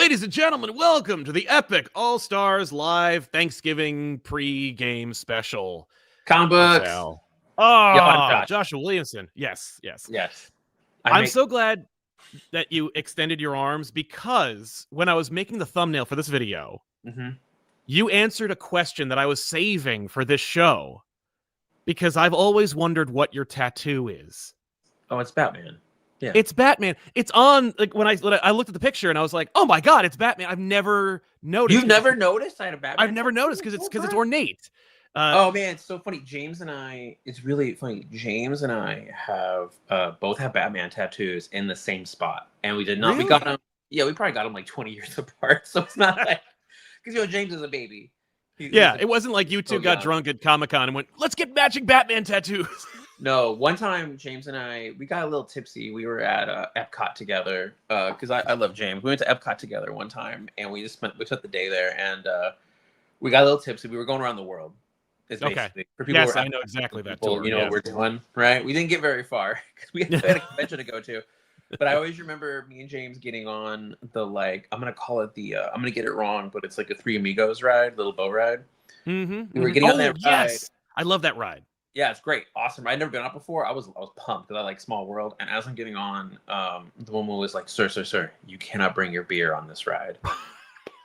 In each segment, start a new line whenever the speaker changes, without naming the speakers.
Ladies and gentlemen, welcome to the epic All-Stars Live Thanksgiving pre-game special.
Comic books.
Oh, Joshua Williamson. Yes. I'm so glad that you extended your arms, because when I was making the thumbnail for this video, you answered a question that I was saving for this show, because I've always wondered what your tattoo is.
Oh, it's Batman. Yeah,
it's Batman. It's on, like, when I looked at the picture and I was like, oh my god, it's Batman. I've never noticed.
You've never noticed I had a Batman?
I've never noticed, because it's ornate.
Oh man, it's so funny. James and I, it's really funny. James and I have both have Batman tattoos in the same spot, and we did not.
Really?
We got them. Yeah, we probably got them like 20 years apart. So it's not like, because James is a baby.
It wasn't like you two got drunk at Comic-Con and went, let's get matching Batman tattoos.
No, one time James and I, we got a little tipsy. We were at Epcot together, because I love James. We went to Epcot together one time, and we spent the day there, and we got a little tipsy. We were going around the world. It's basically for people.
Yes, I know exactly that tour.
You know what we're doing, right? We didn't get very far because we had a convention to go to. But I always remember me and James getting on the, like, I'm gonna call it the I'm gonna get it wrong, but it's like a Three Amigos ride, little boat ride. We were getting on that ride.
Yes, I love that ride.
Yeah, it's great, awesome. I'd never been on it before. I was pumped because I like Small World. And as I'm getting on, the woman was like, "Sir, you cannot bring your beer on this ride."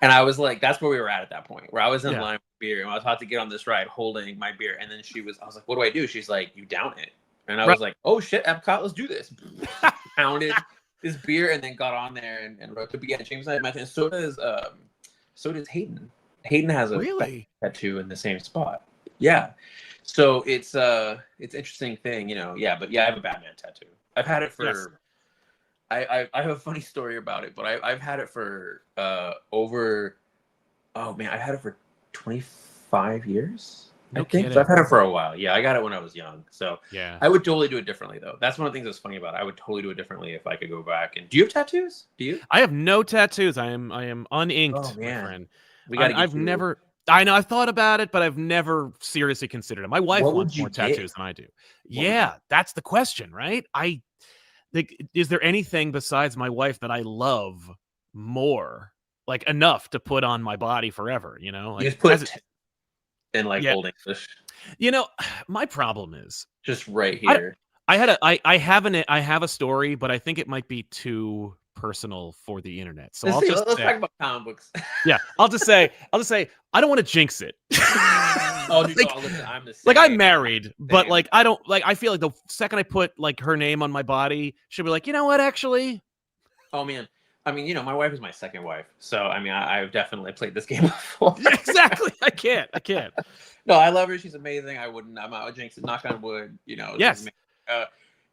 And I was like, that's where we were at that point, where I was in line with beer, and I was about to get on this ride holding my beer. And then I was like, what do I do? She's like, you down it. And I was like, oh shit, Epcot, let's do this. Pounded this beer and then got on there and wrote. But yeah, James and I mentioned, so does Hayden. Hayden has a tattoo in the same spot. Yeah. So it's interesting thing, you know. Yeah, but yeah, I have a Batman tattoo. I've had it for. Yes. I have a funny story about it, but I've had it for over. Oh man, I've had it for 25 years.
No
I think
kidding.
so. I've had it for a while. Yeah, I got it when I was young. So
yeah,
I would totally do it differently though. That's one of the things that's funny about it. I would totally do it differently if I could go back. And do you have tattoos? Do you?
I have no tattoos. I am uninked,
oh, man.
my friend.
I've
never. I know I've thought about it, but I've never seriously considered it. My wife wants more tattoos than I do. Yeah, that's the question, right? Is there anything besides my wife that I love more, like enough to put on my body forever? You know, like,
you just put it in like Old English.
You know, my problem is
just right here.
I have a story, but I think it might be too personal for the internet. So let's talk about
comic books.
Yeah, I'll just say I don't want to jinx it.
Oh, dude, listen, I'm the same.
Like, I'm married, but like I don't like. I feel like the second I put like her name on my body, she'll be like, you know what, actually.
Oh man, I mean, you know, my wife is my second wife, so I mean, I've definitely played this game before.
Exactly, I can't.
No, I love her. She's amazing. I would jinx it. Knock on wood. You know.
Yes.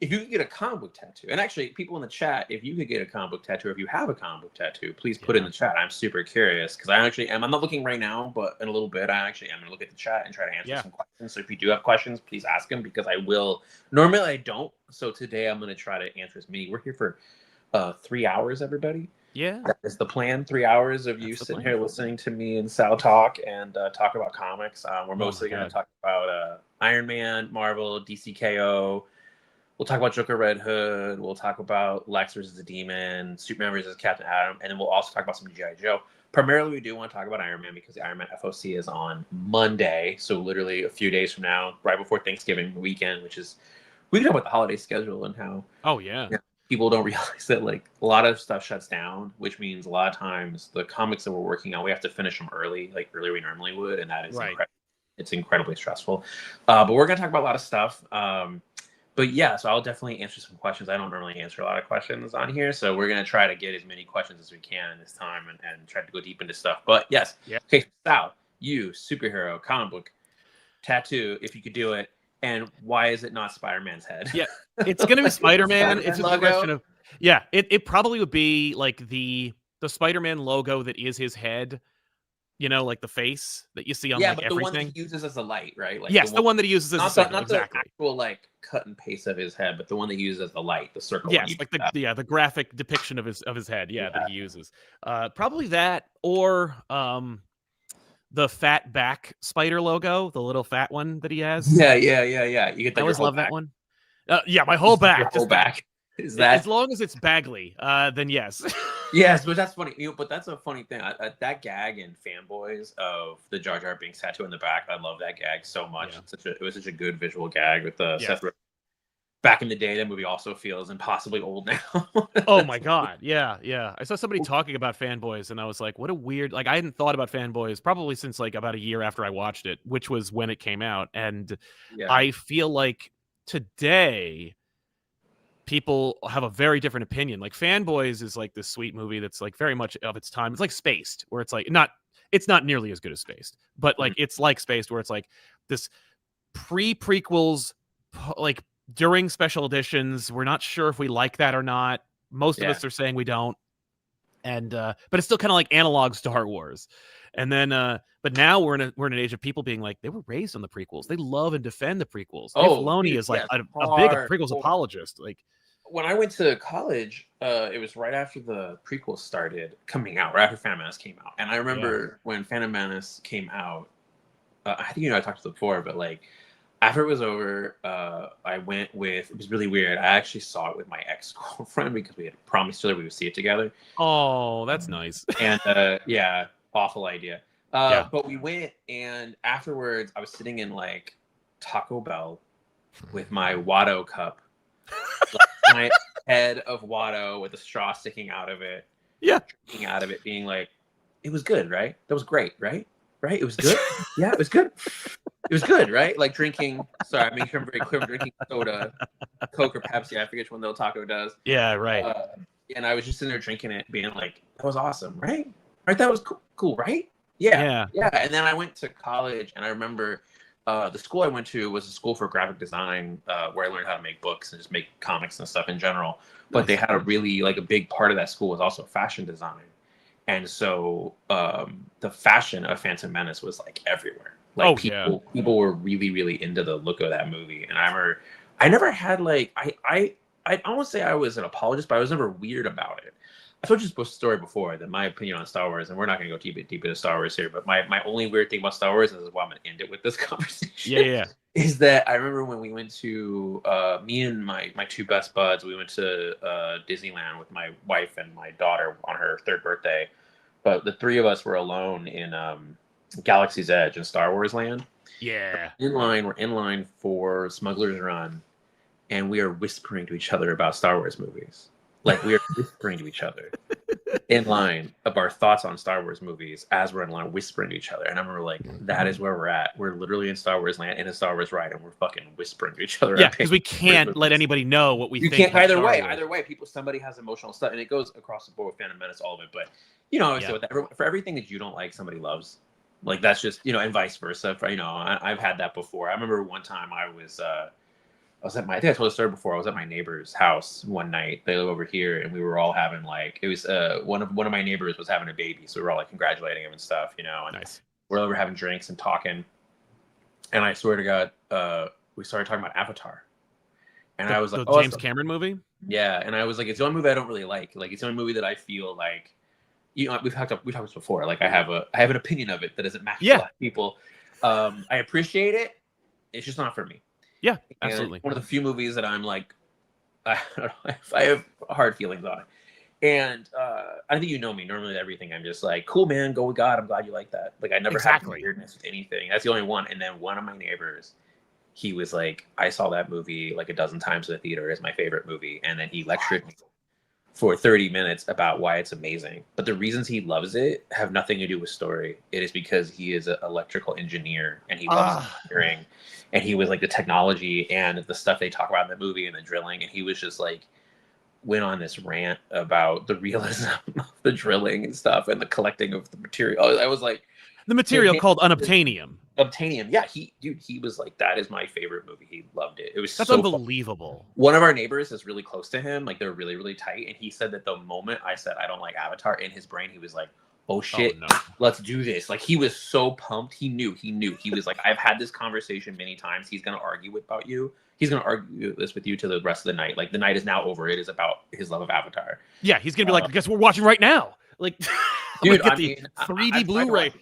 If you could get a comic book tattoo, and actually, people in the chat, if you could get a comic book tattoo, if you have a comic book tattoo, please put it in the chat. I'm super curious because I actually am. I'm not looking right now, but in a little bit, I actually am going to look at the chat and try to answer some questions. So if you do have questions, please ask them because I will. Normally, I don't. So today, I'm going to try to answer as many. We're here for 3 hours, everybody.
Yeah,
that is the plan. 3 hours of you sitting here listening to me and Sal talk and talk about comics. We're mostly going to talk about Iron Man, Marvel, DCKO. We'll talk about Joker Red Hood. We'll talk about Lex versus the Demon, Superman versus Captain Atom, and then we'll also talk about some G.I. Joe. Primarily, we do want to talk about Iron Man because the Iron Man FOC is on Monday, so literally a few days from now, right before Thanksgiving weekend, which is we can talk about the holiday schedule and how people don't realize that like a lot of stuff shuts down, which means a lot of times the comics that we're working on, we have to finish them early, like earlier we normally would, and that is it's incredibly stressful. But we're gonna talk about a lot of stuff. But yeah, so I'll definitely answer some questions. I don't normally answer a lot of questions on here, so we're going to try to get as many questions as we can in this time and try to go deep into stuff. But yes, okay, Sal, you, superhero, comic book, tattoo, if you could do it, and why is it not Spider-Man's head?
Yeah, it's going to be Spider-Man. It's just a question of, it probably would be like the Spider-Man logo that is his head. You know, like the face that you see on like everything.
The one that he uses as a light, right? Like
yes, the one that he uses as a signal, exactly.
Not the actual like cut and paste of his head, but the one that he uses as the light, the circle.
Yes, like the graphic depiction of his head, that he uses. Probably that, or the fat back spider logo, the little fat one that he has.
Yeah. You get
I always love that one. Yeah, my whole back.
Whole back. Is that
as long as it's Bagley, then yes.
Yes, but that's funny. But that's a funny thing. That gag in Fanboys of the Jar Jar Binks tattoo in the back. I love that gag so much. Yeah. It was such a good visual gag with Seth. Back in the day, that movie also feels impossibly old now.
Oh my god, yeah. I saw somebody talking about Fanboys, and I was like, what a weird. Like, I hadn't thought about Fanboys probably since like about a year after I watched it, which was when it came out, and I feel like today people have a very different opinion. Like, Fanboys is like this sweet movie that's like very much of its time. It's like Spaced, where it's like it's not nearly as good as Spaced, but like it's like Spaced, where it's like this prequels, like during special editions. We're not sure if we like that or not. Most of us are saying we don't. And but it's still kind of like analog Star Wars. And then but now we're in an age of people being like, they were raised on the prequels. They love and defend the prequels. Dave Filoni is like a big prequels apologist. Like,
when I went to college, it was right after the prequels started coming out, right after Phantom Menace came out. And I remember when Phantom Menace came out, I think I talked to it before, but like after it was over, I went with, it was really weird. I actually saw it with my ex-girlfriend because we had promised each other we would see it together.
Oh, that's nice.
And awful idea. But we went, and afterwards I was sitting in like Taco Bell with my Watto cup, like, my head of Watto with a straw sticking out of it.
Yeah.
Drinking out of it, being like, it was good, right? That was great, right? Right? It was good. Yeah, it was good. It was good, right? Like drinking. Sorry, I make sure I'm very clear. I'm drinking soda, Coke or Pepsi. I forget which one Del Taco does.
Yeah, right.
And I was just sitting there drinking it, being like, "That was awesome, right? Right? That was cool, right? Yeah. And then I went to college, and I remember the school I went to was a school for graphic design, where I learned how to make books and just make comics and stuff in general. But they had a really a big part of that school was also fashion design. And so the fashion of Phantom Menace was like everywhere. Like people were really, really into the look of that movie. And I remember I never had like I won't say I was an apologist, but I was never weird about it. I told you this story before that my opinion on Star Wars, and we're not going to go deep into Star Wars here, but my only weird thing about Star Wars, and this is why I'm going to end it with this conversation. Is that I remember when we went to me and my two best buds, we went to Disneyland with my wife and my daughter on her 3rd birthday. But the 3 of us were alone in Galaxy's Edge in Star Wars Land.
Yeah.
We're in line for Smuggler's Run, and we are whispering to each other about Star Wars movies. Like, we are whispering to each other in line of our thoughts on Star Wars movies as we're in line whispering to each other. And I remember, like, that is where we're at. We're literally in Star Wars Land, in a Star Wars ride, and we're fucking whispering to each other.
Yeah, because we can't let anybody know what we think.
You can't either way. Either way, somebody has emotional stuff, and it goes across the board with Phantom Menace, all of it. But you know, so for everything that you don't like, somebody loves. Like, that's just, you know, and vice versa. For, you know, I've had that before. I remember one time I was at I think I told the story before. I was at my neighbor's house one night. They live over here, and we were all having like, it was one of my neighbors was having a baby, so we were all like congratulating him and stuff, you know. And we're over having drinks and talking. And I swear to God, we started talking about Avatar. And I was like,
the James Cameron movie?
Yeah, and I was like, it's the only movie I don't really like. Like, it's the only movie that I feel like, you know, we've talked about this before. Like, I have an opinion of it that doesn't match a lot of people. I appreciate it. It's just not for me.
Yeah, absolutely.
And one of the few movies that I'm like, I don't know, I have hard feelings on it. And I think you know me. Normally, everything I'm just like, cool, man, go with God. I'm glad you like that. Like, I never had weirdness with anything. That's the only one. And then one of my neighbors, he was like, I saw that movie like a dozen times in the theater. It's my favorite movie. And then he lectured me for 30 minutes about why it's amazing. But the reasons he loves it have nothing to do with story. It is because he is an electrical engineer, and he loves engineering. And he was like the technology and the stuff they talk about in the movie and the drilling. And he was just like, went on this rant about the realism of the drilling and stuff and the collecting of the material. I was like,
the material called unobtainium.
Obtainium. Yeah, he was like, that is my favorite movie. He loved it. It was
That's so unbelievable.
Fun. One of our neighbors is really close to him. Like, they're really, really tight. And he said that the moment I said I don't like Avatar, in his brain, he was like, oh shit, let's do this. Like, he was so pumped. He knew. He was like, I've had this conversation many times. He's going to argue about you. He's going to argue this with you to the rest of the night. Like, the night is now over. It is about his love of Avatar.
Yeah, he's going to be like, guess we're watching right now. Like,
dude,
get the 3D Blu-ray.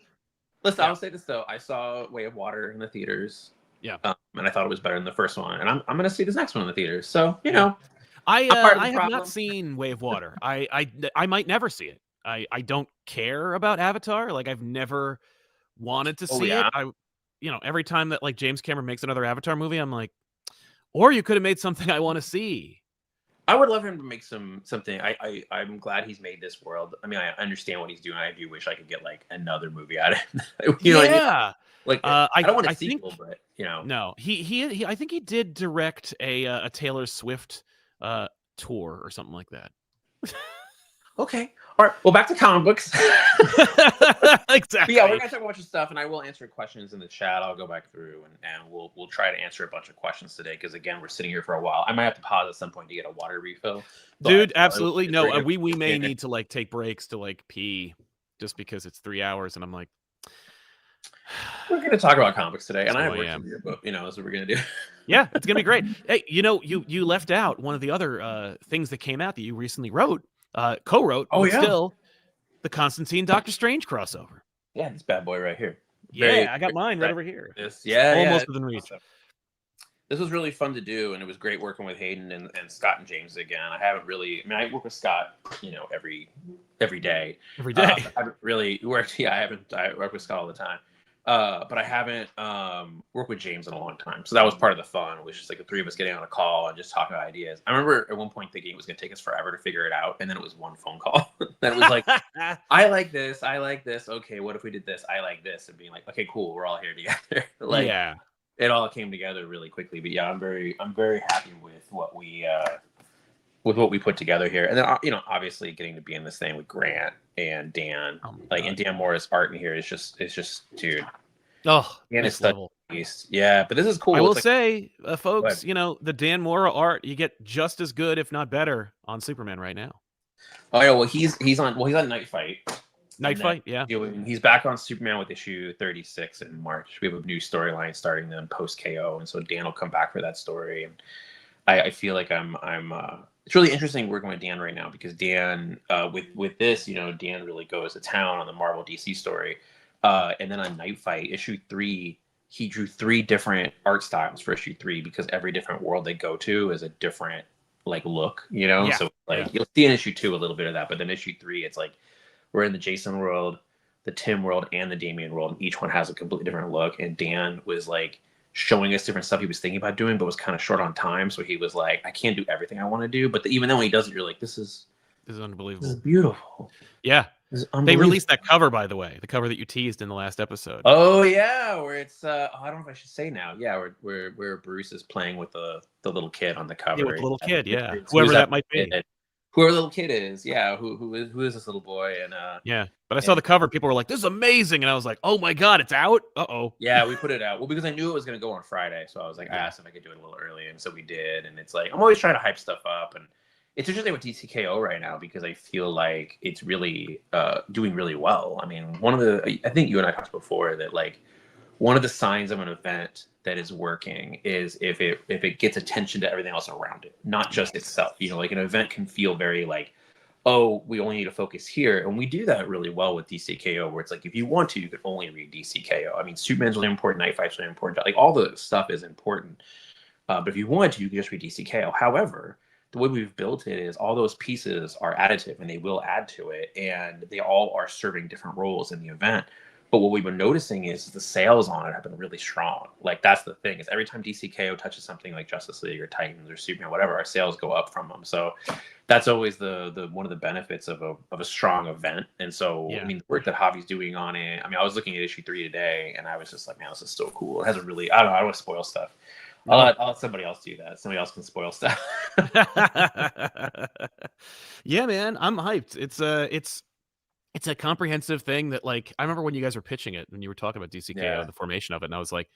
Listen, I'll say this, though. I saw Way of Water in the theaters.
Yeah.
And I thought it was better than the first one. And I'm going to see this next one in the theaters. So, you know.
I have not seen Way of Water. I might never see it. I don't care about Avatar. Like, I've never wanted to see it. Every time that like James Cameron makes another Avatar movie, I'm like, or you could have made something I want to see.
I would love him to make something. I'm glad he's made this world. I mean, I understand what he's doing. I do wish I could get like another movie out of him. What I mean? Like, I don't want a sequel, but
no, he I think he did direct a Taylor Swift tour or something like that.
Okay. All right. Well, back to comic books.
Exactly.
But yeah, we're gonna talk about a bunch of stuff, and I will answer questions in the chat. I'll go back through and we'll try to answer a bunch of questions today because again, we're sitting here for a while. I might have to pause at some point to get a water refill.
Dude, absolutely. No, we may need to like take breaks to like pee just because it's 3 hours, and I'm like,
we're gonna talk about comics today, and I have work to do, but that's what we're gonna do.
Yeah, it's gonna be great. Hey, you left out one of the other things that came out that you recently wrote. Co-wrote, still, the Constantine Doctor Strange crossover.
Yeah, this bad boy right here.
I got mine right over here.
Almost
within reach.
Awesome. This was really fun to do, and it was great working with Hayden and Scott and James again. I work with Scott, every day.
Every day.
I haven't really worked. Yeah, I work with Scott all the time. But I haven't worked with James in a long time. So that was part of the fun. It was just like the three of us getting on a call and just talking about ideas. I remember at one point thinking it was going to take us forever to figure it out. And then it was one phone call. Then it was like, I like this. Okay, what if we did this? I like this. And being like, okay, cool. We're all here together. It all came together really quickly. But yeah, I'm very happy with what we put together here. And then, obviously getting to be in this thing with Grant and Dan, and Dan Morris' art in here is just, dude.
Oh,
and it's level. Yeah, but this is cool.
I will say, folks, the Dan Mora art, you get just as good, if not better, on Superman right now.
Oh yeah, well he's on Night Fight.
Night Fight, yeah.
He's back on Superman with issue 36 in March. We have a new storyline starting then post KO, and so Dan will come back for that story. And I feel like I'm it's really interesting working with Dan right now because Dan, with this, Dan really goes to town on the Marvel DC story. And then on Night Fight, issue 3, he drew 3 different art styles for issue 3 because every different world they go to is a different look, So you'll see in issue 2 a little bit of that, but then issue 3, it's like we're in the Jason world, the Tim world, and the Damian world, and each one has a completely different look. And Dan was like showing us different stuff he was thinking about doing, but was kind of short on time. So he was like, I can't do everything I want to do. But even then when he does it, you're like, this is
unbelievable.
This is beautiful.
Yeah. They released that cover, by the way, the cover that you teased in the last episode.
Oh yeah, where it's I don't know if I should say now. Yeah, where Bruce is playing with the little kid on the cover.
Yeah, with the little kid, yeah. Whoever that might be.
Whoever the little kid is, yeah. Who is this little boy? And
yeah. But I saw the cover, people were like, this is amazing. And I was like, oh my God, it's out? Uh-oh.
Yeah, we put it out. Well, because I knew it was gonna go on Friday. So I was like, I asked if I could do it a little early, and so we did. And it's like I'm always trying to hype stuff up, and it's interesting with DCKO right now because I feel like it's really doing really well. I mean, I think you and I talked before that one of the signs of an event that is working is if it gets attention to everything else around it, not just itself. An event can feel very oh, we only need to focus here. And we do that really well with DCKO, where it's like, if you want to, you can only read DCKO. I mean, Superman's really important, Night Fight's really important. All the stuff is important. But if you want to, you can just read DCKO. However, the way we've built it is all those pieces are additive and they will add to it. And they all are serving different roles in the event. But what we've been noticing is the sales on it have been really strong. That's the thing, is every time DCKO touches something like Justice League or Titans or Superman, whatever, our sales go up from them. So that's always the one of the benefits of a strong event. And so, I mean, the work that Javi's doing on it, I mean, I was looking at issue 3 today and I was just like, man, this is so cool. It has a really, I don't want to spoil stuff. I'll let somebody else do that. Somebody else can spoil stuff.
Yeah, man, I'm hyped. It's a comprehensive thing that I remember when you guys were pitching it and you were talking about DCKO, the formation of it, and I was like,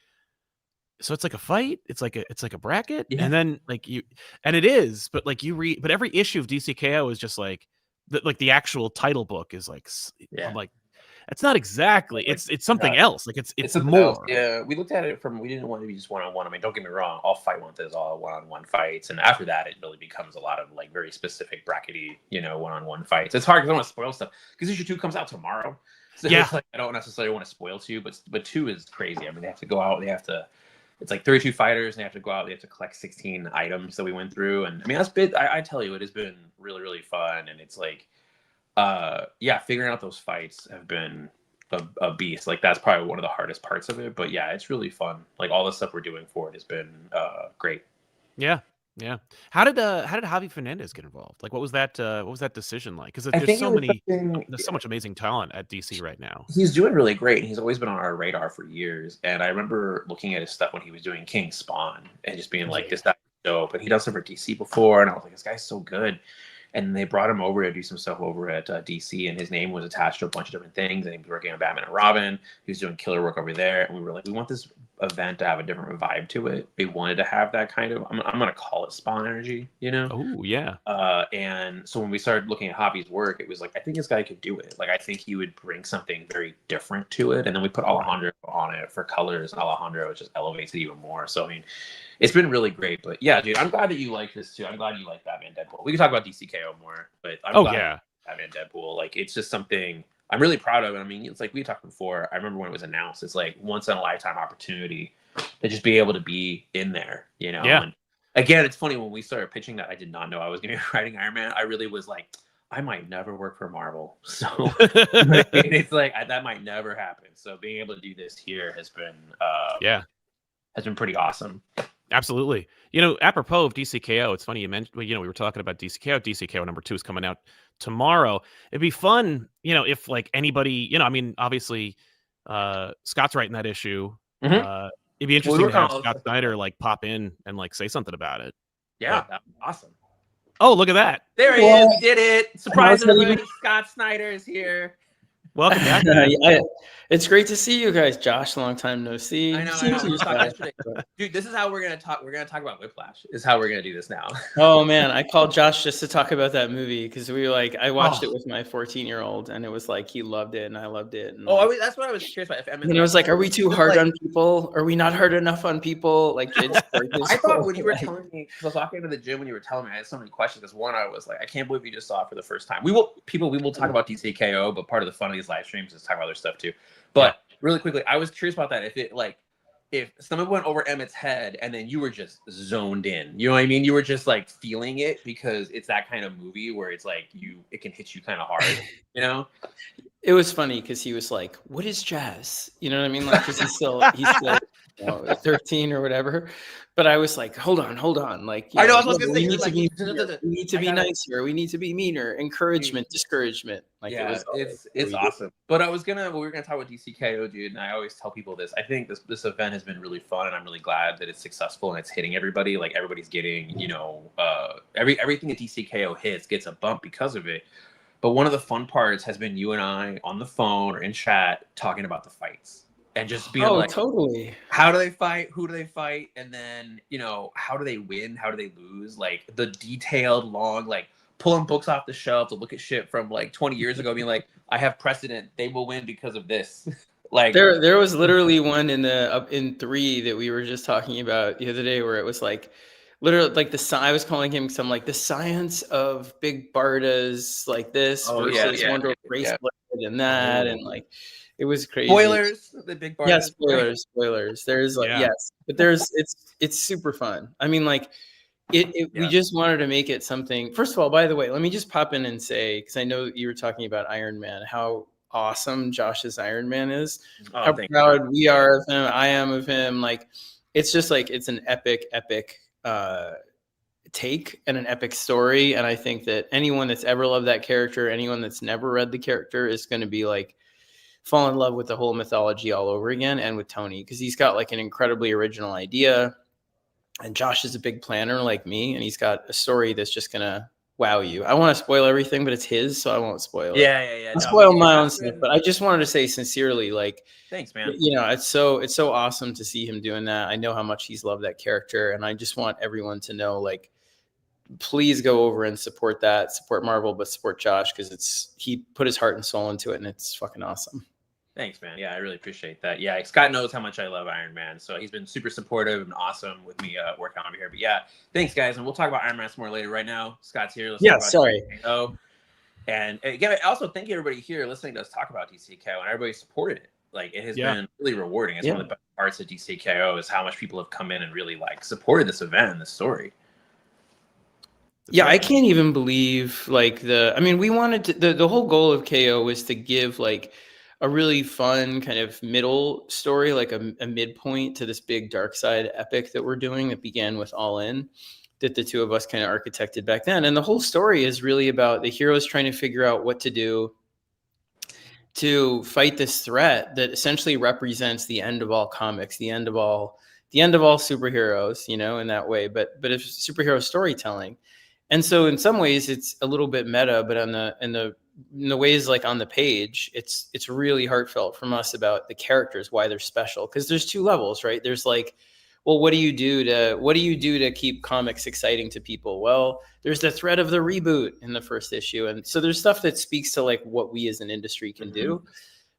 so it's like a fight, it's like a bracket, and then and it is, but but every issue of DCKO is just the actual title book is I'm like, it's not exactly, it's something else. It's more. Else.
Yeah, we looked at it we didn't want to be just one-on-one. I mean, don't get me wrong, all Fight Month is all one-on-one fights, and after that, it really becomes a lot of very specific brackety, one-on-one fights. It's hard because I don't want to spoil stuff because issue 2 comes out tomorrow. So I don't necessarily want to spoil 2, but 2 is crazy. I mean, they have to go out, they have to it's like 32 fighters, and they have to go out. They have to collect 16 items that we went through, and I mean that's been. I tell you, it has been really really fun, and it's like, yeah, figuring out those fights have been a beast. Like that's probably one of the hardest parts of it, but yeah, it's really fun. Like all the stuff we're doing for it has been great.
Yeah. Yeah. How did Javi Fernandez get involved? Like, what was that decision like? Because there's so much amazing talent at DC right now.
He's doing really great. He's always been on our radar for years. And I remember looking at his stuff when he was doing King Spawn and just being like, this guy's dope. And he done stuff for DC before, and I was like, this guy's so good. And they brought him over to do some stuff over at DC, and his name was attached to a bunch of different things. And he was working on Batman and Robin. He was doing killer work over there. And we were like, we want this event to have a different vibe to it. We wanted to have that kind of, I'm going to call it Spawn energy, you know?
Oh, yeah.
And so when we started looking at Javi's work, it was like, I think this guy could do it. Like, I think he would bring something very different to it. And then we put Alejandro on it for colors. Alejandro just elevates it even more. So, I mean, it's been really great. But yeah, dude, I'm glad that you like this too. I'm glad you like Batman Deadpool. We can talk about DCKO more, but I'm glad Batman Deadpool. Like, it's just something I'm really proud of it. I mean, it's like we talked before. I remember when it was announced, it's like once in a lifetime opportunity to just be able to be in there, you know?
Yeah.
And again, it's funny when we started pitching that, I did not know I was going to be writing Iron Man. I really was like, I might never work for Marvel. So it's like, that might never happen. So being able to do this here has been, has been pretty awesome.
Absolutely. You know, apropos of DCKO, it's funny you mentioned, you know, we were talking about DCKO. DCKO #2 is coming out tomorrow. It'd be fun, you know, if like anybody, you know, I mean, obviously, Scott's writing that issue. It'd be interesting to have Scott Snyder like pop in and like say something about it.
Yeah, that's awesome.
Oh, look at that.
There he is. We did it. Surprise, everybody. Scott Snyder is here.
Welcome back.
It's great to see you guys, Josh. Long time no see.
I know. We talked yesterday. Dude, this is how we're gonna talk. We're gonna talk about Whiplash. Is how we're gonna do this now.
Oh man, I called Josh just to talk about that movie because we were like, I watched it with my 14-year-old, and it was like he loved it and I loved it. And
that's what I was curious about.
And I was like, are we too hard on people? Are we not hard enough on people? Like, it's
I thought when you were telling me, because I was walking into the gym when you were telling me, I had so many questions. Because one, I was like, I can't believe you just saw it for the first time. We will talk about DCKO, but part of the fun of these live streams is talk about other stuff too. But really quickly, I was curious about that. If someone went over Emmett's head and then you were just zoned in, you know what I mean? You were just like feeling it because it's that kind of movie where it's like it can hit you kind of hard, you know?
It was funny because he was like, "What is jazz?" You know what I mean? Like, because he's still 13 or whatever. But I was like, hold on. Like,
I know. I was gonna say,
we need to be nicer. We need to be meaner. Encouragement, discouragement. Like,
it's awesome. But we were gonna talk about DCKO, dude. And I always tell people this. I think this event has been really fun, and I'm really glad that it's successful and it's hitting everybody. Like everybody's getting, you know, everything that DCKO hits gets a bump because of it. But one of the fun parts has been you and I on the phone or in chat talking about the fights. And just being like,
totally.
How do they fight? Who do they fight? And then, you know, how do they win? How do they lose? Like the detailed, long, like pulling books off the shelf to look at shit from like 20 years ago, being like, I have precedent. They will win because of this. Like
there was literally one in 3 that we were just talking about the other day where it was like, literally like I was calling him some like the science of Big Bardas like this versus Wonder Bracelet and that and like. It was crazy.
Spoilers, the Big Bardas.
Yeah, spoilers. There's like but it's super fun. I mean, like we just wanted to make it something. First of all, by the way, let me just pop in and say, because I know you were talking about Iron Man, how awesome Josh's Iron Man is. How proud we are of him. I am of him. Like, it's just like it's an epic take and an epic story. And I think that anyone that's ever loved that character, anyone that's never read the character, is going to be like, fall in love with the whole mythology all over again, and with Tony, because he's got like an incredibly original idea, and Josh is a big planner like me, and he's got a story that's just gonna wow you. I want to spoil everything, but it's his, so I won't spoil it.
Yeah.
I'll spoil my own stuff, but I just wanted to say sincerely, like,
thanks, man.
You know, it's so awesome to see him doing that. I know how much he's loved that character, and I just want everyone to know, like, please go over and support Marvel, but support Josh, because he put his heart and soul into it, and it's fucking awesome.
Thanks, man. Yeah, I really appreciate that. Yeah, Scott knows how much I love Iron Man, so he's been super supportive and awesome with me working over here. But yeah, thanks, guys, and we'll talk about Iron Man some more later. Right now, Scott's here.
Sorry.
And again, also thank you everybody here listening to us talk about DCKO, and everybody supported it. Like it has been really rewarding. It's one of the best parts of DCKO is how much people have come in and really like supported this event and this story.
Yeah, I can't even believe like we wanted to, the whole goal of KO was to give like a really fun kind of middle story, like a midpoint to this big dark side epic that we're doing that began with All In, that the two of us kind of architected back then. And the whole story is really about the heroes trying to figure out what to do to fight this threat that essentially represents the end of all comics, the end of all superheroes, you know, in that way, but it's superhero storytelling. And so in some ways it's a little bit meta, but in the ways like on the page, it's really heartfelt from us about the characters, why they're special. Because there's two levels, right? There's like, well, what do you do to keep comics exciting to people? Well, there's the threat of the reboot in the first issue. And so there's stuff that speaks to like what we as an industry can do.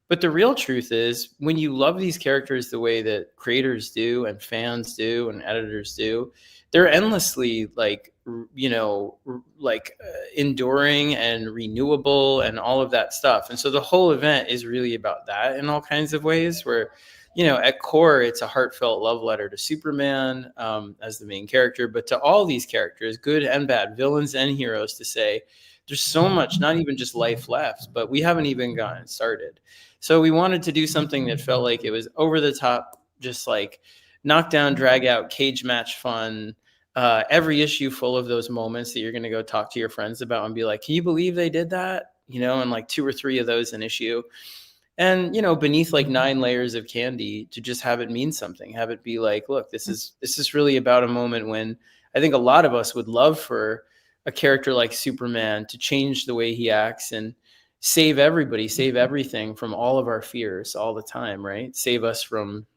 But the real truth is when you love these characters the way that creators do and fans do and editors do, they're endlessly like, you know, like enduring and renewable and all of that stuff. And so the whole event is really about that in all kinds of ways where, you know, at core, it's a heartfelt love letter to Superman as the main character, but to all these characters, good and bad, villains and heroes, to say there's so much, not even just life left, but we haven't even gotten started. So we wanted to do something that felt like it was over the top, just like knock down, drag out, cage match fun, every issue full of those moments that you're going to go talk to your friends about and be like, can you believe they did that? You know, and like 2 or 3 of those an issue. And, you know, beneath like 9 layers of candy to just have it mean something, have it be like, look, this is really about a moment when I think a lot of us would love for a character like Superman to change the way he acts and save everybody, save everything from all of our fears all the time, right? Save us from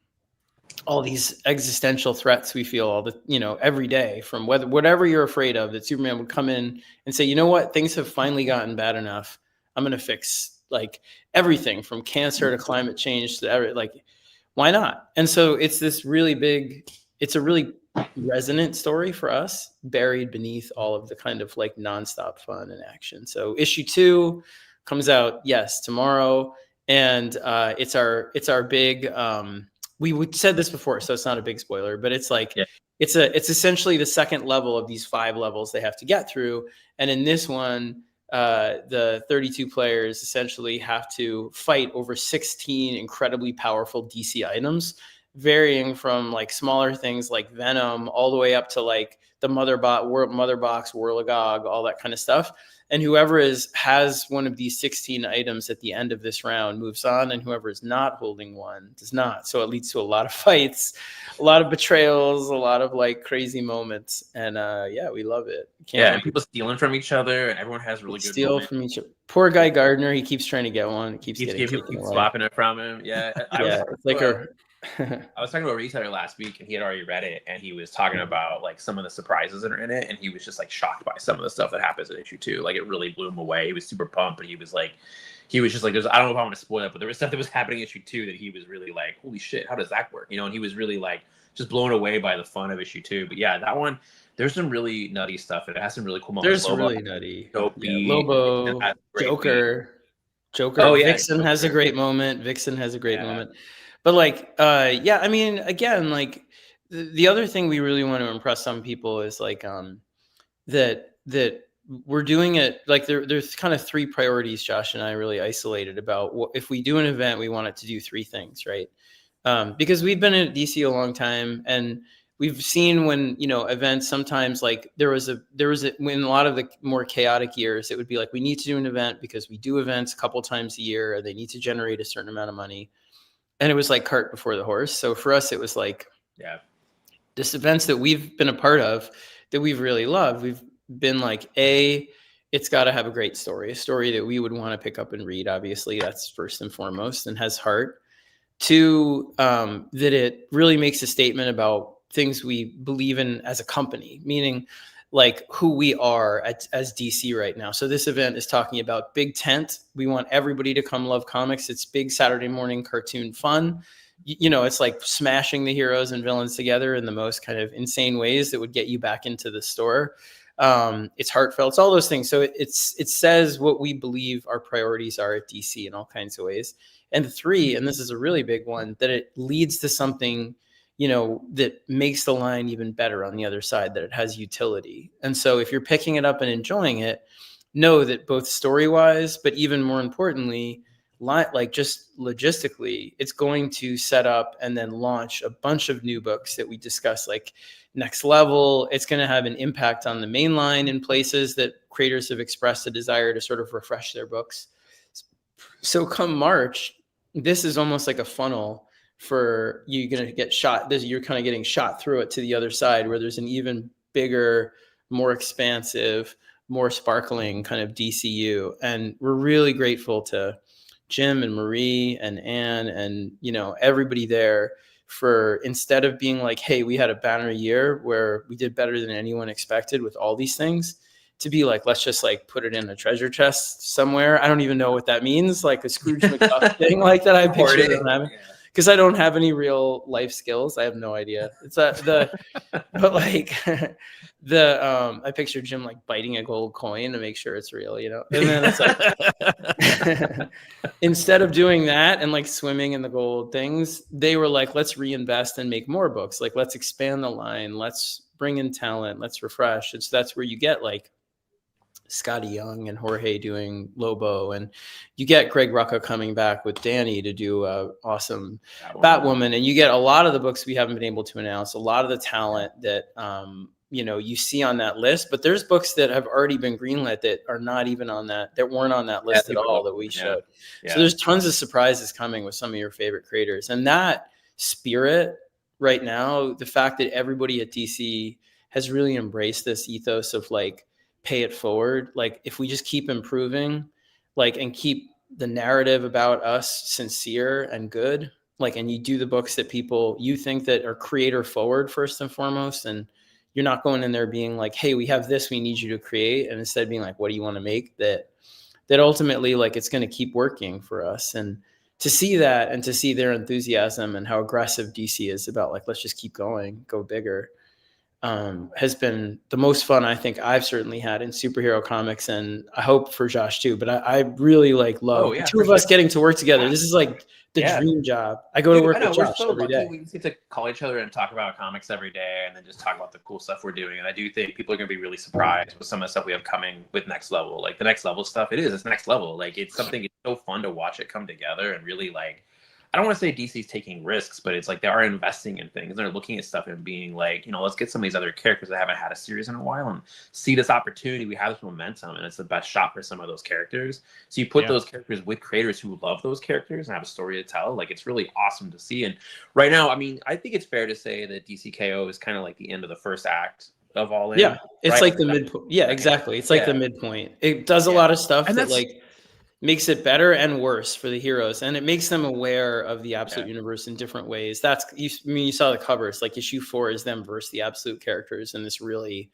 all these existential threats we feel all the, you know, every day, from whatever you're afraid of, that Superman would come in and say, you know what, things have finally gotten bad enough. I'm going to fix like everything from cancer to climate change to like, why not? And so it's this really big, it's a really resonant story for us, buried beneath all of the kind of like nonstop fun and action. So issue 2 comes out, yes, tomorrow. And it's our big, we said this before, so it's not a big spoiler, but it's like, it's essentially the second level of these 5 levels they have to get through. And in this one, the 32 players essentially have to fight over 16 incredibly powerful DC items, varying from like smaller things like Venom all the way up to like the Mother Box, Whirligog, all that kind of stuff. And whoever has one of these 16 items at the end of this round moves on, and whoever is not holding one does not. So it leads to a lot of fights, a lot of betrayals, a lot of like crazy moments. And yeah, we love it.
And people stealing from each other, and everyone has really good
steal from each other. Poor guy Gardner, he keeps trying to get one. He keeps
swapping it from him. Yeah,
it's like
I was talking to a retailer last week, and he had already read it, and he was talking about like some of the surprises that are in it, and he was just like shocked by some of the stuff that happens in issue 2. Like it really blew him away. He was super pumped, but he was just like, I don't know if I want to spoil it, but there was stuff that was happening in issue 2 that he was really like, holy shit, how does that work? You know, and he was really like just blown away by the fun of issue 2. But yeah, that one, there's some really nutty stuff, and it has some really cool moments.
There's really nutty.
Dopey,
Lobo, Joker.
Oh, yeah,
Vixen has a great moment. But like, yeah, I mean, again, like the other thing we really want to impress on people is like that we're doing it like there's kind of 3 priorities Josh and I really isolated about if we do an event, we want it to do 3 things, right? Because we've been in DC a long time, and we've seen when, you know, events sometimes like there was when a lot of the more chaotic years, it would be like, we need to do an event because we do events a couple times a year, or they need to generate a certain amount of money. And it was like cart before the horse. So for us, it was like, this events that we've been a part of that we've really loved. We've been like, it's got to have a great story, a story that we would want to pick up and read. Obviously, that's first and foremost, and has heart. 2, that it really makes a statement about things we believe in as a company, meaning like who we are as DC right now. So this event is talking about big tent. We want everybody to come love comics. It's big Saturday morning cartoon fun. You know, it's like smashing the heroes and villains together in the most kind of insane ways that would get you back into the store. It's heartfelt. It's all those things. So it says what we believe our priorities are at DC in all kinds of ways. And 3, and this is a really big one, that it leads to something, that makes the line even better on the other side, that it has utility. And so if you're picking it up and enjoying it, know that both story-wise, but even more importantly, like just logistically, it's going to set up and then launch a bunch of new books that we discuss, like Next Level. It's going to have an impact on the main line in places that creators have expressed a desire to sort of refresh their books. So come March, this is almost like a funnel for you're going to get shot. You're kind of getting shot through it to the other side, where there's an even bigger, more expansive, more sparkling kind of DCU. And we're really grateful to Jim and Marie and Anne and, everybody there for, instead of being like, hey, we had a banner year where we did better than anyone expected with all these things, to be like, let's just like put it in a treasure chest somewhere. I don't even know what that means. Like a Scrooge McDuck thing like that. I picture it because I don't have any real life skills. I have no idea. It's but like I picture Jim like biting a gold coin to make sure it's real, And then it's like, instead of doing that and like swimming in the gold things, they were like, let's reinvest and make more books. Like, let's expand the line. Let's bring in talent. Let's refresh. And so that's where you get like Scotty Young and Jorge doing Lobo, and you get Greg Rucka coming back with Danny to do awesome Batwoman, and you get a lot of the books we haven't been able to announce, a lot of the talent that you see on that list. But there's books that have already been greenlit that are not even on that weren't on that list at all that we showed. So there's tons of surprises coming with some of your favorite creators, and that spirit right now, the fact that everybody at DC has really embraced this ethos of like, pay it forward. Like, if we just keep improving, like, and keep the narrative about us sincere and good, like, and you do the books that you think that are creator forward first and foremost, and you're not going in there being like, hey, we have this, we need you to create, and instead being like, what do you want to make, that ultimately, like, it's going to keep working for us. And to see that, and to see their enthusiasm and how aggressive DC is about like, let's just keep going, go bigger, has been the most fun I think I've certainly had in superhero comics, and I hope for Josh too. But I really like love the two of us getting to work together. This is like the dream job. I go to work with Josh every day.
We get to call each other and talk about comics every day, and then just talk about the cool stuff we're doing. And I do think people are going to be really surprised with some of the stuff we have coming with Next Level. Like the Next Level stuff, it's next level. Like it's something, it's so fun to watch it come together and really like, I don't want to say DC's taking risks, but it's like they are investing in things. They're looking at stuff and being like, let's get some of these other characters that haven't had a series in a while and see this opportunity. We have this momentum, and it's the best shot for some of those characters. So you put those characters with creators who love those characters and have a story to tell. Like, it's really awesome to see. And right now, I mean, I think it's fair to say that DCKO is kind of like the end of the first act of All In.
Yeah, it's like the midpoint. Yeah, exactly. It's like the midpoint. It does a lot of stuff that like makes it better and worse for the heroes, and it makes them aware of the Absolute universe in different ways. That's, you saw the covers, like issue 4 is them versus the Absolute characters in this really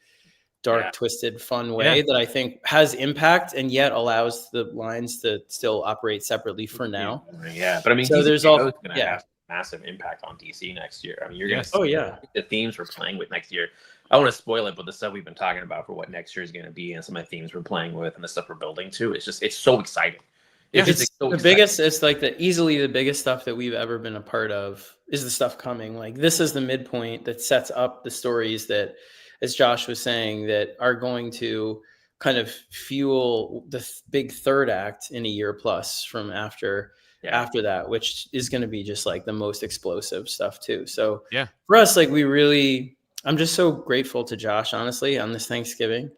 dark, twisted, fun way that I think has impact and yet allows the lines to still operate separately for now.
Yeah, but I mean, so there's also going to have massive impact on DC next year. I mean, you're going to see the themes we're playing with next year. I don't want to spoil it, but the stuff we've been talking about for what next year is going to be, and some of the themes we're playing with, and the stuff we're building to, it's so exciting.
It's so biggest. It's like easily the biggest stuff that we've ever been a part of is the stuff coming. Like, this is the midpoint that sets up the stories that, as Josh was saying, that are going to kind of fuel the big third act in a year plus from after that, which is going to be just like the most explosive stuff too. So for us, like, I'm just so grateful to Josh, honestly, on this Thanksgiving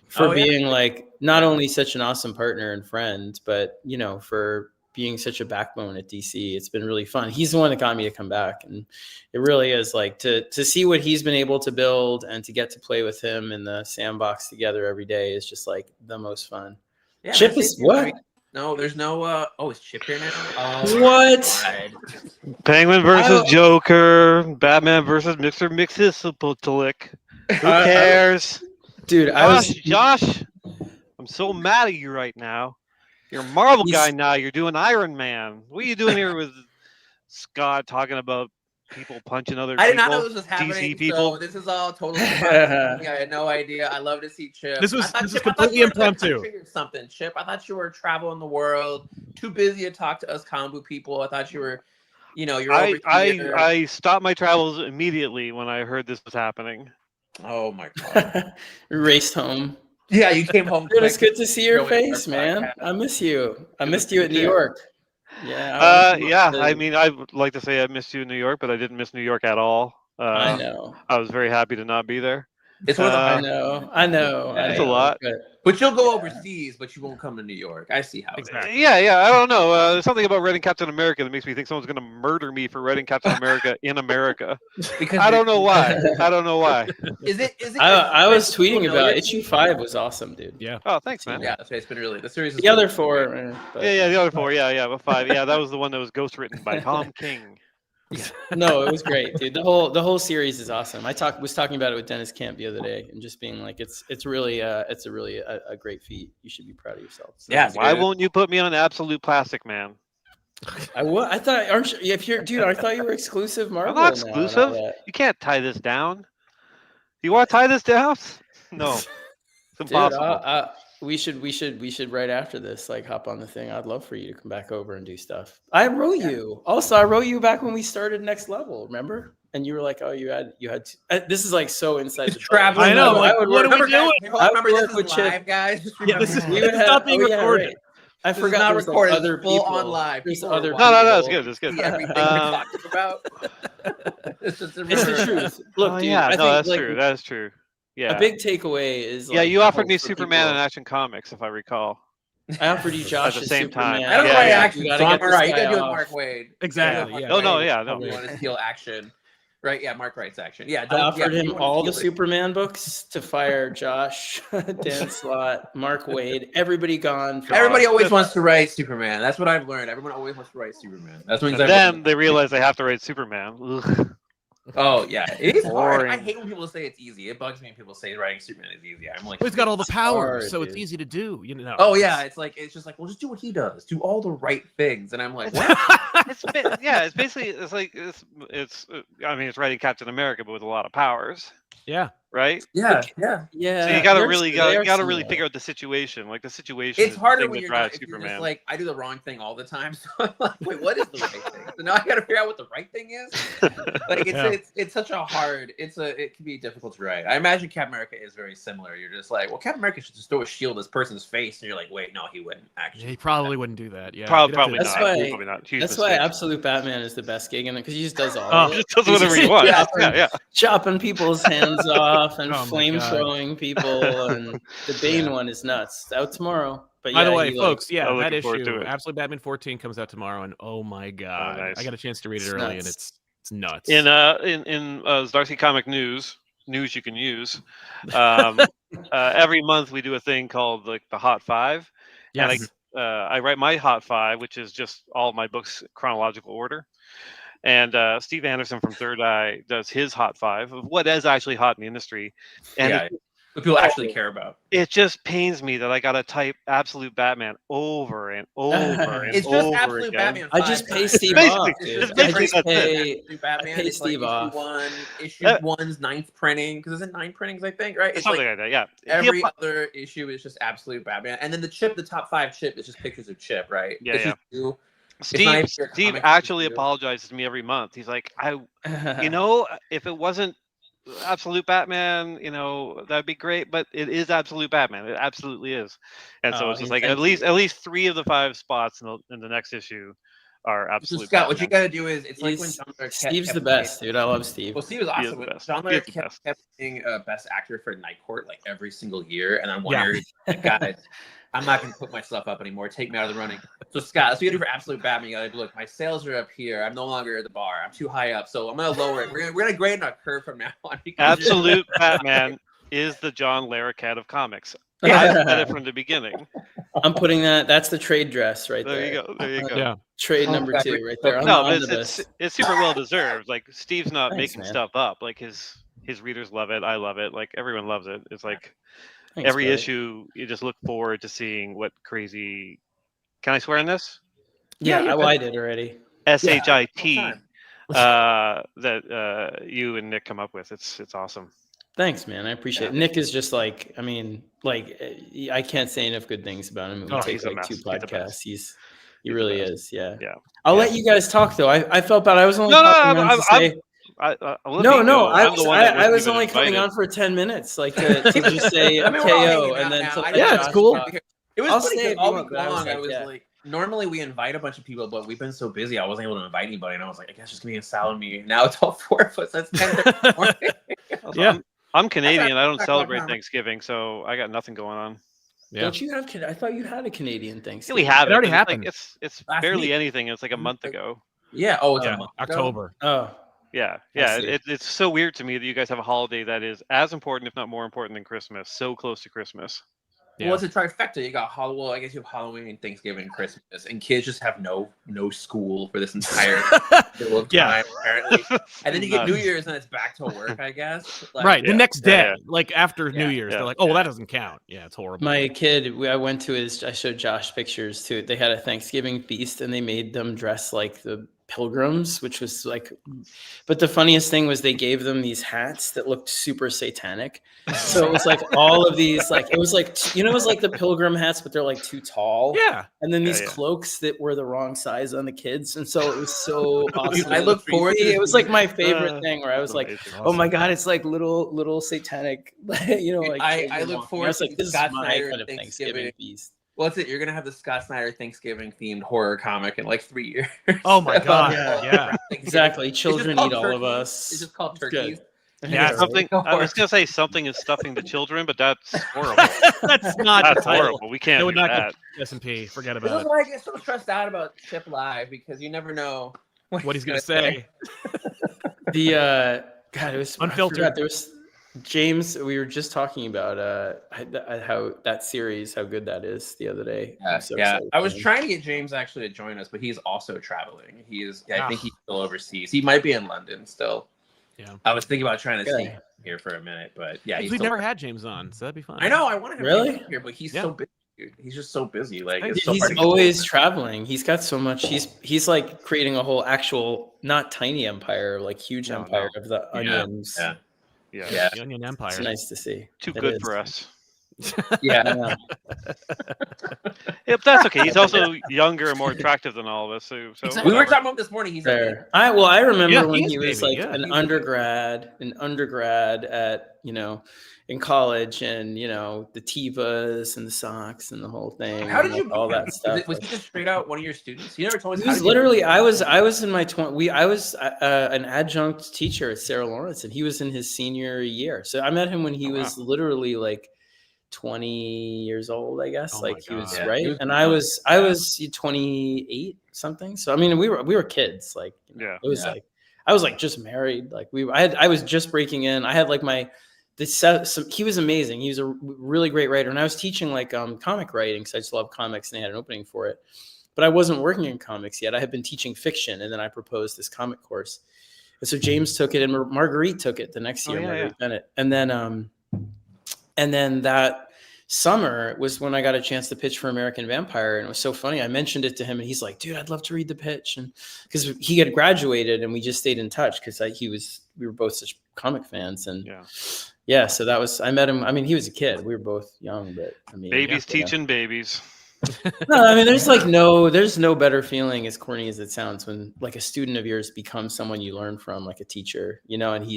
for being like not only such an awesome partner and friend, but for being such a backbone at DC. It's been really fun. He's the one that got me to come back, and it really is like to see what he's been able to build and to get to play with him in the sandbox together every day is just like the most fun. Yeah, Chip is what?
Right. No, there's no. Is Chip here now?
What?
Penguin versus Joker, Batman versus Mixer Mixislick. Who cares?
Dude,
Josh, I'm so mad at you right now. You're a Marvel guy now. You're doing Iron Man. What are you doing here with Scott talking about people punching other
I
people.
did not know this was happening.
DC people.
So this is all totally surprising. I had no idea. I love to see Chip.
This was completely impromptu.
Something, Chip. I thought you were traveling the world, too busy to talk to us comic book people. I thought you were, you're over here.
I stopped my travels immediately when I heard this was happening.
Oh my god!
Raced home.
Yeah, you came home.
Dude, it's good to see your face, man. I miss you. I missed you at New York. Yeah.
I mean, I would like to say I missed you in New York, but I didn't miss New York at all.
I know.
I was very happy to not be there.
It's one of
the I know.
It's a lot.
But you'll go overseas, but you won't come to New York. I see how.
Exactly.
Yeah. I don't know. There's something about writing Captain America that makes me think someone's going to murder me for writing Captain America in America.
Because
I don't know why.
Is it?
I was tweeting about issue 5 was awesome, dude.
Yeah.
Oh, thanks, man.
Yeah, it's been really the series.
The other 4.
The other 4. Yeah, but 5. Yeah, that was the one that was ghost written by Tom King.
No, it was great, dude. The whole series is awesome. I was talking about it with Dennis Camp the other day, and just being like, it's really a great feat. You should be proud of yourself. So,
yeah.
Why won't you put me on Absolute Plastic Man?
I thought, aren't you? If you're, dude, I thought you were exclusive Marvel.
I'm not exclusive. You can't tie this down. You want to tie this down? No, it's impossible.
Dude, we should right after this, like, hop on the thing. I'd love for you to come back over and do stuff. I wrote you. Also, I wrote you back when we started Next Level. Remember? And you were like, "Oh, you had." This is like so inside the
traveling.
I know.
Like,
what are we doing?
I remember this is live, guys.
Yeah, this is stop being recorded.
Right. I forgot not
recorded.
Other
full
people
on live.
There's other.
No, it's good. It's good.
Everything we're talking about.
It's the truth. Look, dude.
That's true. That's true. Yeah.
A big takeaway is
you offered me Superman in Action Comics, if I recall.
I offered you Josh
at the same time.
I don't know why action. So I'm all right. You gotta do it, Mark Wade.
Exactly.
Yeah.
No.
You want to steal action, right? Yeah, Mark Wright's action. Yeah.
I offered him all the Superman books to fire Josh, Dan Slott, Mark Wade. Everybody gone.
Everybody always wants to write Superman. That's what I've learned. Everyone always wants to write Superman. That's when
then they realize they have to write Superman. Ugh.
Oh yeah, it is hard. I hate when people say it's easy. It bugs me when people say writing Superman is easy. I'm like,
he's got all the power, so it's easy to do.
Oh yeah, it's just like, well, just do what he does. Do all the right things, and I'm like, what?
It's basically it's it's writing Captain America, but with a lot of powers.
Yeah.
Right. Yeah.
So you gotta really figure out the situation. Like the situation.
It's harder when you're just like, I do the wrong thing all the time. So I'm like, wait, what is the right thing? So now I gotta figure out what the right thing is. Like it's such a hard. It can be difficult to write. I imagine Captain America is very similar. You're just like, well, Captain America should just throw a shield at this person's face, and you're like, wait, no, he wouldn't actually.
Yeah, he probably wouldn't do that. Yeah.
Probably
not.
Probably not.
That's why Absolute Batman is the best gig in it, because he just does all.
He just does whatever he wants.
Chopping people's hands off and flame throwing people, and the Bane one is nuts. It's out tomorrow. But
by the way, folks, that issue, Absolute Batman 14 comes out tomorrow, and oh my god, I got a chance to read it early, and it's nuts.
In Darcy Comic News you can use. Every month we do a thing called like the Hot 5.
Yes.
And I write my Hot 5, which is just all my books chronological order. And Steve Anderson from Third Eye does his Hot 5 of what is actually hot in the industry. And
what people actually care about.
It just pains me that I gotta type Absolute Batman over and over and
it's just Absolute
again.
Batman.
I just pay Steve off. I pay Steve off.
Issue 1's 9th printing, because it's in 9 printings, I think, right? It's
something like that. Yeah.
Every other issue is just Absolute Batman, and then the top 5 chip is just pictures of Chip, right?
Yeah. Steve actually apologizes to me every month. He's like, if it wasn't Absolute Batman, that'd be great, but it is Absolute Batman. It absolutely is. And so it's just like at least 3 of the 5 spots in the next issue are Absolute
Scott, what you got to do is, it's like when John Larroquette
Steve's the best, dude. I love Steve.
Well, Steve is awesome. John Larroquette kept being Best Actor for Night Court like every single year, and I'm wondering, guys, I'm not going to put myself up anymore. Take me out of the running. So, Scott, that's what you do for Absolute Batman. You got to be, look, my sales are up here. I'm no longer at the bar. I'm too high up. So I'm going to lower it. We're going to grade on a curve from now on.
Absolute Batman is the John Larroquette of comics. I said it from the beginning.
I'm putting that. That's the trade dress right there.
There you go.
Yeah.
Trade number 2 right there.
It's super well deserved. Like, Steve's not making stuff up. Like, his readers love it. I love it. Like, everyone loves it. It's like... Every issue, you just look forward to seeing what crazy. Can I swear in this?
Yeah, I did already.
SHIT that you and Nick come up with. It's awesome.
Thanks, man. I appreciate it. Nick is just like, I mean, like, I can't say enough good things about him. We take like 2 podcasts. He really is. Yeah.
Yeah.
I'll let you guys talk though. I felt bad. I was only I was only coming on for 10 minutes, like to just say KO and then
it's cool.
It was funny all week long. I was like, normally we invite a bunch of people, but we've been so busy, I wasn't able to invite anybody. And I was like, I guess just give me a Sal and me. Now it's all 4 of us. That's 10:30.
Yeah. I'm Canadian. I don't celebrate Thanksgiving, so I got nothing going on.
Yeah. Don't you have? I thought you had a Canadian Thanksgiving.
Yeah, we have.
It already happened.
It's barely anything. It's like a month ago.
Yeah. Oh, it's a month ago?
October.
Oh.
Yeah. It's so weird to me that you guys have a holiday that is as important, if not more important, than Christmas. So close to Christmas.
Yeah. Well, it's a trifecta. You got I guess you have Halloween, Thanksgiving, Christmas, and kids just have no school for this entire middle of time, apparently. And then you get New Year's and it's back to work, I guess.
Like, right. The next day, like after New Year's, they're like, "Oh, well, that doesn't count." Yeah, it's horrible.
My kid, I went to I showed Josh pictures too. They had a Thanksgiving feast and they made them dress like the pilgrims, which was like, but the funniest thing was they gave them these hats that looked super satanic. So it was like all of these, like it was like, it was like the pilgrim hats, but they're like too tall.
Yeah.
And then these cloaks that were the wrong size on the kids, and so it was so awesome.
I look forward to it.
It was like my favorite thing where I was like, oh my god, it's like little satanic, like
I look forward.
I was like, this is my kind of Thanksgiving feast.
Well, that's it. You're gonna have the Scott Snyder Thanksgiving themed horror comic in like 3 years.
Oh my god! Yeah.
Exactly. Children eat all of us.
It's just called turkeys.
Yeah, something. I was gonna say something is stuffing the children, but that's horrible.
That's not.
That's horrible. We can't do that.
S&P. Forget about it.
This is why I get so stressed out about Chip Live, because you never know
what he's gonna say.
The God, it was
unfiltered.
There was James. We were just talking about how that series, how good that is the other day.
Yeah. I was trying to get James actually to join us, but he's also traveling. I think he's still overseas. He might be in London still.
Yeah.
I was thinking about trying to see him here for a minute, but yeah,
we've never had James on, so that'd be fun.
I know. I wanted him
really
here, but he's so busy. Dude. He's just so busy. Like
he's always traveling. He's got so much. He's like creating a whole actual, not tiny empire, like huge empire of the onions.
Yeah. The onion empire.
It's nice to see.
Too good for us.
Yeah.
But that's okay. He's also younger and more attractive than all of us. So
exactly. We were talking about this morning. He's
there. I remember when he was like an undergrad at in college, and the Tivas and the socks and the whole thing.
How did you
all that stuff?
Was he just straight out one of your students? You never told me.
He was literally. I was in my 20s. I was an adjunct teacher at Sarah Lawrence, and he was in his senior year. So I met him when he was literally like 20 years old, I guess. He was right, and I was 28 something. So I mean, we were kids. Like it was like I was like just married. Like I was just breaking in. I had like he was amazing. He was a really great writer, and I was teaching like comic writing because I just love comics, and they had an opening for it. But I wasn't working in comics yet. I had been teaching fiction, and then I proposed this comic course. And so James took it, and Marguerite took it the next year. Marguerite Bennett, and then that summer was when I got a chance to pitch for American Vampire, and it was so funny. I mentioned it to him, and he's like, "Dude, I'd love to read the pitch," and because he had graduated, and we just stayed in touch because we were both such comic fans, and so that was I met him. I mean, he was a kid. We were both young, but I mean,
babies teaching babies.
No, I mean, there's no better feeling, as corny as it sounds, when like a student of yours becomes someone you learn from, like a teacher, and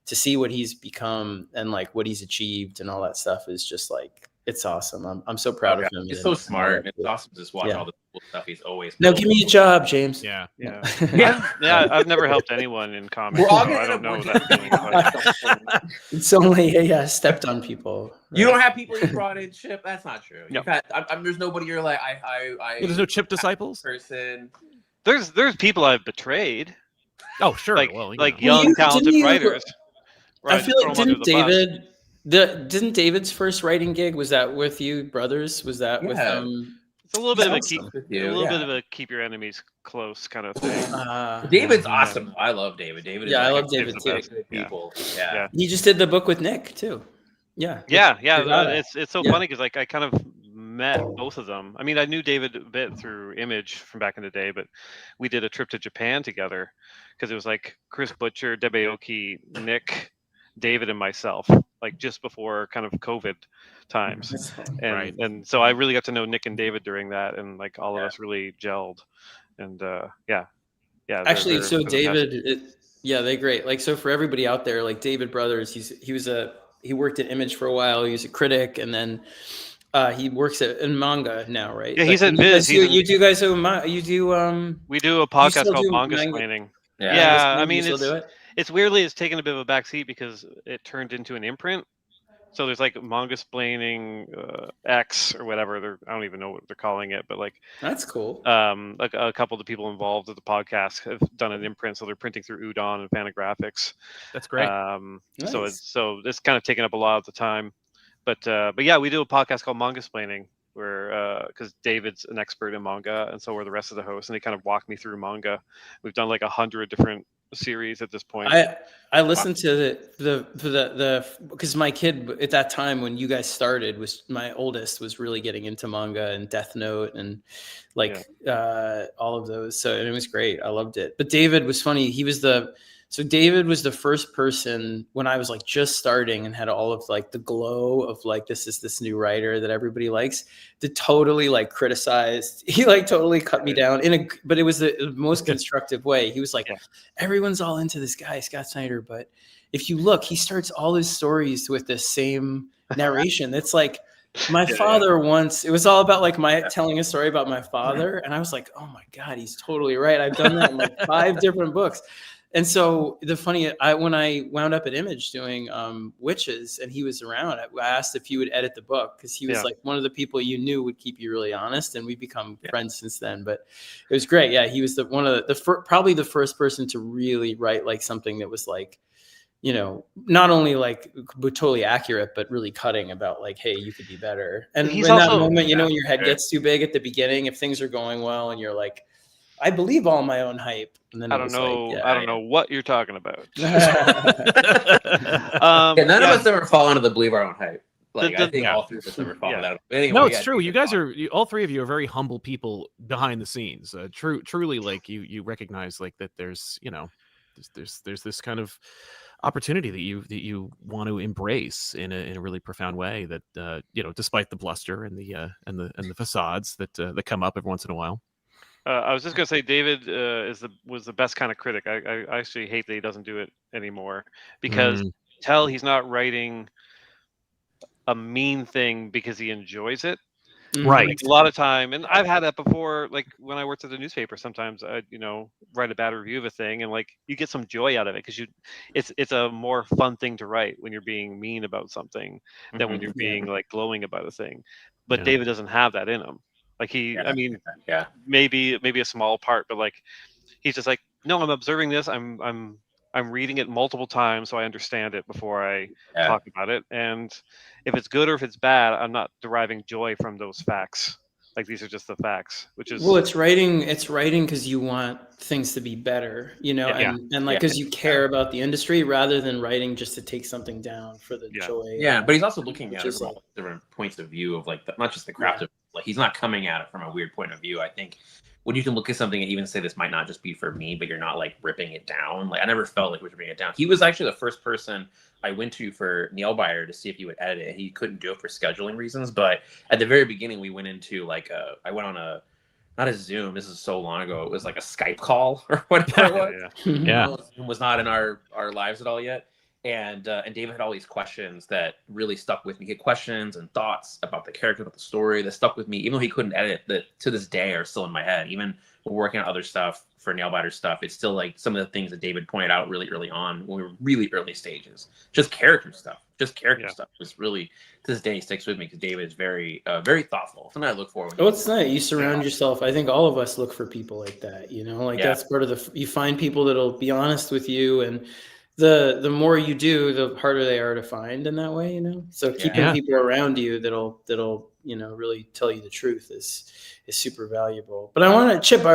to see what he's become and like what he's achieved and all that stuff is just like, it's awesome. I'm so proud of him.
He's so smart. It's awesome to just watch all the cool stuff he's always.
No, give me a job, James.
Yeah. I've never helped anyone in comics. So I don't know that feeling.
It's only stepped on people.
Right? You don't have people you brought in, Chip. That's not true. No. There's nobody you're like
there's no Chip disciples.
Person.
There's people I've betrayed.
Oh sure.
Like young talented writers.
I feel like didn't David's first writing gig, was that with you brothers? Was that with
It's a little bit of a keep your enemies close kind of thing.
David's awesome. I love David.
I love David too.
People.
He just did the book with Nick too.
Yeah. It's so funny because like I kind of met both of them. I mean, I knew David a bit through Image from back in the day, but we did a trip to Japan together because it was like Chris Butcher, Debe Aoki, Nick, David, and myself, like just before kind of COVID times. And so I really got to know Nick and David during that, and like all of us really gelled. And yeah.
Actually, so David, they're great. Like, so for everybody out there, like David Brothers, he worked at Image for a while. He was a critic, and then he works in manga now, right?
Yeah, he's at Viz.
We do a
podcast called Manga Explaining. Yeah, I mean, it's weirdly, it's taken a bit of a backseat because it turned into an imprint. So there's like Manga Explaining X or whatever. I don't even know what they're calling it, but like
that's cool.
Like a couple of the people involved with the podcast have done an imprint, so they're printing through Udon and Fantagraphics.
That's great.
Nice.
So it's kind of taken up a lot of the time, but yeah, we do a podcast called Manga Explaining, where because David's an expert in manga, and so are the rest of the hosts, and they kind of walk me through manga. We've done like 100 different series at this point.
I listened to the because my kid at that time when you guys started was my oldest was really getting into manga and Death Note and like all of those. So it was great. I loved it. But David was funny. David was the first person when I was like just starting and had all of like the glow of like this new writer that everybody likes, to totally like criticized. He like totally cut me down but it was the most constructive way. He was like, everyone's all into this guy, Scott Snyder, but if you look, he starts all his stories with the same narration. It's like my father once, it was all about like telling a story about my father. And I was like, oh my God, he's totally right. I've done that in like 5 different books. And so when I wound up at Image doing Witches and he was around, I asked if he would edit the book because he was like one of the people you knew would keep you really honest, and we've become friends since then. But it was great. Yeah, he was probably the first person to really write like something that was like, you know, not only like totally accurate, but really cutting about like, hey, you could be better. And in that moment, you know, when your head gets too big at the beginning, if things are going well and you're like, I believe all my own hype. And then
I don't know what you're talking about.
None of us ever fall into the believe our own hype. Like I think all 3 of us ever fall into that. Anyway,
no, it's true. You guys all 3 of you are very humble people behind the scenes. Truly, like you recognize like that. There's there's this kind of opportunity that you want to embrace in a really profound way. That despite the bluster and the facades that come up every once in a while.
I was just gonna say, David was the best kind of critic. I actually hate that he doesn't do it anymore because he's not writing a mean thing because he enjoys it.
Right.
Like, a lot of time, and I've had that before. Like when I worked at the newspaper, sometimes I write a bad review of a thing, and like you get some joy out of it because it's a more fun thing to write when you're being mean about something than when you're being like glowing about a thing. But David doesn't have that in him. Like maybe a small part, but like he's just like, no, I'm observing this. I'm reading it multiple times so I understand it before I talk about it. And if it's good or if it's bad, I'm not deriving joy from those facts. Like these are just the facts, which is
it's writing because you want things to be better, and like because you care about the industry rather than writing just to take something down for the joy.
Yeah, but he's also looking at it from all different points of view of like not just the craft of like he's not coming at it from a weird point of view. I think when you can look at something and even say this might not just be for me, but you're not like ripping it down. Like I never felt like we were ripping it down. He was actually the first person I went to for Nailbiter to see if he would edit it. He couldn't do it for scheduling reasons, but at the very beginning we went into like I went on not a Zoom. This is so long ago. It was like a Skype call or whatever it was. Zoom was not in our lives at all yet. And David had all these questions that really stuck with me. He had questions and thoughts about the character, about the story that stuck with me, even though he couldn't edit it, that to this day are still in my head. Even when we're working on other stuff for Nailbiter stuff, it's still like some of the things that David pointed out really early on when we were really early stages. Just character stuff. Stuff was really, to this day, sticks with me because David is very, very thoughtful. Something I look for.
It's nice. You surround yourself. I think all of us look for people like that. That's part of you find people that'll be honest with you, and the more you do, the harder they are to find in that way. So keeping people around you that'll really tell you the truth is super valuable. But I want to Chip,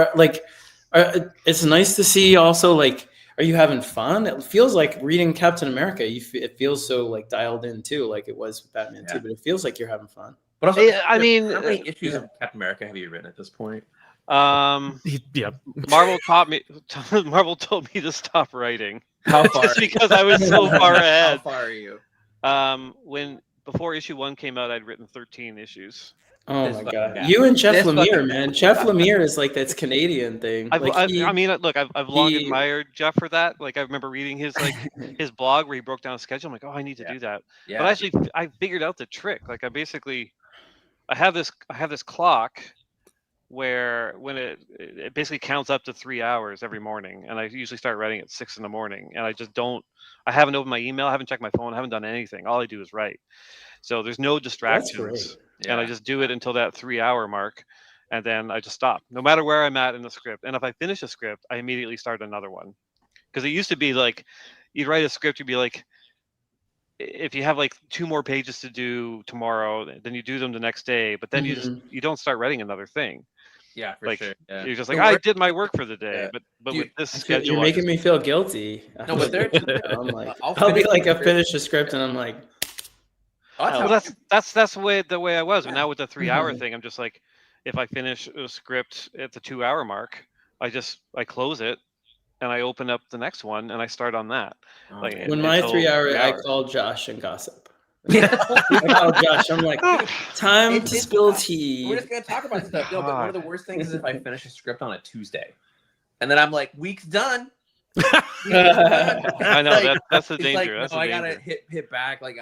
it's nice to see also like. Are you having fun? It feels like reading Captain America. It feels so like dialed in too, like it was with Batman too. But it feels like you're having fun.
But also,
I mean,
how many issues of Captain America have you written at this point?
Yeah.
Marvel told me to stop writing.
How far?
Just because I was so far ahead.
How far are you?
Before issue 1 came out, I'd written 13 issues.
Oh my god! You and Jeff Lemire, man. Jeff Lemire is like that's Canadian thing.
I mean, look, I've long admired Jeff for that. Like, I remember reading his his blog where he broke down a schedule. I'm like, oh, I need to do that. Yeah. But actually, I figured out the trick. Like, I have this clock where when it basically counts up to 3 hours every morning, and I usually start writing at 6 in the morning, and I haven't opened my email, I haven't checked my phone, I haven't done anything. All I do is write. So there's no distractions. And I just do it until that 3 hour mark, and then I just stop, no matter where I'm at in the script. And if I finish a script, I immediately start another one. Because it used to be like, you'd write a script, you'd be like, if you have like 2 more pages to do tomorrow, then you do them the next day, but then you don't start writing another thing.
Yeah, for sure. Yeah.
You're just like, I did my work for the day, but with this schedule,
you're making me feel guilty.
No, but
I'm like, I'll be like, I finished a script, and I'm like,
well, that's the way I was. But now with the 3 hour thing, I'm just like, if I finish a script at the 2 hour mark, I close it, and I open up the next one, and I start on that. Like,
when my 3 hour, I call Josh and gossip. Oh gosh, I'm like, time to spill tea.
We're just gonna talk about stuff. No, but one of the worst things is if I finish a script on a Tuesday, and then I'm like, week's done.
I know that's the danger.
Like, I gotta hit back. Like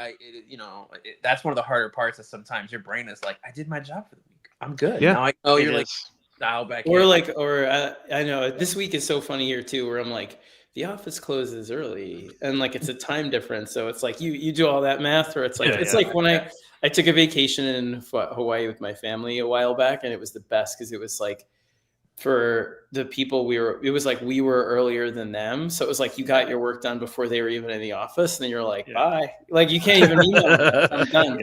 that's one of the harder parts. Is sometimes your brain is like, I did my job for the week. I'm good.
Yeah.
Now I know you're like dial back.
I know this week is so funny here too, where I'm like, the office closes early, and like it's a time difference, so it's like you do all that math, or it's like like when I took a vacation in Hawaii with my family a while back, and it was the best because it was like for the people it was like we were earlier than them, so it was like you got your work done before they were even in the office, and then you're like bye, like you can't even email them. I'm done.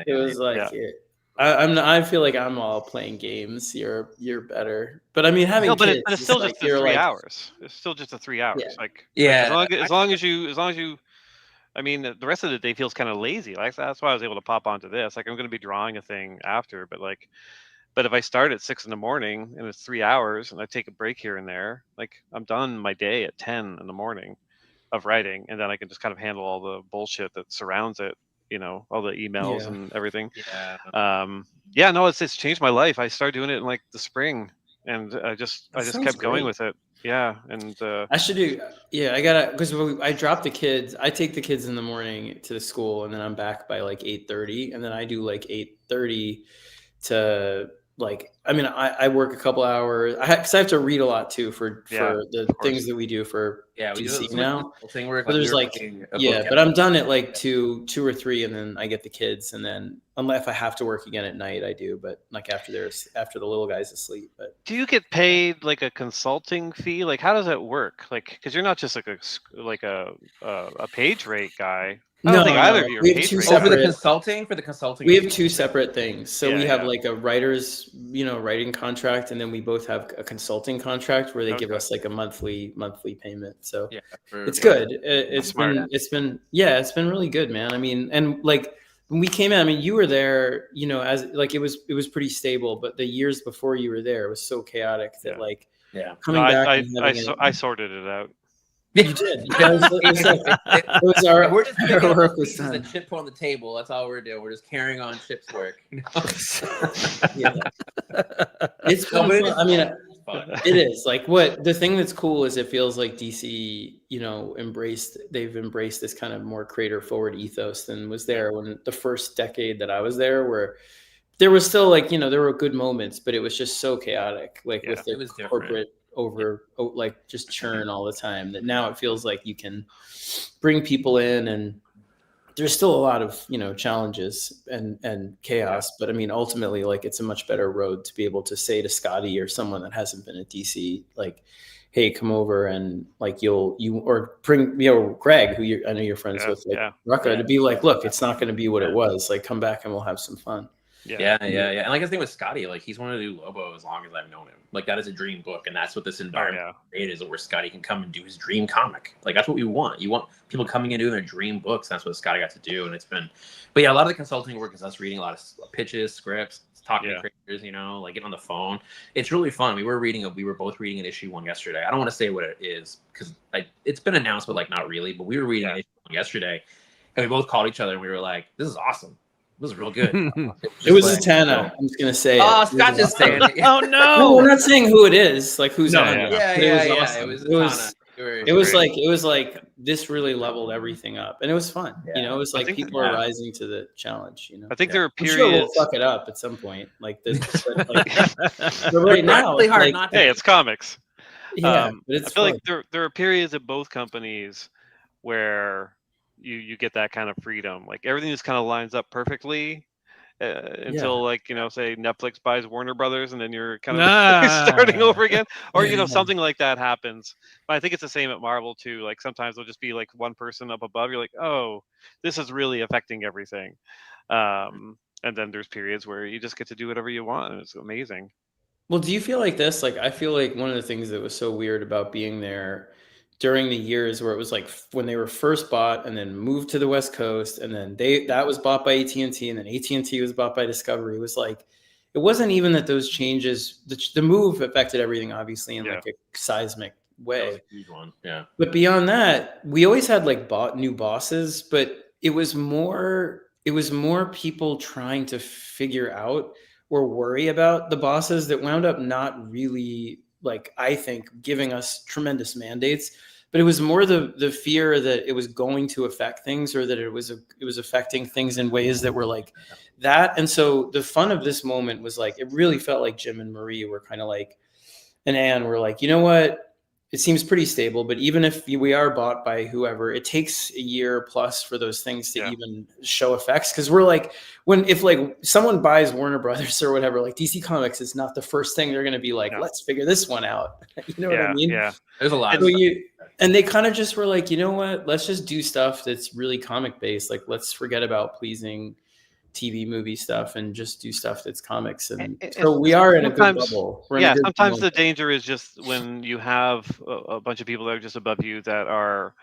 It was like I feel like I'm all playing games. You're better, but I mean having kids,
but it's still just 3 hours. It's still just 3 hours. As long as you, I mean, the rest of the day feels kind of lazy. Like that's why I was able to pop onto this. Like I'm going to be drawing a thing after, but if I start at 6 in the morning and it's 3 hours and I take a break here and there, like I'm done my day at 10 in the morning of writing, and then I can just kind of handle all the bullshit that surrounds it. All the emails and everything. No, it's changed my life. I started doing it in like the spring, and I just kept going with it. Yeah, and
I should do. Yeah, I gotta, because I drop the kids. I take the kids in the morning to the school, and then I'm back by like 8:30, and then I do like 8:30 to like. I mean, I work a couple hours. Because I have to read a lot too for the things that we do for DC now. But there's like but I'm done at like 2 or 3, and then I get the kids, and then unless if I have to work again at night, I do. But like after the little guy's asleep. But
do you get paid like a consulting fee? Like how does that work? Like because you're not just like a page rate guy. I don't think either of you are paid
for the consulting.
We have 2 separate things. So we have like a writer's, writing contract, and then we both have a consulting contract where they give us like a monthly payment. So it's good. It's been really good, man. I mean, and like when we came in, I mean, you were there, as like it was pretty stable, but the years before you were there, it was so chaotic that coming back.
I sorted it out.
You did. It was our
we're just
our work was done.
The chip on the table. That's all we're doing. We're just carrying on Chip's work.
It's fun. I mean, it is like the thing that's cool is it feels like DC, they've embraced this kind of more creator forward ethos than was there when the first decade that I was there, where there was still like, there were good moments, but it was just so chaotic, like with the corporate like just churn all the time, that now it feels like you can bring people in, and there's still a lot of challenges and chaos, but I mean ultimately like it's a much better road to be able to say to Scotty or someone that hasn't been at DC like, hey, come over, and like or bring Greg, who I know you're friends with, like Rucka, to be like, look, it's not going to be what it was, like come back and we'll have some fun.
Yeah. And like I think with Scotty, like he's wanted to do Lobo as long as I've known him. Like that is a dream book, and that's what this environment is, where Scotty can come and do his dream comic. Like that's what we want. You want people coming and doing their dream books. That's what Scotty got to do, and it's been. But yeah, a lot of the consulting work is us reading a lot of pitches, scripts, talking to creators. Like getting on the phone. It's really fun. We were both reading an issue 1 yesterday. I don't want to say what it is because it's been announced, but like not really. But we were reading an issue 1 yesterday, and we both called each other and we were like, "This is awesome. It was real good."
It was Zatanna. I'm just gonna say.
Oh, Scott just saying it.
Oh no!
No, we're not saying who it is. Like who's on it.
Yeah.
Awesome. It was like this really leveled everything up, and it was fun. It was like people are rising to the challenge.
I think there are periods.
I'm sure we'll fuck it up at some point, like this. But right now,
it's hard not to.
Hey, it's comics.
Yeah, but it's
I feel like there are periods at both companies where you get that kind of freedom. Like everything just kind of lines up perfectly until like, say Netflix buys Warner Brothers and then you're kind of starting over again, or, something like that happens. But I think it's the same at Marvel too. Like sometimes there'll just be like one person up above. You're like, oh, this is really affecting everything. And then there's periods where you just get to do whatever you want. And it's amazing.
Well, do you feel like this? Like, I feel like one of the things that was so weird about being there during the years where it was like when they were first bought and then moved to the West Coast, and then that was bought by AT&T, and then AT&T was bought by Discovery. It was like, it wasn't even that those changes, the move affected everything obviously in like a seismic way.
That was a huge one. Yeah.
But beyond that, we always had like new bosses, but it was more people trying to figure out or worry about the bosses that wound up not really, like, I think, giving us tremendous mandates. But it was more the fear that it was going to affect things, or that it was affecting things in ways that were like that. And so the fun of this moment was like, it really felt like Jim and Marie were kind of like, and Anne were like, you know what? It seems pretty stable, but even if we are bought by whoever, it takes a year plus for those things to even show effects. Because we're like, if like someone buys Warner Brothers or whatever, like DC Comics is not the first thing they're going to be like, let's figure this one out. You know what I mean?
Yeah.
There's a lot.
And they kind of just were like, you know what? Let's just do stuff that's really comic based. Like, let's forget about pleasing TV movie stuff and just do stuff that's comics. And so we are in a good bubble.
Sometimes the danger is just when you have a bunch of people that are just above you that are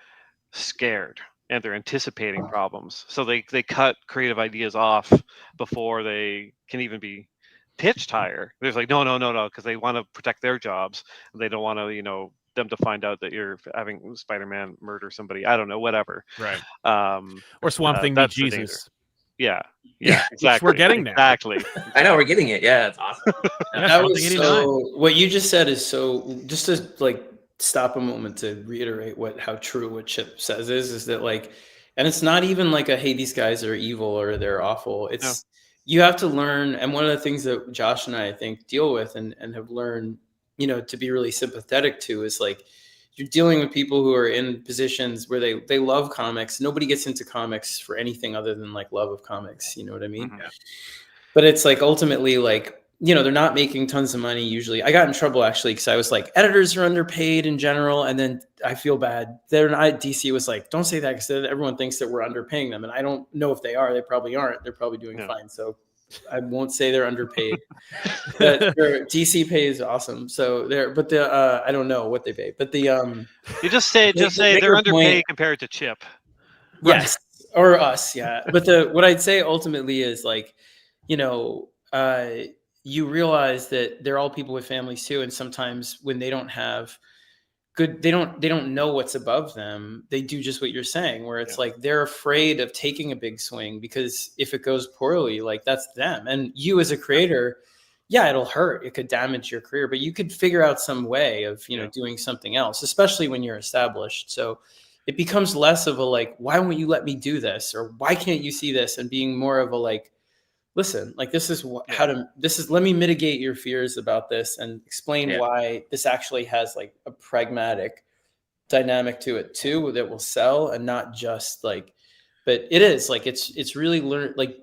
scared and they're anticipating problems. So they cut creative ideas off before they can even be pitched higher. There's like, no, because they want to protect their jobs. They don't want to, them to find out that you're having Spider-Man murder somebody. I don't know, whatever.
Right. Or Swamp Thing meet Jesus.
Yeah, exactly.
We're getting there.
Exactly.
I know, we're getting it. Yeah, it's awesome.
That was so, what you just said is so, just to like stop a moment to reiterate how true what Chip says is that like, and it's not even like hey, these guys are evil or they're awful. It's, you have to learn. And one of the things that Josh and I think deal with and have learned, to be really sympathetic to is like, you're dealing with people who are in positions where they love comics. Nobody gets into comics for anything other than like love of comics. You know what I mean?
Mm-hmm.
But it's like ultimately like, they're not making tons of money usually. I got in trouble actually because I was like, editors are underpaid in general. And then I feel bad. DC was like, don't say that because everyone thinks that we're underpaying them. And I don't know if they are. They probably aren't. They're probably doing fine. So I won't say they're underpaid. But their DC pay is awesome. So I don't know what they pay. But the
you just say they're underpaid compared to Chip.
Yes, or us, yeah. But what I'd say ultimately is like, you realize that they're all people with families too, and sometimes when they don't have they don't know what's above them. They do just what you're saying, where it's like they're afraid of taking a big swing because if it goes poorly, like that's them. And you as a creator, it'll hurt. It could damage your career, but you could figure out some way of, doing something else, especially when you're established. So it becomes less of a like, why won't you let me do this? Or why can't you see this? And being more of a like, listen, like this is let me mitigate your fears about this and explain why this actually has like a pragmatic dynamic to it too, that will sell and not just like, but it is like, it's really learned, like,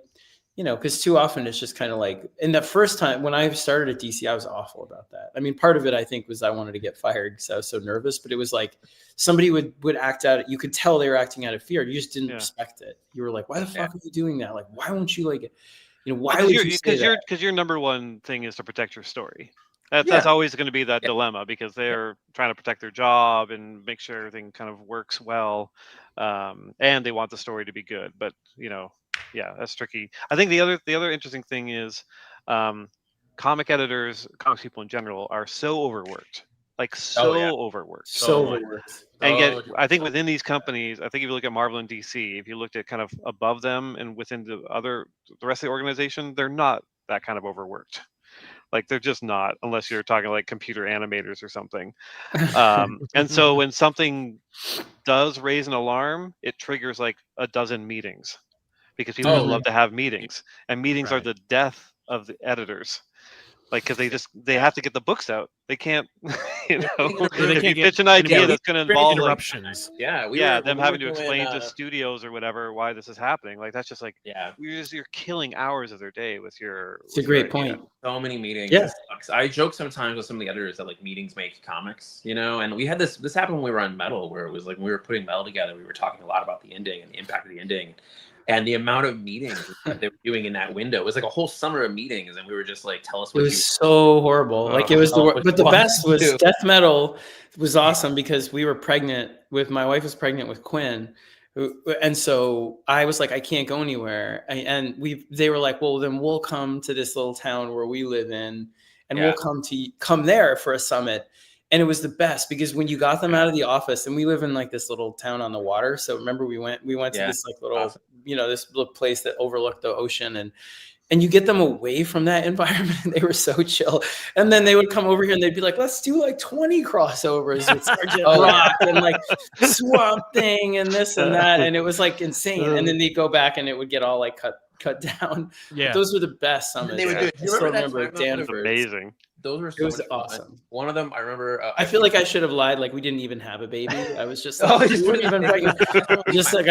cause too often it's just kind of like, in the first time when I started at DC, I was awful about that. I mean, part of it I think was I wanted to get fired because I was so nervous, but it was like somebody would act out. You could tell they were acting out of fear. You just didn't respect it. You were like, why the fuck are you doing that? Like, why won't you like it? why would you say that?
Because your number one thing is to protect your story. That's always going to be that dilemma, because they're trying to protect their job and make sure everything kind of works well, and they want the story to be good. But that's tricky. I think the other interesting thing is, comic editors, comics people in general, are so overworked. Overworked. And yet, I think within these companies, I think if you look at Marvel and DC, if you looked at kind of above them and within the rest of the organization, they're not that kind of overworked. Like, they're just not, unless you're talking like computer animators or something. And so when something does raise an alarm, it triggers like a dozen meetings, because people love to have meetings, and meetings are the death of the editors. Like, because they have to get the books out. They can't, if you pitch an idea that's going to involve
interruptions.
Them having to explain to studios or whatever why this is happening. Like, that's just like, you're killing hours of their day with your.
It's a great point.
So many meetings.
Yes.
I joke sometimes with some of the editors that like meetings make comics, and we had this happened when we were on Metal, where it was like when we were putting Metal together, we were talking a lot about the ending and the impact of the ending. And the amount of meetings that they were doing in that window, it was like a whole summer of meetings, and we were just like, "Tell us what." It
was so horrible. Like, it was but the best was Death Metal was awesome, because we were pregnant with, my wife was pregnant with Quinn, and so I was like, I can't go anywhere, and they were like, well, then we'll come to this little town where we live in, and we'll come there for a summit. And it was the best, because when you got them out of the office, and we live in like this little town on the water. So remember, we went to this like little, this little place that overlooked the ocean, and you get them away from that environment. They were so chill. And then they would come over here and they'd be like, let's do like 20 crossovers with Sergeant Rock and like Swamp Thing and this and that. And it was like insane. And then they'd go back and it would get all like cut down.
Yeah.
But those were the best summits.
They would do it.
I still remember Danvers.
Amazing.
Those were
awesome.
One of them, I remember.
I feel like I should have lied. Like, we didn't even have a baby. I was just like, I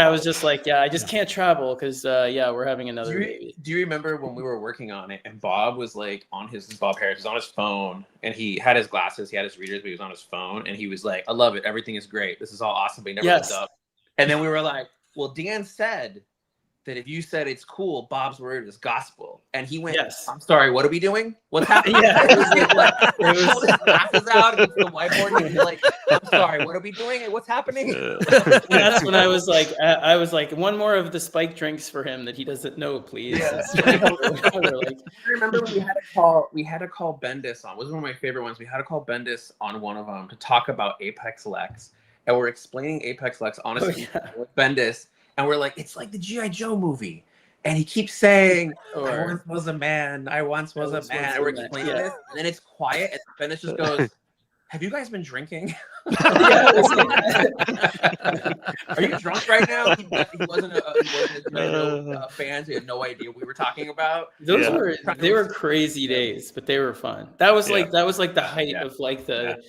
was just like, I just can't travel because, we're having another baby.
Do you remember when we were working on it and Bob was like Bob Harris was on his phone, and he had his glasses, he had his readers, but he was on his phone, and he was like, I love it. Everything is great. This is all awesome. But he never looked up. And then we were like, well, Dan said that if you said it's cool, Bob's word is gospel. And he went, I'm sorry, what are we doing? What's happening? It was glasses out and the whiteboard, and he's like, I'm sorry, what are we doing? What's happening?
That's when I was like, one more of the spike drinks for him that he doesn't know, please.
Yeah. I remember when we had to call Bendis on. It was one of my favorite ones. We had to call Bendis on one of them to talk about Apex Lex. And we're explaining Apex Lex honestly with Bendis. And we're like, it's like the G.I. Joe movie. And he keeps saying, I once was a man. I once was a man. And we're explaining this. And then it's quiet. And Bendis just goes, have you guys been drinking? Are you drunk right now? He wasn't a fan. So he had no idea what we were talking about.
They were crazy days, but they were fun. That was like the height of like the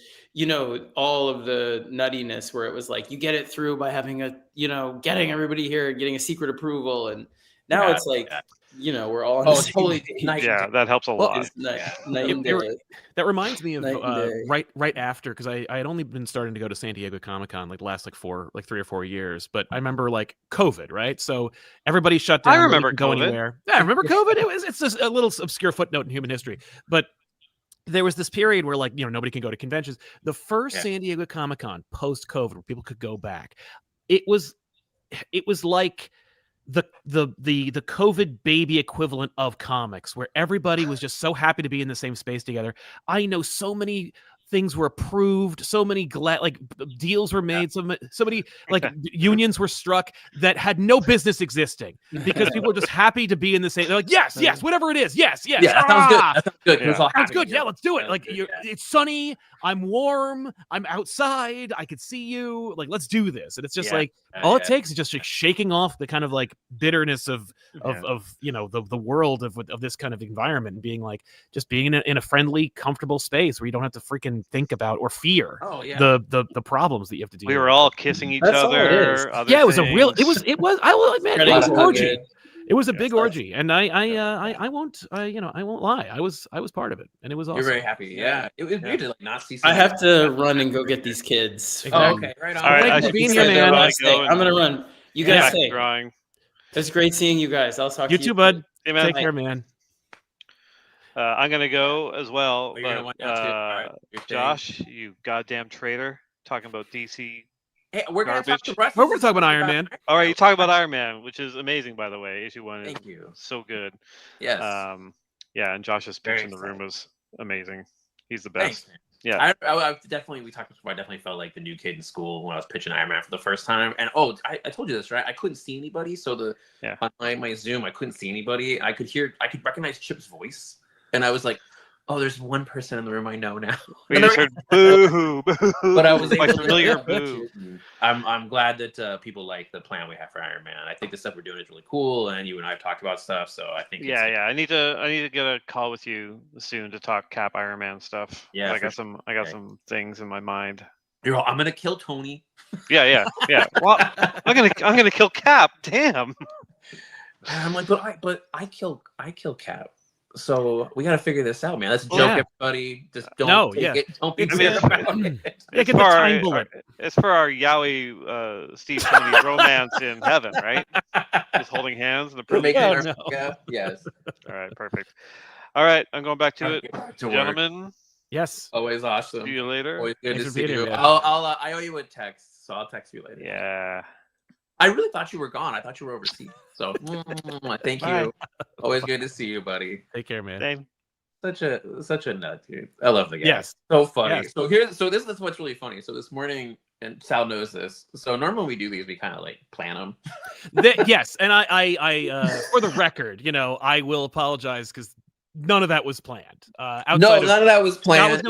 all of the nuttiness, where it was like you get it through by having getting everybody here, getting a secret approval, and now it's like we're all on the same page.
That helps a lot.
That reminds me of right after, because I had only been starting to go to San Diego Comic-Con like the last 3 or 4 years, but I remember like COVID, right? So everybody shut down.
I remember
go
COVID.
Anywhere. Yeah, I remember COVID. It's just a little obscure footnote in human history, but there was this period where nobody can go to conventions. The first San Diego Comic-Con post-COVID, where people could go back, it was like the COVID baby equivalent of comics, where everybody was just so happy to be in the same space together. I know so many things were approved, so many deals were made, so many unions were struck that had no business existing, because people were just happy to be in the same. They're like, yes, whatever it is, yes.
Yeah, that sounds good. That sounds good.
Sounds good. Yeah, let's do it. It's sunny. I'm warm. I'm outside. I could see you. Like, let's do this. And it's just all it takes is just shaking off the kind of like bitterness of the world of this kind of environment, and being like, just being in a friendly, comfortable space where you don't have to freaking think about or fear the problems that you have to deal with.
We were all kissing each other.
It was it was an orgy. It was a big orgy, and I won't lie. I was part of it, and it was awesome.
You're very happy, yeah. It was weird to not see.
I have to run and go get these kids.
Exactly.
Oh, okay, right on.
All right,
I'm gonna run. You guys say.
Drawing.
It's great seeing you guys. I'll talk to you
too, bud.
Hey, man.
Take care, man.
I'm gonna go as well, Josh, you goddamn traitor, talking about DC.
Hey, we're gonna talk
the rest. We're talking about Iron Man.
All right, you talk about Iron Man, which is amazing, by the way. Issue 1 is so good.
Yes.
Yeah, and Josh's speech in the room was amazing. He's the best.
Thanks, man.
Yeah,
I definitely, we talked before, I definitely felt like the new kid in school when I was pitching Iron Man for the first time. And I told you this, right? I couldn't see anybody, so on my Zoom, I couldn't see anybody. I could recognize Chip's voice, and I was like, oh, there's one person in the room I know now.
We just heard boo, boo.
But I was able
familiar boo.
I'm glad that people like the plan we have for Iron Man. I think the stuff we're doing is really cool, and you and I have talked about stuff. So I think
I need to get a call with you soon to talk Cap Iron Man stuff.
Yeah,
I got some things in my mind.
I'm gonna kill Tony.
Yeah. Well, I'm gonna kill Cap. Damn.
I'm like, but I kill Cap. So we got to figure this out, man. Let's joke, everybody. Just don't take it. Don't be scared about it.
Get the time bullet.
It's for our Yowie Steve Tony romance in heaven, right? Just holding hands in the
prison. Yes.
All right, perfect. All right, I'm going back to it, gentlemen.
Yes.
Always awesome.
See you later.
Always good to see you. I owe you a text, so I'll text you later.
Yeah.
I really thought you were gone. I thought you were overseas. So thank you. Always good to see you, buddy.
Take care, man.
Same.
Such a nut, dude. I love the guy.
Yes.
So funny.
Yes.
So this is what's really funny. So this morning, and Sal knows this. So normally when we do these, we kind of like plan them.
Yes, and I for the record, I will apologize because none of that was planned.
None of that was planned.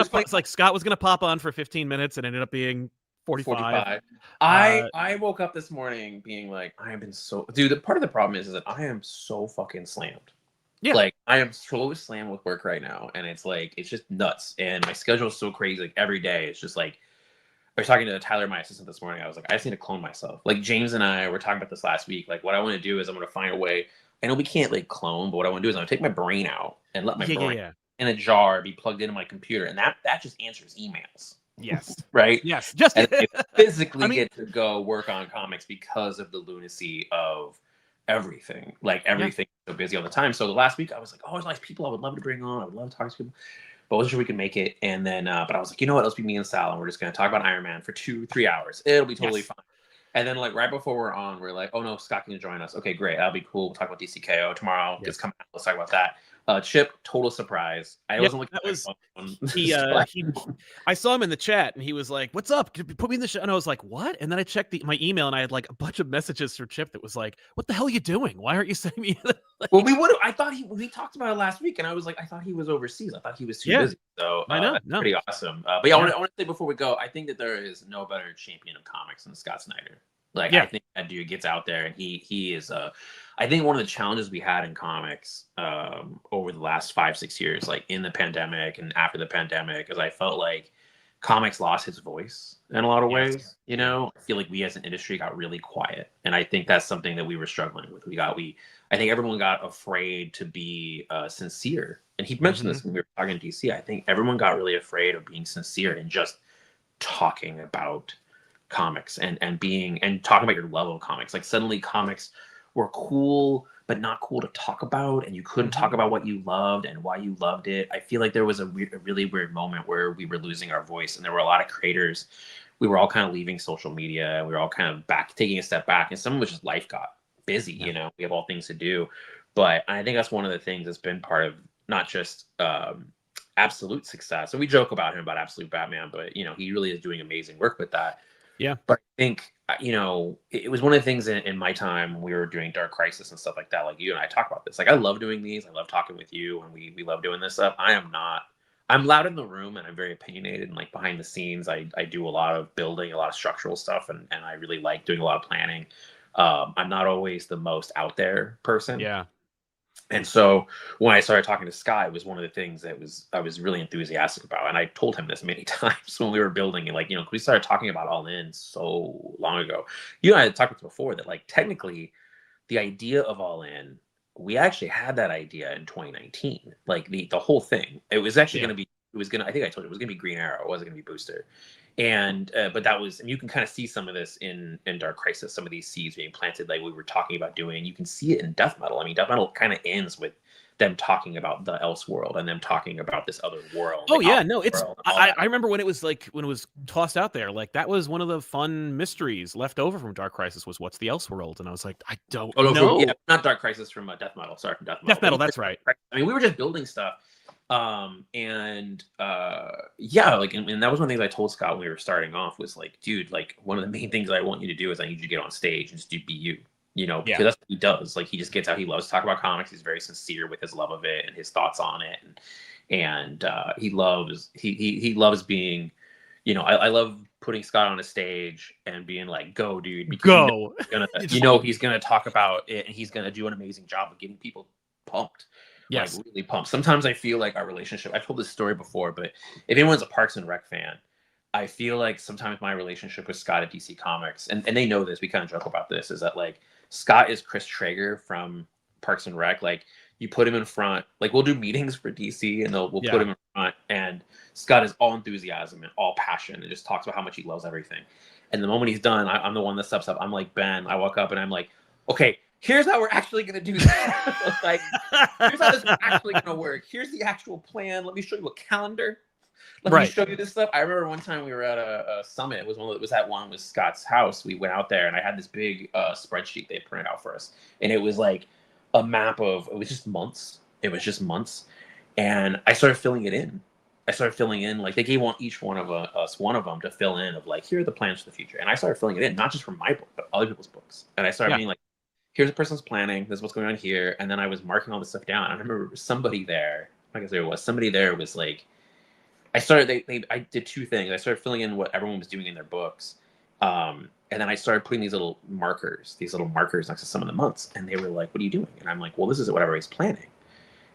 Scott was gonna pop on for 15 minutes and ended up being 45.
I woke up this morning being like, I have been so, dude, the part of the problem is that I am so fucking slammed.
Yeah.
Like I am so slammed with work right now, and it's just nuts. And my schedule is so crazy. Like every day, it's just like, I was talking to Tyler, my assistant, this morning. I was like, I just need to clone myself. Like James and I were talking about this last week. Like what I want to do is I'm going to find a way. I know we can't like clone, but what I want to do is I'm going to take my brain out and let my brain in a jar be plugged into my computer, and that just answers emails.
Yes.
Right?
Yes.
And I physically get to go work on comics because of the lunacy of everything. Like everything is so busy all the time. So the last week I was like, oh, there's nice people I would love to bring on. I would love to talk to people. But I wasn't sure we could make it. And then but I was like, you know what? Let's be me and Sal, and we're just gonna talk about Iron Man for 2-3 hours. It'll be totally fine. And then like right before we're on, we're like, oh no, Scott can join us. Okay, great. That'll be cool. We'll talk about DCKO tomorrow. It's coming out. Let's talk about that. Chip, total surprise. I wasn't looking.
That was I saw him in the chat, and he was like, "What's up? Put me in the show." And I was like, "What?" And then I checked my email, and I had like a bunch of messages for Chip that was like, "What the hell are you doing? Why aren't you sending me?"
Well, we would have. I thought we talked about it last week, and I was like, I thought he was overseas. I thought he was too busy. So
I know,
that's pretty awesome. But I want to say before we go, I think that there is no better champion of comics than Scott Snyder. Like I think that dude gets out there, and he is I think one of the challenges we had in comics over the last 5-6 years, like in the pandemic and after the pandemic, is I felt like comics lost its voice in a lot of ways. I feel like we as an industry got really quiet, and I think that's something that we were struggling with. I think everyone got afraid to be sincere, and he mentioned this when we were talking to DC. I think everyone got really afraid of being sincere and just talking about comics and talking about your love of comics. Like suddenly comics were cool but not cool to talk about, and you couldn't talk about what you loved and why you loved it. I feel like there was a really weird moment where we were losing our voice, and there were a lot of creators. We were all kind of leaving social media. We were all kind of taking a step back, and some of it was just life got busy. We have all things to do. But I think that's one of the things that's been part of not just Absolute success. So we joke about him about Absolute Batman, but he really is doing amazing work with that.
Yeah.
But I think, it was one of the things in my time we were doing Dark Crisis and stuff like that. Like you and I talk about this. Like I love doing these. I love talking with you, and we love doing this stuff. I'm loud in the room, and I'm very opinionated, and like behind the scenes, I do a lot of building, a lot of structural stuff, and I really like doing a lot of planning. I'm not always the most out there person.
Yeah.
And so when I started talking to Scott, it was one of the things that I was really enthusiastic about. And I told him this many times when we were building, and like, we started talking about All In so long ago. You and I had talked about before that, like, technically the idea of All In, we actually had that idea in 2019. Like the whole thing, it was actually going to be, I think I told you, it was going to be Green Arrow. It wasn't going to be Booster. And but that was, and you can kind of see some of this in Dark Crisis, some of these seeds being planted like we were talking about doing. You can see it in Death Metal. I mean, Death Metal kind of ends with them talking about the Elseworld and them talking about this other world.
Oh yeah, no, it's I remember when it was tossed out there, like that was one of the fun mysteries left over from Dark Crisis was what's the Elseworld, and I was like, I don't know.
Yeah, not Dark Crisis, from Death Metal. Sorry, from Death Metal.
Death Metal, that's right.
I mean, we were just building stuff. Yeah, like, and that was one of the things I told Scott when we were starting off was like, dude, like one of the main things I want you to do is I need you to get on stage and just be you, you know, because that's what he does. Like, he just gets out. He loves to talk about comics. He's very sincere with his love of it and his thoughts on it. And he loves being, you know, I love putting Scott on a stage and being like, go, dude, because
go.
He's gonna talk about it and he's gonna do an amazing job of getting people pumped.
Yes.
Like, really pumped. Sometimes I feel like our relationship, I've told this story before, but if anyone's a Parks and Rec fan, I feel like sometimes my relationship with Scott at DC Comics, and they know this, we kind of joke about this, is that like Scott is Chris Traeger from Parks and Rec. Like, you put him in front, like we'll do meetings for DC and we'll put him in front, and Scott is all enthusiasm and all passion and just talks about how much he loves everything. And the moment he's done, I'm the one that steps up. I'm like, Ben, I walk up and I'm like, okay, here's how we're actually going to do this. Like, here's how this is actually going to work. Here's the actual plan. Let me show you a calendar. Let me show you this stuff. I remember one time we were at a summit. It was at one with Scott's house. We went out there and I had this big spreadsheet they printed out for us. And it was like a map of, it was just months. And I started filling it in. Like, they gave each one of us one of them to fill in of like, here are the plans for the future. And I started filling it in, not just from my book, but other people's books. And I started being like, here's a person's planning. This is what's going on here. And then I was marking all this stuff down. I remember somebody there, somebody there was like, I did two things. I started filling in what everyone was doing in their books. And then I started putting these little markers next to some of the months. And they were like, what are you doing? And I'm like, well, this is what everybody's planning.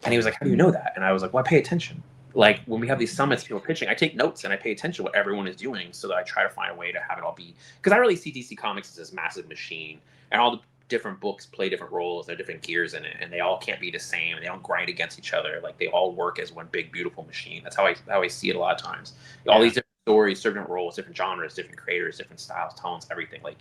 And he was like, how do you know that? And I was like, well, I pay attention. Like, when we have these summits, people pitching, I take notes and I pay attention to what everyone is doing so that I try to find a way to have it all be, because I really see DC Comics as this massive machine, and all the different books play different roles. There are different gears in it, and they all can't be the same. They don't grind against each other. Like, they all work as one big, beautiful machine. That's how I see it a lot of times. All these different stories, different roles, different genres, different creators, different styles, tones, everything. Like,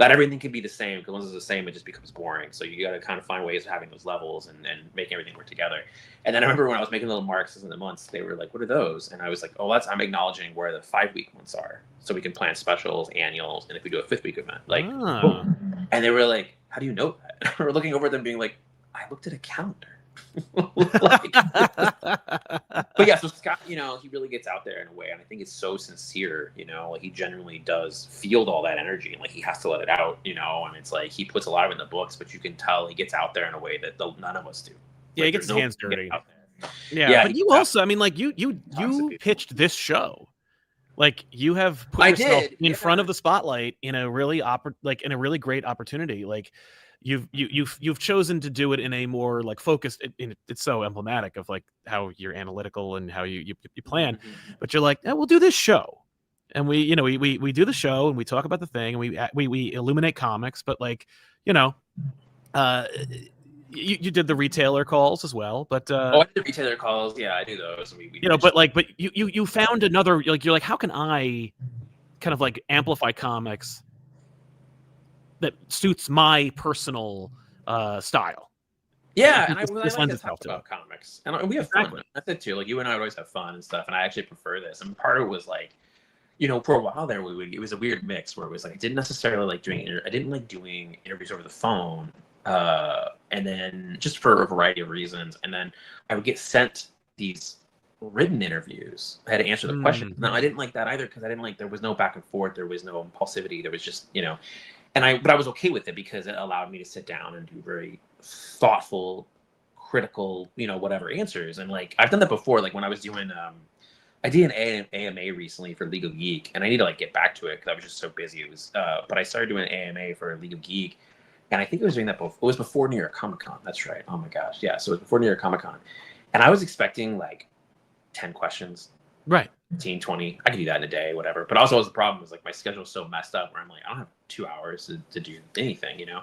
not everything can be the same, because once it's the same, it just becomes boring. So you got to kind of find ways of having those levels and making everything work together. And then I remember when I was making little marks in the months, they were like, what are those? And I was like, oh, I'm acknowledging where the 5-week months are. So we can plan specials, annuals, and if we do a 5th-week event, like, boom. And they were like, how do you know that? And we're looking over at them being like, I looked at a calendar. Like, but yeah, so Scott, you know, he really gets out there in a way, and I think it's so sincere, you know, like he genuinely does field all that energy, and like he has to let it out, you know, and it's like he puts a lot of it in the books, but you can tell he gets out there in a way that none of us do.
Yeah, he gets his hands dirty. Yeah, but you also, I mean, like you pitched this show. Like, you have put yourself in front of the spotlight in a really great opportunity. Like, you've chosen to do it in a more like focused. It's so emblematic of like how you're analytical and how you plan. But you're like, we'll do this show, and we do the show and we talk about the thing and we illuminate comics. But like, you know, you did the retailer calls as well, but
I did the retailer calls. Yeah, I do those.
But you found another, like, you're like, how can I kind of like amplify comics that suits my personal style?
Yeah, and I like to talk about comics, and we have fun. That's it too. Like, you and I would always have fun and stuff, and I actually prefer this. And part of it was like, you know, for a while there, it was a weird mix where it was like I didn't necessarily like doing interviews over the phone. And then just for a variety of reasons, and then I would get sent these written interviews. I had to answer the questions. Now, I didn't like that either, because I didn't like, there was no back and forth, there was no impulsivity, there was just, you know, but I was okay with it because it allowed me to sit down and do very thoughtful, critical, you know, whatever answers. And like, I've done that before. Like, when I was doing, I did an AMA recently for Legal Geek, and I need to like get back to it because I was just so busy. It was, but I started doing an AMA for Legal Geek. And I think it was doing that before. It was before New York Comic Con. That's right. Oh my gosh. Yeah. So it was before New York Comic Con. And I was expecting like 10 questions.
Right.
15, 20. I could do that in a day, whatever. But also, the problem was like my schedule was so messed up where I'm like, I don't have 2 hours to do anything, you know?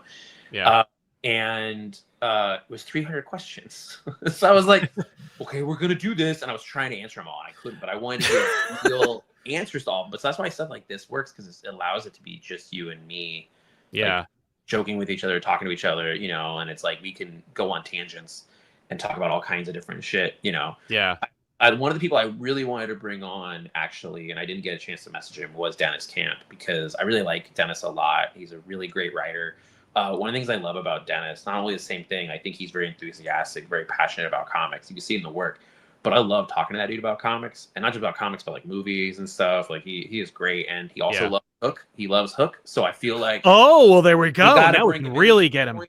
Yeah.
And it was 300 questions. So I was like, okay, we're gonna do this, and I was trying to answer them all. I couldn't, but I wanted to get real answers to all. But so that's why I said like this works because it allows it to be just you and me.
Yeah.
Like, joking with each other, talking to each other, you know, and it's like we can go on tangents and talk about all kinds of different shit, you know.
Yeah.
One of the people I really wanted to bring on, actually, and I didn't get a chance to message him, was Dennis Camp, because I really like Dennis a lot. He's a really great writer. One of the things I love about Dennis, not only the same thing, I think he's very enthusiastic, very passionate about comics. You can see it in the work. But I love talking to that dude about comics, and not just about comics, but like movies and stuff. Like he is great, and he also loves Hook. He loves Hook, so I feel like
well, there we go. Now we can really get him.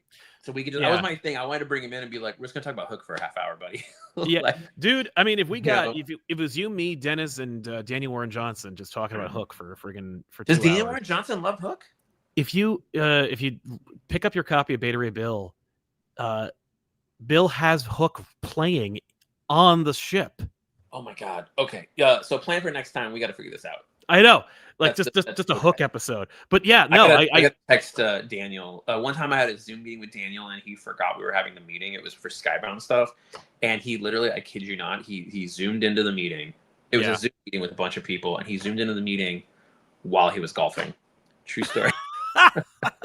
So we could just, that was my thing. I wanted to bring him in and be like, we're just gonna talk about Hook for a half hour, buddy.
Yeah,
like,
dude. I mean, if we got if it was you, me, Dennis, and Daniel Warren Johnson just talking about Hook for 2
Does
hours.
Daniel Warren Johnson love Hook?
If you pick up your copy of Beta Ray Bill, Bill has Hook playing on the ship.
Oh my god. Okay. Yeah. So plan for next time. We got to figure this out.
I know, like that's just a Hook episode. But yeah, no,
I got to text Daniel. One time I had a Zoom meeting with Daniel, and he forgot we were having the meeting. It was for Skybound stuff, and he literally, I kid you not, he zoomed into the meeting. It was a Zoom meeting with a bunch of people, and he zoomed into the meeting while he was golfing. True story.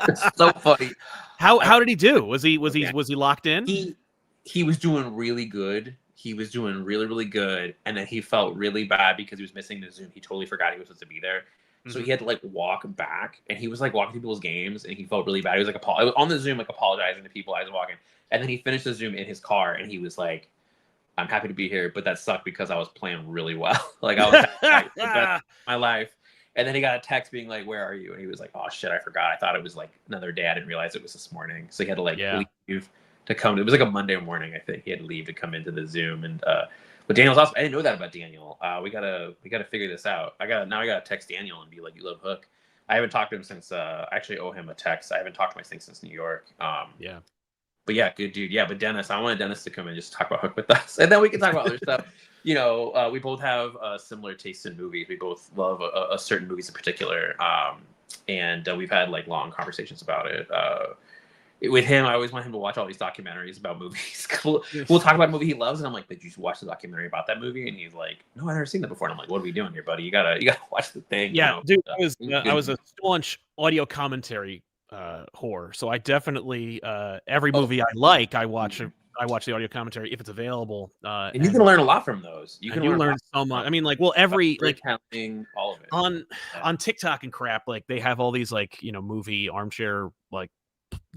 It's so funny.
How did he do? Was he locked in?
He was doing really good. He was doing really, really good. And then he felt really bad because he was missing the Zoom. He totally forgot he was supposed to be there. Mm-hmm. So he had to like walk back, and he was like walking people's games, and he felt really bad. He was like on the Zoom, like apologizing to people as I was walking. And then he finished the Zoom in his car, and he was like, I'm happy to be here, but that sucked because I was playing really well. Like I was like, my life. And then he got a text being like, where are you? And he was like, oh shit, I forgot. I thought it was like another day. I didn't realize it was this morning. So he had to like leave to come. It was like a Monday morning, I think. He had to leave to come into the Zoom. And but Daniel's awesome. I didn't know that about Daniel. We gotta figure this out. I gotta text Daniel and be like, you love Hook. I haven't talked to him since I actually owe him a text. I haven't talked to my thing since New York. But yeah, good dude. Yeah, but Dennis, I wanted Dennis to come and just talk about Hook with us, and then we can talk about other stuff. You know, we both have similar tastes in movies. We both love a certain movies in particular, and we've had like long conversations about it. With him, I always want him to watch all these documentaries about movies. We'll talk about a movie he loves, and I'm like, "Did you watch the documentary about that movie?" And he's like, "No, I've never seen that before." And I'm like, "What are we doing here, buddy? You gotta watch the thing."
Yeah,
you know?
Dude, I was a staunch audio commentary whore, so I definitely every movie I like, I watch the audio commentary if it's available.
And you can learn a lot from those. You
learn so much. I mean, like, well, every like
all of it
on TikTok and crap, like they have all these like movie armchair like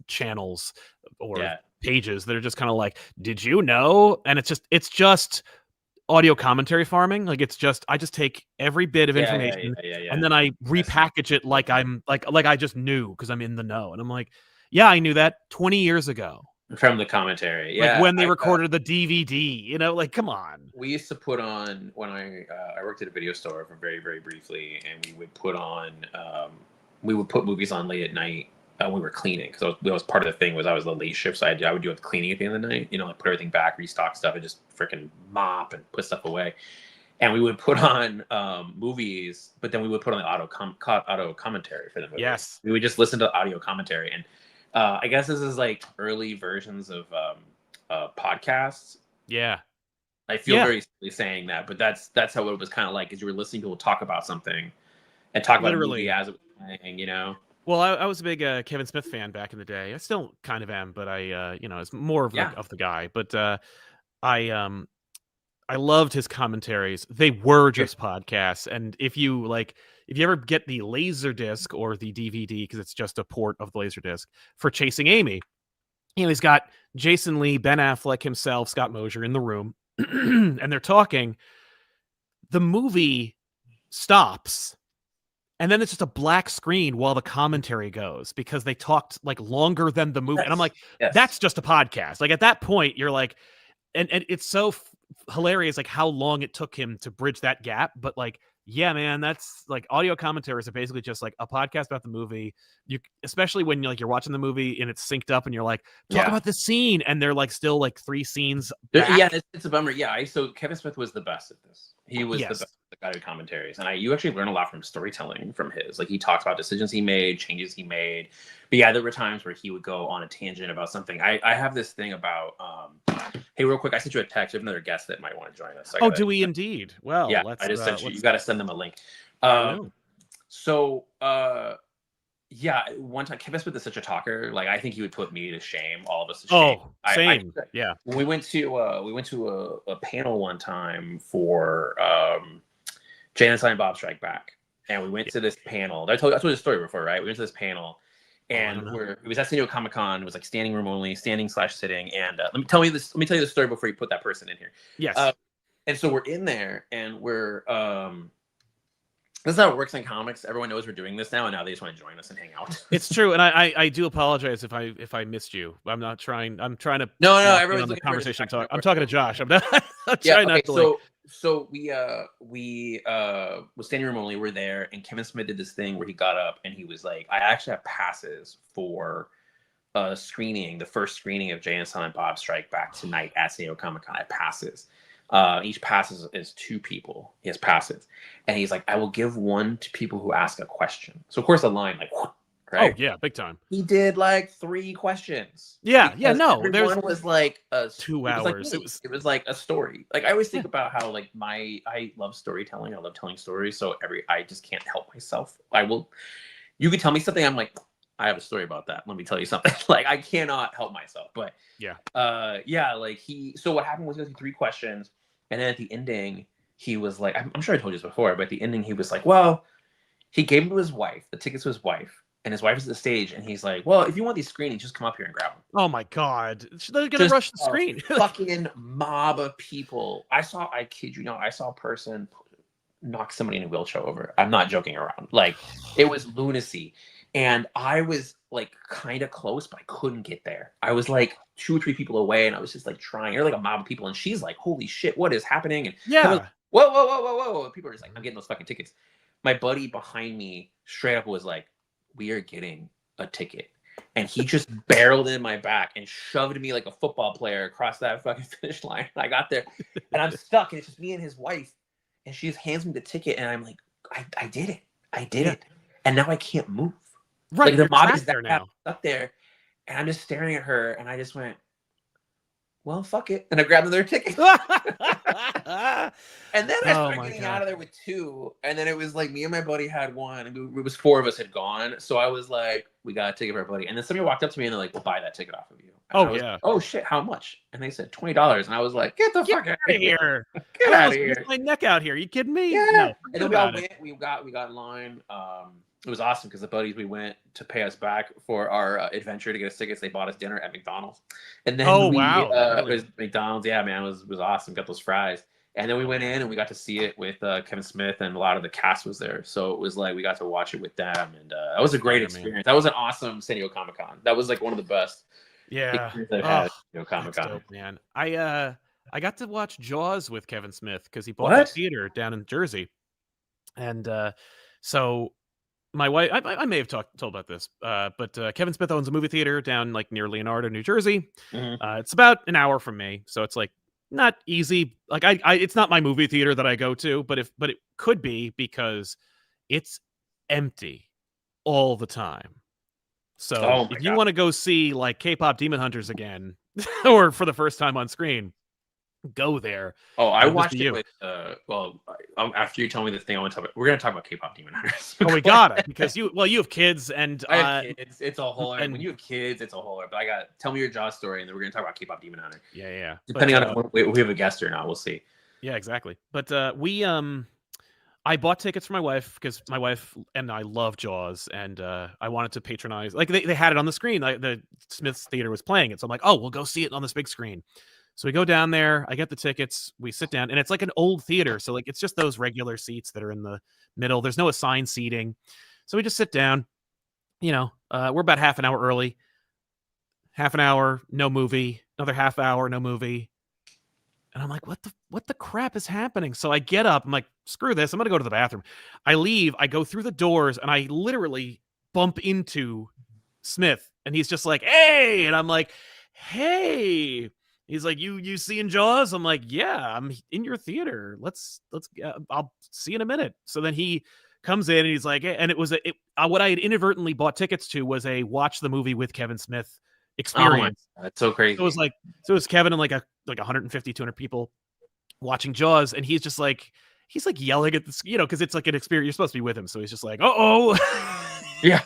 channels or pages that are just kind of like, did you know? And it's just audio commentary farming. Like I just take every bit of information and then I repackage it like I'm like I just knew because I'm in the know. And I'm like, yeah, I knew that 20 years ago.
From the commentary,
like when they recorded the DVD, like, come on.
We used to put on when I worked at a video store for very, very briefly, and we would put movies on late at night when we were cleaning, because that was part of the thing. Was I was the late shift, so I would do the cleaning at the end of the night. Like put everything back, restock stuff, and just freaking mop and put stuff away. And we would put on movies, but then we would put on the auto commentary for the movie.
Yes,
we would just listen to audio commentary. And I guess this is like early versions of podcasts.
Yeah,
I feel very silly saying that, but that's how it was kind of like, is you were listening to people talk about something and talk about a movie as it was playing.
Well, I was a big Kevin Smith fan back in the day. I still kind of am, but I it's more of the guy. But I loved his commentaries. They were just podcasts, and if you ever get the Laserdisc or the DVD, because it's just a port of the Laserdisc for Chasing Amy, he's got Jason Lee, Ben Affleck himself, Scott Mosier in the room, and they're talking. The movie stops, and then it's just a black screen while the commentary goes, because they talked like longer than the movie. And I'm like, that's just a podcast. Like at that point, you're like, and it's so hilarious, like how long it took him to bridge that gap. But like, yeah, man, that's like audio commentaries are basically just like a podcast about the movie. Especially when you're watching the movie and it's synced up and you're like, talk about this scene, and they're like still like 3 scenes back.
Yeah, it's a bummer. Yeah, so Kevin Smith was the best at this. He was the best at the guided commentaries, and you actually learn a lot from storytelling from his. Like he talks about decisions he made, changes he made. But yeah, there were times where he would go on a tangent about something. I have this thing about hey, real quick, I sent you a text. We have another guest that might want to join us.
So do we indeed? Well,
yeah, I just sent you. You got to send them a link. Yeah, one time Kevin Smith is such a talker. Like I think he would put me to shame, all of us to shame.
Same. Yeah.
When we went to a panel one time for Jay and Silent Bob Strike Back, and we went to this panel. I told you the story before, right? We went to this panel, and it was at San Diego Comic-Con. It was like standing room only, standing/sitting. And let me tell you the story before you put that person in here.
Yes.
And so we're in there, and we're this is how it works in comics. Everyone knows we're doing this now, and now they just want to join us and hang out.
It's true, and I do apologize if I missed you. I'm not trying. I'm trying to.
No. Everyone's
on the conversation. I'm talking to Josh. I'm not.
So we was standing room only. We're there, and Kevin Smith did this thing where he got up and he was like, "I actually have passes for screening, the first screening of Jay and Silent Bob Strike Back tonight at San Diego Comic-Con. I have passes." Each pass is 2 people. He has passes, and he's like, "I will give one to people who ask a question." So of course the line, like, right?
Oh yeah, big time.
He did like 3 questions.
Yeah. No,
one was like
2 hours.
It was like a story. Like I always think about how like I love storytelling. I love telling stories. So I just can't help myself. You could tell me something. I'm like, I have a story about that. Let me tell you something. Like I cannot help myself. But so what happened was he was 3 questions. And then at the ending, he was like, I'm sure I told you this before, but at the ending, he was like, well, he gave them to his wife, the tickets to his wife, and his wife is at the stage, and he's like, well, if you want these screenings, just come up here and grab them.
Oh my God. They're going to rush the screen.
Fucking mob of people. I kid you not, I saw a person knock somebody in a wheelchair over. I'm not joking around. Like, it was lunacy. And I was like kind of close, but I couldn't get there. I was like 2 or 3 people away, and I was just like trying. You're like a mob of people, and she's like, "Holy shit, what is happening?" And
yeah,
whoa! And people are just like, "I'm getting those fucking tickets." My buddy behind me straight up was like, "We are getting a ticket," and he just barreled in my back and shoved me like a football player across that fucking finish line. And I got there, and I'm stuck, and it's just me and his wife, and she just hands me the ticket, and I'm like, "I did it," and now I can't move.
Right,
like the mob is there now, stuck there, and I'm just staring at her, and I just went, "Well, fuck it," and I grabbed another ticket. And then I started getting out of there with 2, and then it was like me and my buddy had one, and it was 4 of us had gone. So I was like, "We got a ticket for our buddy," and then somebody walked up to me and they're like, "We'll buy that ticket off of you." And oh shit, how much? And they said $20, and I was like, "Get the fuck out of here! Get out of here!
My neck out here. You kidding me?"
Yeah.
No,
and then we all went. We got in line. It was awesome because the buddies we went to pay us back for our adventure to get us tickets. They bought us dinner at McDonald's, and then it was McDonald's. Yeah, man, it was awesome. Got those fries, and then we went in and we got to see it with Kevin Smith, and a lot of the cast was there. So it was like we got to watch it with them, and that was a great experience. That was an awesome San Diego Comic-Con. That was like one of the best.
Yeah,
San Diego Comic-Con.
Man, I got to watch Jaws with Kevin Smith because he bought a theater down in Jersey, and so. My wife, I may have told about this, but Kevin Smith owns a movie theater down like near Leonardo, New Jersey.
Mm-hmm.
It's about an hour from me, so it's like not easy. Like it's not my movie theater that I go to, but it could be because it's empty all the time. So if you want to go see like K-pop Demon Hunters again, or for the first time on screen, go there.
Oh, I watched it with after you tell me this thing, we're gonna talk about K-pop Demon Hunters.
Oh, we got it because you have kids, and
I have kids. It's a whole and when you have kids, it's a whole but tell me your Jaws story, and then we're gonna talk about K-pop Demon Hunter.
Yeah.
Depending on if we have a guest or not, we'll see.
Yeah, exactly. But I bought tickets for my wife because my wife and I love Jaws, and I wanted to patronize. Like they had it on the screen. The Smith's Theater was playing it, so I'm like, oh, we'll go see it on this big screen. So we go down there, I get the tickets, we sit down, and it's like an old theater. So like, it's just those regular seats that are in the middle. There's no assigned seating. So we just sit down, we're about half an hour early, half an hour, no movie, another half hour, no movie. And I'm like, what the crap is happening? So I get up, I'm like, screw this. I'm going to go to the bathroom. I leave, I go through the doors, and I literally bump into Smith, and he's just like, hey, and I'm like, hey. He's like, you seeing Jaws? I'm like, yeah, I'm in your theater. Let's I'll see you in a minute. So then he comes in and he's like, and it was what I had inadvertently bought tickets to was a watch the movie with Kevin Smith experience.
Oh, that's so crazy.
So it was Kevin and like 150, 200 people watching Jaws, and he's like yelling at the, because it's like an experience. You're supposed to be with him, so he's just like,
yeah.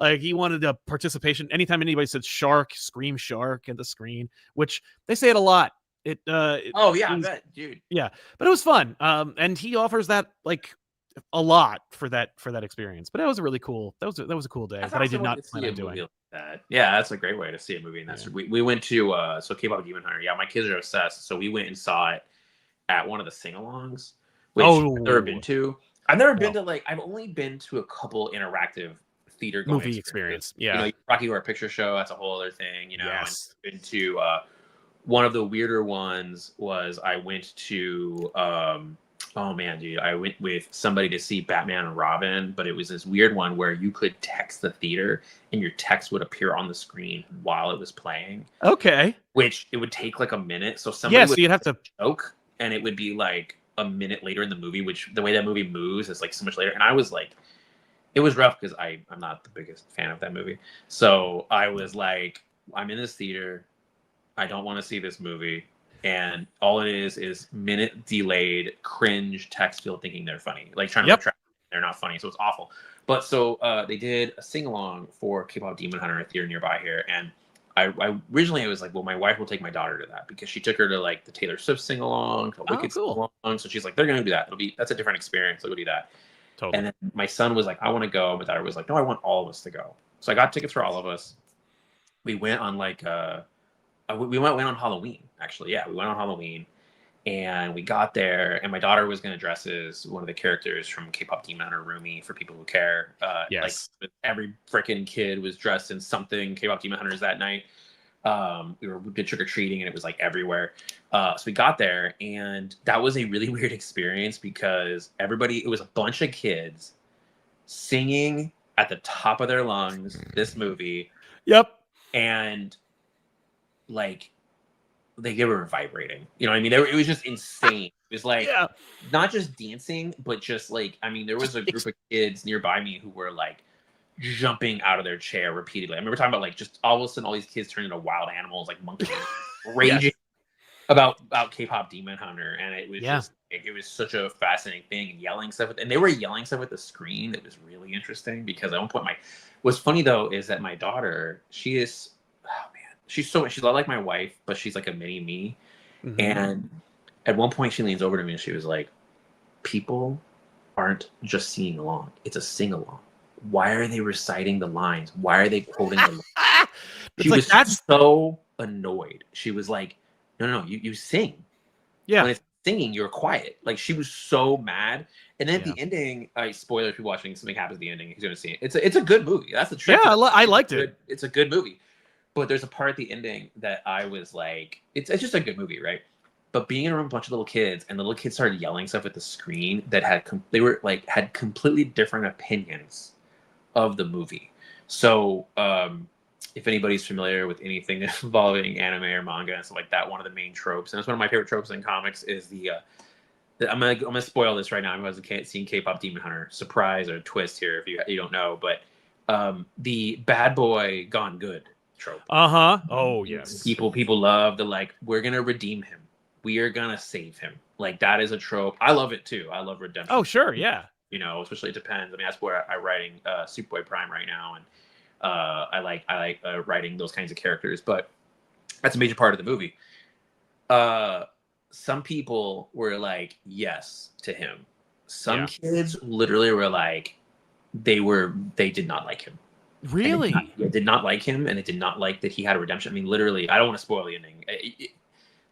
Like he wanted a participation. Anytime anybody said shark, scream shark at the screen, which they say it a lot.
I bet, dude.
Yeah, but it was fun. And he offers that like a lot for that experience. But that was a really cool. That was a cool day. But I did not plan on doing.
Like that. Yeah, that's a great way to see a movie. And that's we went to K-pop Demon Hunter. Yeah, my kids are obsessed. So we went and saw it at one of the sing-alongs, which I've never been to. I've never been to I've only been to a couple interactive theater
movie experience. Yeah,
Rocky Horror Picture Show. That's a whole other thing. Yes. I've been to one of the weirder ones was I went to oh man, dude, I went with somebody to see Batman and Robin, but it was this weird one where you could text the theater and your text would appear on the screen while it was playing.
Okay.
Which it would take like a minute. So somebody would
you'd have to
joke and it would be like a minute later in the movie, which the way that movie moves is like so much later. And I was like, it was rough because I'm not the biggest fan of that movie. So I was like, I'm in this theater. I don't want to see this movie. And all it is minute delayed cringe text field thinking they're funny. Like trying to attract they're not funny. So it's awful. But so they did a sing-along for K-pop Demon Hunter at a theater nearby here. And I originally was like, well, my wife will take my daughter to that because she took her to like the Taylor Swift sing-along, to Wicked sing-along. So she's like, they're going to do that. That's a different experience. They'll go do that.
Totally.
And then my son was like, I want to go. My daughter was like, no, I want all of us to go. So I got tickets for all of us. We went on like we went on Halloween, actually. Yeah, we went on Halloween. And we got there, and my daughter was going to dress as one of the characters from K-pop Demon Hunter, Rumi, for people who care.
Yes.
Like every freaking kid was dressed in something K-pop Demon Hunters that night. We did trick-or-treating, and it was like everywhere. So we got there, and that was a really weird experience because it was a bunch of kids singing at the top of their lungs this movie.
Yep.
And like they were vibrating, you know what I mean? It was just insane. It was like not just dancing, but just like, I mean, there was a group of kids nearby me who were like jumping out of their chair repeatedly. I remember talking about like just all of a sudden all these kids turned into wild animals, like monkeys, raging about K-pop Demon Hunter, and it was just it was such a fascinating thing, and yelling stuff, and they were yelling stuff at the screen. It was really interesting because at one point what's funny though is that my daughter, she's a lot like my wife, but she's like a mini me. Mm-hmm. And at one point she leans over to me and she was like, people aren't just singing along. It's a sing-along. Why are they reciting the lines? Why are they quoting the lines? She was so annoyed. She was like, no, you sing.
Yeah.
When it's singing, you're quiet. Like she was so mad. And then at the ending, spoiler if you're watching, something happens at the ending, he's gonna see it. It's a good movie. That's the trick.
Yeah, I liked it.
It's a good movie. But there's a part at the ending that I was like, it's just a good movie, right? But being in a room with a bunch of little kids, and the little kids started yelling stuff at the screen that had completely different opinions of the movie. So if anybody's familiar with anything involving anime or manga and stuff like that, one of the main tropes, and it's one of my favorite tropes in comics, is I'm gonna spoil this right now. I wasn't seeing K-pop Demon Hunter. Surprise or twist here if you don't know, but the bad boy gone good trope.
Oh yes.
People love the like, we're gonna redeem him. We are gonna save him. Like that is a trope. I love it too. I love redemption.
Oh sure, yeah.
Especially it depends. I mean, that's where I'm writing Superboy Prime right now, and I like writing those kinds of characters. But that's a major part of the movie. Some people were like yes to him. Some kids literally were like they did not like him.
Really?
They did not like him, and they did not like that he had a redemption. I mean, literally, I don't want to spoil the ending.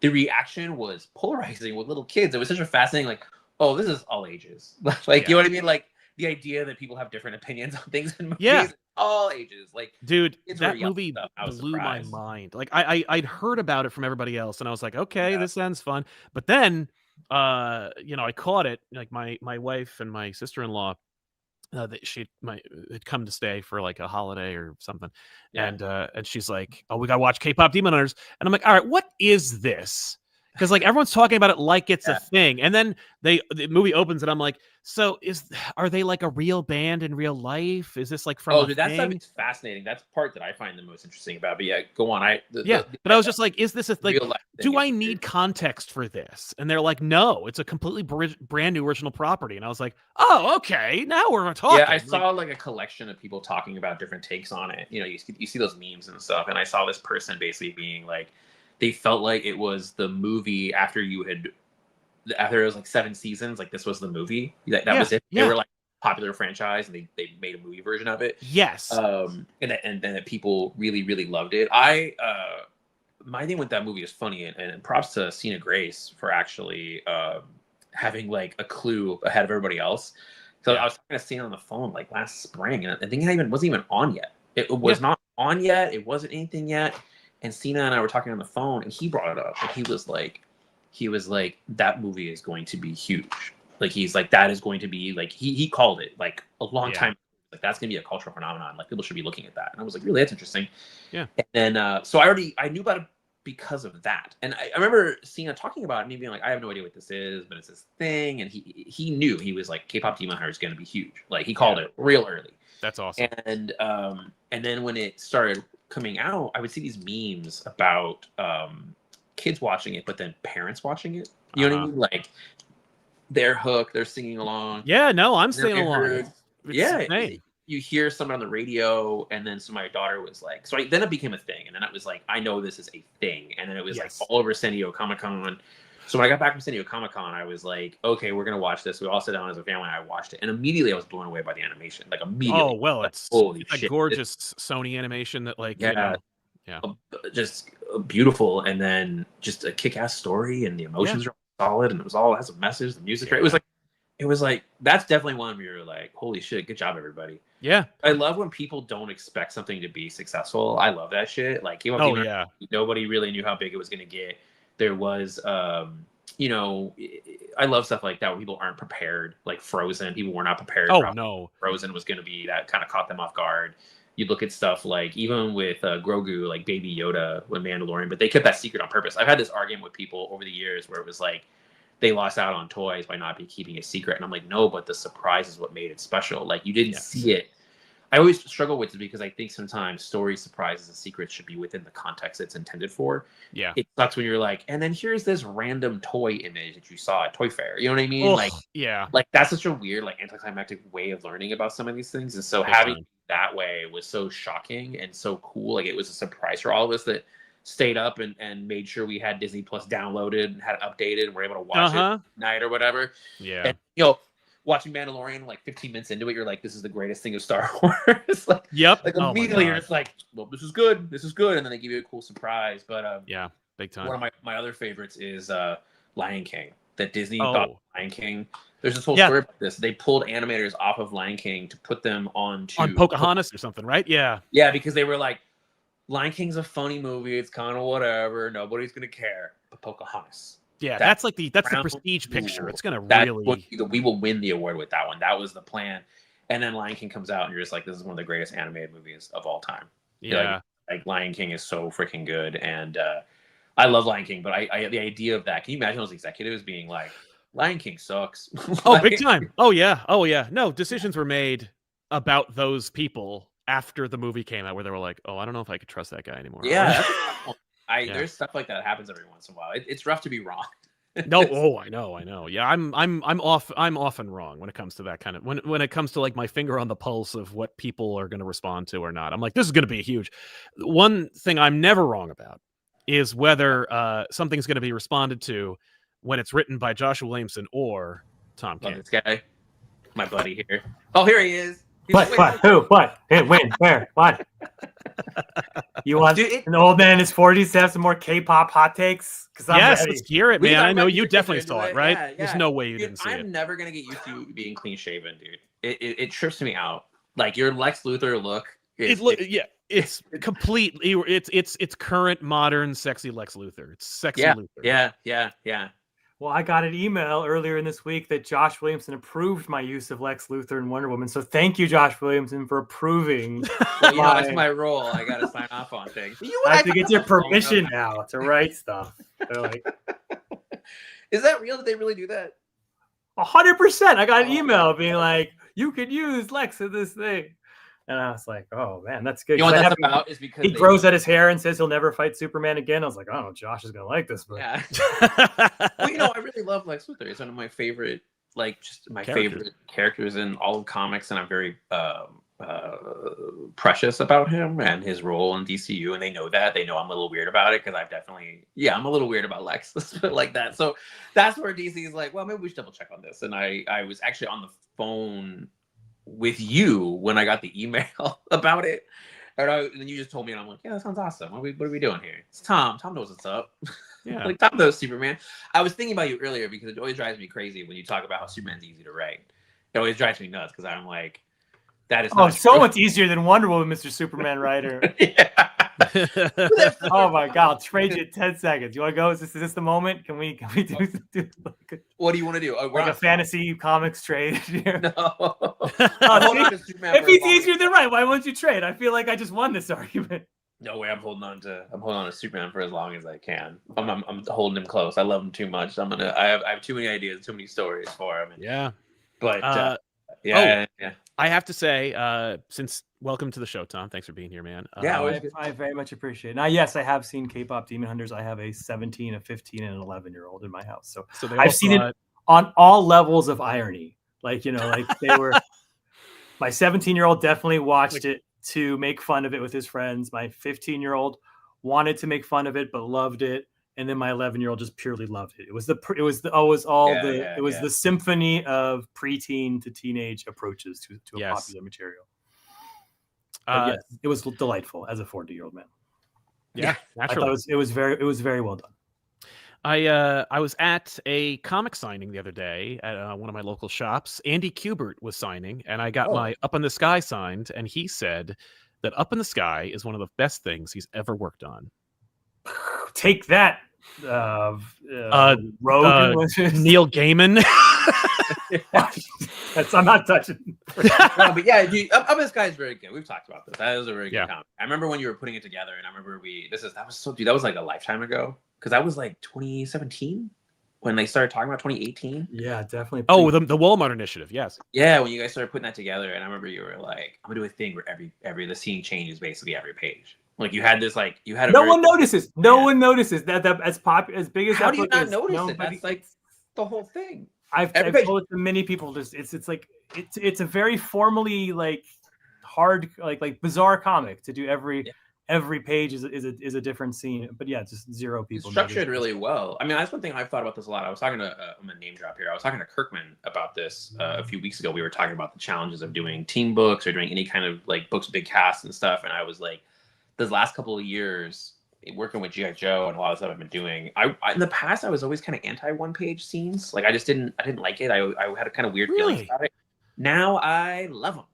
The reaction was polarizing with little kids. It was such a fascinating, like, oh, this is all ages. Like, you know what I mean? Like, the idea that people have different opinions on things in movies, all ages. Like,
dude, that movie blew my mind. Like, I'd heard about it from everybody else, and I was like, okay, this sounds fun. But then, I caught it. Like, my wife and my sister-in-law that she had come to stay for like a holiday or something, and she's like, "Oh, we gotta watch K-pop Demon Hunters," and I'm like, "All right, what is this?" Because like everyone's talking about it like it's a thing, and then the movie opens, and I'm like, "So are they like a real band in real life? Is this like from?"
Oh, dude, that stuff is fascinating. That's the part that I find the most interesting about. But yeah, go on.
But I was just like, "Is this do I need context for this?" And they're like, "No, it's a completely brand new original property." And I was like, "Oh, okay, now we're talking."
Yeah, I saw like a collection of people talking about different takes on it. You know, you see those memes and stuff, and I saw this person basically being like, they felt like it was the movie after it was like 7 seasons, like this was the movie. That was it. They were like popular franchise and they made a movie version of it.
Yes.
And that people really, really loved it. My thing with that movie is funny, and props to Cena Grace for actually having like a clue ahead of everybody else. So I was talking to Cena on the phone like last spring, and I think it wasn't even on yet. It was not on yet. It wasn't anything yet. And Cena and I were talking on the phone, and he brought it up, and he was like, that movie is going to be huge. Like, he's like, that is going to be like, he called it like a long time. Like, that's gonna be a cultural phenomenon. Like, people should be looking at that. And I was like, really, that's interesting.
Yeah.
And then so I knew about it because of that. And I remember Cena talking about it, and me being like, I have no idea what this is, but it's this thing. And he knew, he was like, K-pop Demon Hunter is gonna be huge. Like, he called it real early.
That's awesome.
And then when it started coming out, I would see these memes about kids watching it, but then parents watching it. You know what I mean? Like, they're hooked, they're singing along.
Yeah, no, I'm singing along.
You hear someone on the radio, and then my daughter was like, then it became a thing, and then it was like, I know this is a thing, and then it was like all over San Diego Comic-Con. So when I got back from San Diego Comic-Con, I was like, okay, we're gonna watch this. We all sat down as a family, and I watched it, and immediately I was blown away by the animation. Like, immediately.
Oh well,
like,
it's
holy
a
shit,
gorgeous Sony animation that like
just beautiful, and then just a kick-ass story, and the emotions are solid, and it has a message. The music, it was like that's definitely one where you're like, holy shit, good job, everybody.
Yeah,
I love when people don't expect something to be successful. I love that shit. Like, nobody really knew how big it was gonna get. There was, I love stuff like that where people aren't prepared. Like Frozen, people were not prepared.
Oh no,
Frozen was gonna be that, kind of caught them off guard. You look at stuff like even with Grogu, like Baby Yoda with Mandalorian, but they kept that secret on purpose. I've had this argument with people over the years where it was like they lost out on toys by not keeping it secret, and I'm like, no, but the surprise is what made it special. Like, you didn't see it. I always struggle with it because I think sometimes story surprises and secrets should be within the context it's intended for.
Yeah,
it sucks when you're like, and then here's this random toy image that you saw at Toy Fair. You know what I mean? Like that's such a weird, like, anticlimactic way of learning about some of these things. And so having it that way was so shocking and so cool. Like, it was a surprise for all of us that stayed up and made sure we had Disney Plus downloaded and had it updated and were able to watch it at night or whatever.
Yeah.
And, watching Mandalorian, like 15 minutes into it, you're like, this is the greatest thing of Star Wars. Like, like immediately you're just like, well, this is good. And then they give you a cool surprise. But
big time.
One of my other favorites is Lion King. That Disney thought Lion King. There's this whole story about this. They pulled animators off of Lion King to put them on
Pocahontas or something, right? Yeah,
because they were like, Lion King's a funny movie. It's kind of whatever. Nobody's gonna care. But Pocahontas.
Yeah, that's the prestige picture. It's gonna really.
We will win the award with that one. That was the plan. And then Lion King comes out, and you're just like, this is one of the greatest animated movies of all time.
Yeah,
like Lion King is so freaking good, and I love Lion King. But I the idea of that. Can you imagine those executives being like, Lion King sucks?
Big time. Oh yeah. No, decisions were made about those people after the movie came out, where they were like, oh, I don't know if I could trust that guy anymore.
Yeah. There's stuff like that happens every once in a while. It's rough to be wrong.
No, I know. Yeah, I'm often wrong when it comes to that kind of when it comes to like my finger on the pulse of what people are going to respond to or not. I'm like, this is going to be huge. One thing I'm never wrong about is whether something's going to be responded to when it's written by Joshua Williamson or Tom King.
This guy, my buddy here. Oh, here he is.
What? Who? What? Hey, when? Where? What? You want an old man in his 40s to have some more K-pop hot takes?
Yes, let's hear it, man. I know you definitely saw it, right? Yeah. There's no way you didn't see it.
I'm never gonna get used to you being clean shaven, dude. It trips me out. Like, your Lex Luthor look.
It's completely. It's current modern sexy Lex Luthor. It's sexy Luthor.
Yeah.
Well, I got an email earlier in this week that Josh Williamson approved my use of Lex Luthor and Wonder Woman. So thank you, Josh Williamson, for approving.
Well, you know, that's my role. I got to sign off on things.
I have to get your permission now to write stuff. They're like,
is that real? Did they really do that?
100%. I got an email being like, you could use Lex in this thing. And I was like, oh, man, that's good.
You know what that's about is because
he grows out his hair and says he'll never fight Superman again. I was like, oh, Josh is going to like this. But...
Yeah. Well, you know, I really love Lex Luthor. He's one of my favorite, like, just my favorite characters in all of comics. And I'm very precious about him and his role in DCU. And they know that. They know I'm a little weird about it because I've definitely, I'm a little weird about Lex. Let's put it like that. So that's where DC is like, well, maybe we should double check on this. And I was actually on the phone with you when I got the email about it, and then you just told me, and I'm like, yeah, that sounds awesome. What are we doing here? It's Tom. Tom knows what's up.
Yeah,
like Tom knows Superman. I was thinking about you earlier because it always drives me crazy when you talk about how Superman's easy to write. It always drives me nuts because I'm like, that is not
so much easier than Wonder Woman, Mr. Superman writer. Oh my God, I'll trade you 10 seconds. You want to go? Is this the moment? Can we do
what do you want to do?
Like a fantasy comics trade here?
No.
If he's easier than right, why won't you trade? I feel like I just won this argument.
No way. I'm holding on to Superman for as long as I can. I'm holding him close. I love him too much. I have too many ideas, too many stories for him.
Yeah.
But
yeah. I have to say, since welcome to the show, Tom. Thanks for being here, man.
I very much appreciate it. Now, yes, I have seen K-pop Demon Hunters. I have a 17, a 15, and an 11-year-old in my house. So I've seen it on all levels of irony. Like, you know, like they were. My 17-year-old definitely watched it to make fun of it with his friends. My 15-year-old wanted to make fun of it but loved it, and then my 11-year-old just purely loved it. It was the symphony of preteen to teenage approaches to a popular material. Yes, it was delightful as a 40-year-old man.
Yeah, naturally.
I thought it was very well done.
I was at a comic signing the other day at one of my local shops. Andy Kubert was signing, and I got my Up in the Sky signed, and he said that Up in the Sky is one of the best things he's ever worked on.
Take that, Rogue.
Neil Gaiman.
I'm not touching.
No, but yeah, Up in the Sky is very good. We've talked about this. That is a very good comic. I remember when you were putting it together, and I remember that was like a lifetime ago. Because that was like 2017 when they started talking about 2018.
Yeah, definitely.
Oh, the Walmart initiative, yes.
Yeah, when you guys started putting that together, and I remember you were like, "I'm gonna do a thing where the scene changes basically every page." Like you had this, like you had.
No one notices. No one notices that as big as.
How do you not notice it? That's like the whole thing.
I've told it to many people. Just it's like it's a very formally like hard like bizarre comic to do every. Yeah. Every page is a different scene, but yeah, just zero people.
It's structured really well. I mean, that's one thing I've thought about this a lot. I was talking to I'm gonna name drop here. I was talking to Kirkman about this a few weeks ago. We were talking about the challenges of doing team books or doing any kind of like books, big cast and stuff. And I was like, this last couple of years working with G.I. Joe and a lot of stuff I've been doing. I in the past I was always kind of anti one-page scenes. Like I didn't like it. I had a kind of weird feeling about it. Now I love them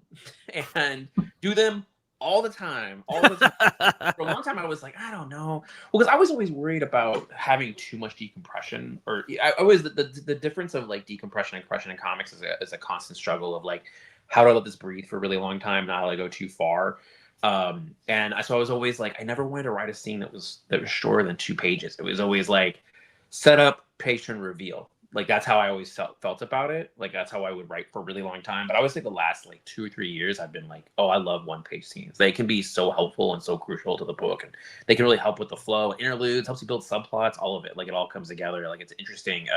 and do them all the time. For a long time, I was like, I don't know. Well, because I was always worried about having too much decompression, or I always the difference of like decompression and compression in comics is a constant struggle of like, how do I let this breathe for a really long time, not let it go too far. So I was always like, I never wanted to write a scene that was shorter than 2 pages. It was always like, set up, patron, reveal. Like that's how I always felt about it. Like that's how I would write for a really long time. But I would say the last like 2 or 3 years, I've been like, oh, I love 1-page scenes. They can be so helpful and so crucial to the book, and they can really help with the flow, interludes, helps you build subplots, all of it. Like it all comes together. Like it's an interesting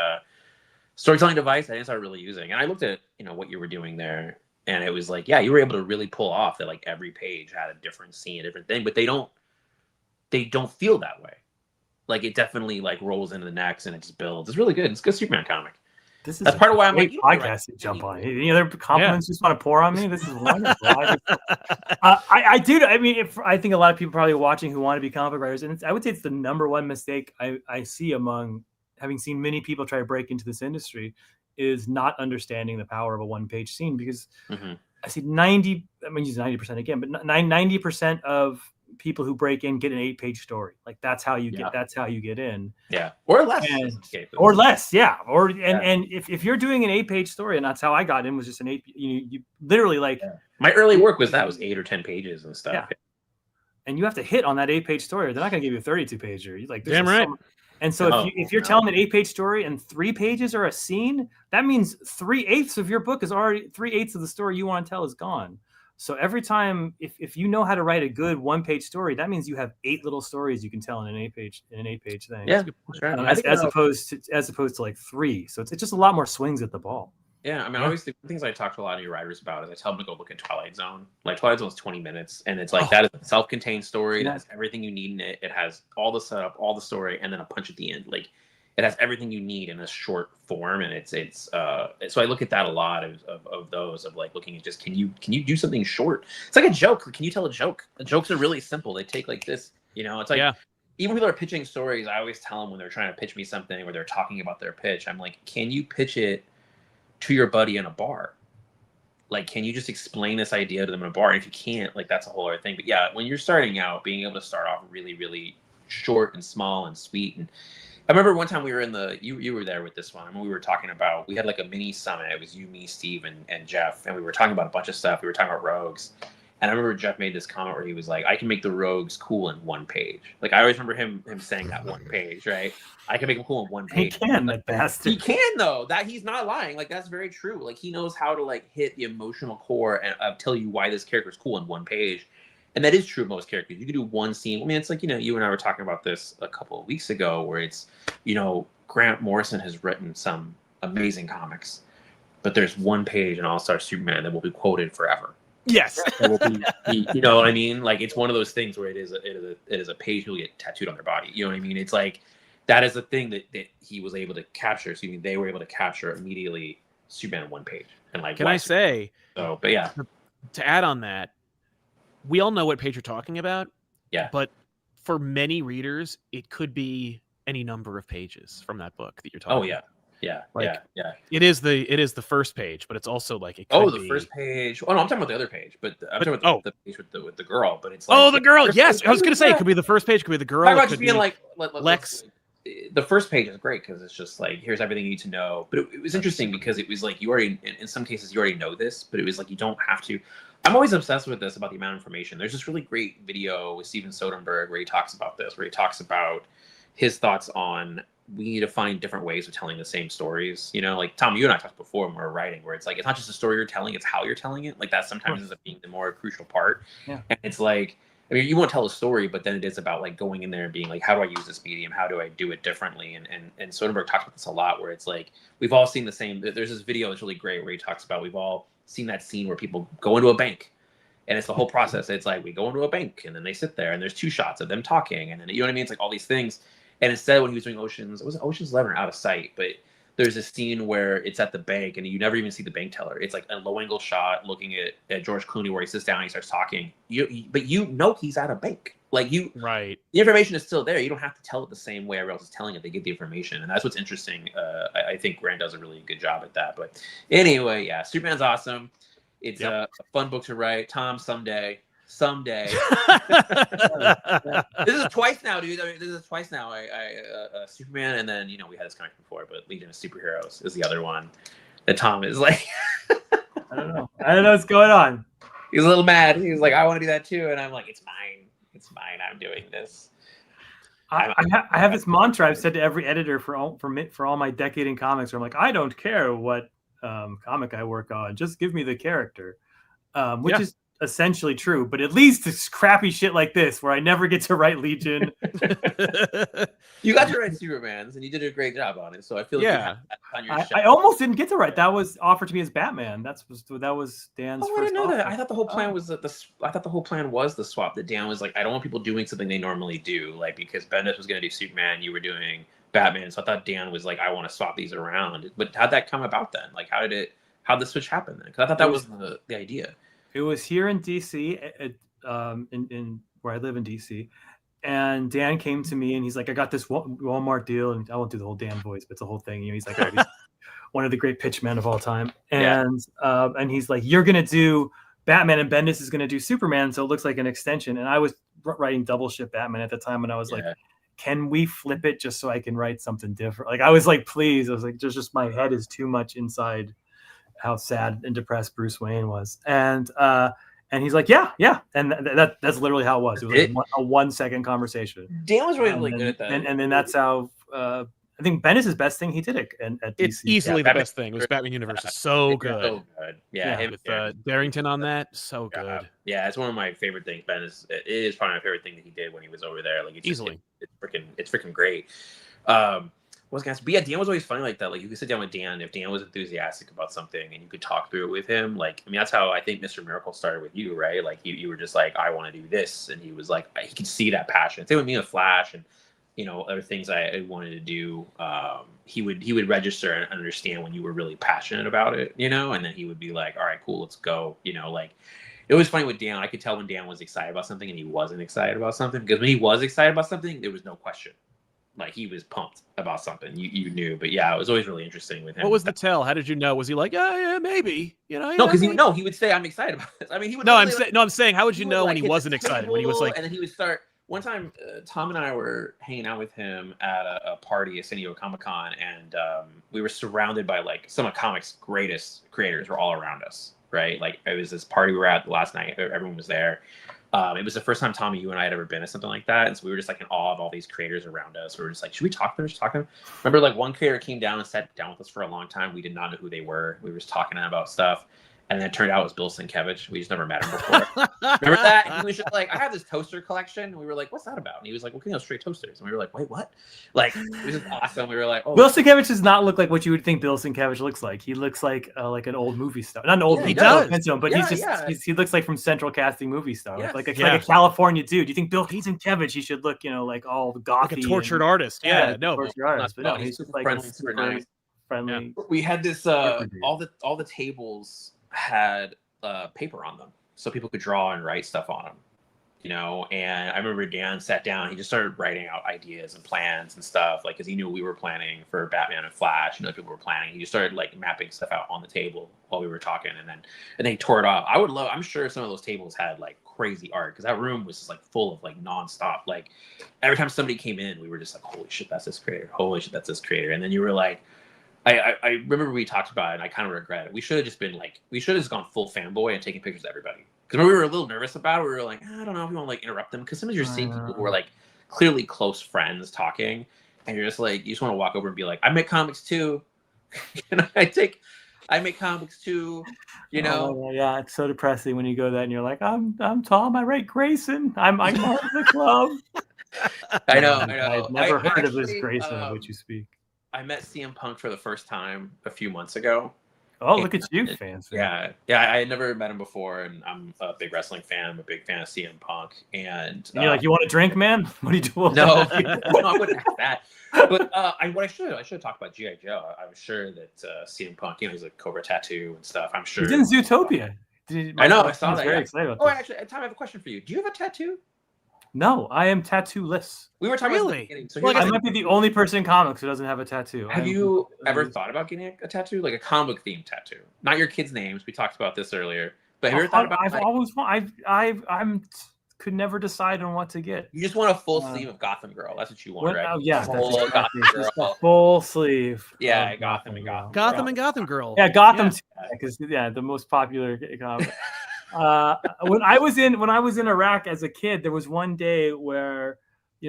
storytelling device I didn't start really using. And I looked at what you were doing there, and it was like, yeah, you were able to really pull off that. Like every page had a different scene, a different thing, but they don't feel that way. Like it definitely like rolls into the next and it just builds. It's really good. It's a good Superman comic. That's part of why I'm like
podcast to jump on. Any other compliments you just want to pour on me? This is wonderful. I do. I mean, I think a lot of people probably watching who want to be comic writers, and I would say it's the number one mistake I see among having seen many people try to break into this industry is not understanding the power of a 1-page scene, because I see 90%, I'm going to use 90% again, but 90% of people who break in get an 8-page story. Like that's how you get in.
Yeah, or less.
Or less, yeah. And if you're doing an 8-page story, and that's how I got in, was just an 8. You literally like
my early work was 8 or 10 pages and stuff.
Yeah. And you have to hit on that 8-page story. They're not going to give you a 32-pager. Like
damn right.
And so if you're telling an 8-page story and 3 pages are a scene, that means 3/8 of your book is already 3/8 of the story you want to tell is gone. So every time, if you know how to write a good 1-page story, that means you have 8 little stories you can tell in an 8-page thing.
Yeah, sure.
As opposed to like 3. So it's just a lot more swings at the ball.
Yeah, I mean, obviously, the things I talk to a lot of your writers about is I tell them to go look at Twilight Zone. Like Twilight Zone is 20 minutes, and it's like that is a self-contained story. It has everything you need in it. It has all the setup, all the story, and then a punch at the end. Like it has everything you need in a short form, and it's so I look at that a lot of those of like looking at just can you do something short? It's like a joke. Can you tell a joke? The jokes are really simple. They take like this, it's like even people are pitching stories. I always tell them when they're trying to pitch me something or they're talking about their pitch, I'm like, can you pitch it to your buddy in a bar? Like, can you just explain this idea to them in a bar? And if you can't, like, that's a whole other thing. But yeah, when you're starting out, being able to start off really, really short and small and sweet. And I remember one time we were in you were there with this one. I mean, we were talking about, we had like a mini summit. It was you, me, Steve, and Jeff. And we were talking about a bunch of stuff. We were talking about rogues. And I remember Jeff made this comment where he was like, I can make the rogues cool in 1 page. Like, I always remember him saying that 1 page, right? I can make them cool in 1 page.
He can, that bastard.
He can, though. That he's not lying. Like, that's very true. Like, he knows how to, like, hit the emotional core and tell you why this character is cool in 1 page. And that is true of most characters. You can do one scene. I mean, it's like, you and I were talking about this a couple of weeks ago where it's, Grant Morrison has written some amazing comics, but there's 1 page in All-Star Superman that will be quoted forever.
Yes.
You know what I mean? Like, it's one of those things where it is a page you'll get tattooed on their body. You know what I mean? It's like, that is the thing that he was able to capture. So they were able to capture immediately Superman on 1 page. And like,
can I say,
so, but yeah,
to add on that, we all know what page you're talking about.
Yeah.
But for many readers, it could be any number of pages from that book that you're talking about.
Yeah. Yeah,
like,
yeah.
It is the first page, but it's also like it could
the first page. Oh no, I'm talking about the other page, but I'm talking about the page with the girl. But it's
like, the girl. Yes, I was gonna say it could be the first page, could be the girl.
Talk about just being
be
like
Lex.
The first page is great because it's just like, here's everything you need to know. But it was interesting because it was like you already, in some cases, you already know this, but it was like you don't have to. I'm always obsessed with this about the amount of information. There's this really great video with Steven Soderbergh where he talks about this, where he talks about his thoughts on we need to find different ways of telling the same stories. Like Tom, you and I talked before when we were writing, where it's like, it's not just the story you're telling, it's how you're telling it. Like that sometimes ends up being the more crucial part.
Yeah.
And it's like, I mean, you want to tell a story, but then it is about like going in there and being like, how do I use this medium? How do I do it differently? And Soderbergh talks about this a lot, where it's like, we've all seen the same. There's this video that's really great where he talks about, we've all seen that scene where people go into a bank. And it's the whole process. It's like, we go into a bank and then they sit there and there's 2 shots of them talking. And then, you know what I mean? It's like all these things. And instead, when he was doing Ocean's 11 or Out of Sight, but there's a scene where it's at the bank and you never even see the bank teller. It's like a low angle shot looking at George Clooney where he sits down and he starts talking. But he's at a bank. Like
right.
The information is still there. You don't have to tell it the same way everyone else is telling it. They get the information. And that's what's interesting. I think Grant does a really good job at that. But anyway, yeah, Superman's awesome. It's a fun book to write. Tom, someday. This is twice now, dude. I mean, this is twice now. Superman, and then we had this comic before, but Legion of Superheroes is the other one that Tom is like.
I don't know what's going on.
He's a little mad. He's like, I want to do that too, and I'm like, it's mine. I'm doing this.
I have this mantra I've said to every editor for all my decade in comics, where I'm like, I don't care what comic I work on, just give me the character, which is essentially true, but at least it's crappy shit like this where I never get to write Legion.
You got to write Superman's and you did a great job on it, so I feel like on your
I almost didn't get to write. That was offered to me as Batman. That was Dan's first.
I didn't know
offer.
that. I thought the whole plan was the swap. That Dan was like, I don't want people doing something they normally do, like because Bendis was going to do Superman, you were doing Batman, so I thought Dan was like, I want to swap these around. But how'd that come about then? Like, how'd the switch happen then? Because I thought that was the idea.
It was here in DC, in where I live in DC, and Dan came to me and he's like, I got this Walmart deal, and I won't do the whole Dan voice, but it's a whole thing. He's like, he's one of the great pitchmen of all time, and he's like, you're gonna do Batman and Bendis is gonna do Superman, so it looks like an extension. And I was writing double ship Batman at the time, and I was like, can we flip it just so I can write something different? Like I was like, please. I was like, just my head is too much inside how sad and depressed Bruce Wayne was. And he's like, yeah. And that's literally how it was. It was like a 1 second conversation.
Dan was really good at that.
And then that's how I think Bendis' best thing he did at DC.
It's easily the best thing. It was Batman Universe is so good.
So good. Yeah,
with Darrington on that, so good.
Yeah, it's one of my favorite things. Bendis, it is probably my favorite thing that he did when he was over there. Like it's
easily,
it's freaking great. What was going to say? But yeah, Dan was always funny like that. Like you could sit down with Dan if Dan was enthusiastic about something and you could talk through it with him. Like I mean, that's how I think Mr. Miracle started with you, right? Like you were just like, I want to do this, and he was like, he could see that passion. Same with me with Flash and other things I wanted to do. He would register and understand when you were really passionate about it, and then he would be like, all right, cool, let's go. Like it was funny with Dan. I could tell when Dan was excited about something and he wasn't excited about something, because when he was excited about something, there was no question. Like he was pumped about something. You knew. But yeah, it was always really interesting with him.
What was the tell? How did you know? Was he like, yeah, maybe?
No, because he would say, I'm excited about this. I mean, he would.
No, I'm saying, how would you know when he wasn't excited? When he was like,
and then he would start. One time, Tom and I were hanging out with him at a party at San Diego Comic-Con, and we were surrounded by like some of comics' greatest creators were all around us, right? Like it was this party we were at the last night. Everyone was there. It was the first time, Tommy, you and I had ever been at something like that, and so we were just like in awe of all these creators around us. We were just like, should we talk to them? Just talk to them? Remember, like one creator came down and sat down with us for a long time. We did not know who they were. We were just talking about stuff. And then it turned out it was Bill Sienkiewicz. We just never met him before. Remember that? And he was just like, I have this toaster collection. And we were like, what's that about? And he was like, well, straight toasters. And we were like, wait, what? Like, it was just awesome. We were like, oh.
Bill Sienkiewicz does not look like what you would think Bill Sienkiewicz looks like. He looks like an old movie star. Not an old movie star, but he looks like from Central Casting movie star. Yes. Like a California dude. You think Bill Sienkiewicz, he should look, like all gothy.
Like a tortured artist.
Tortured artist. But no, he's just like
friendly.
Friendly.
Yeah. We had this, all the tables had paper on them so people could draw and write stuff on them, and I remember Dan sat down, he just started writing out ideas and plans and stuff, like because he knew we were planning for Batman and Flash and other people were planning. He just started like mapping stuff out on the table while we were talking, and then he tore it off. I'm sure some of those tables had like crazy art, because that room was just like full of like nonstop, like every time somebody came in we were just like, holy shit, that's this creator, holy shit, that's this creator. And then you were like, I remember we talked about it, and I kind of regret it. We should have just gone full fanboy and taken pictures of everybody. Because we were a little nervous about it. We were like, I don't know if we want to like interrupt them. Because sometimes you're seeing people who are like clearly close friends talking, and you're just like, you just want to walk over and be like, I make comics too. I make comics too.
Yeah, it's so depressing when you go there and you're like, I'm Tom. I write Grayson. I'm part of the club.
I know.
I've never heard of this Grayson of which you speak.
I met CM Punk for the first time a few months ago.
Oh, look at you, fans!
Yeah. I had never met him before, and I'm a big wrestling fan. I'm a big fan of CM Punk, and
you're like, you want a drink, man? What do you do?
No, I wouldn't ask that. But I should have talked about G.I. Joe. I'm sure that CM Punk, he's a Cobra tattoo and stuff. I'm sure
he's in Zootopia.
I know. I saw that.
Very excited about this.
Actually, Tom, I have a question for you. Do you have a tattoo?
No, I am tattoo-less.
We were talking
really?
About
I might be the only person in comics who doesn't have a tattoo.
Have you ever thought about getting a tattoo, like a comic book themed tattoo? Not your kids' names. We talked about this earlier. But have you ever thought about?
I'm could never decide on what to get.
You just want a full sleeve of Gotham Girl. That's what you want, right?
Oh, yeah,
Gotham Girl.
Full sleeve.
Yeah, Gotham and Gotham.
Gotham and Gotham Girl.
Yeah, Gotham. Because the most popular comic. When I was in Iraq as a kid, there was one day where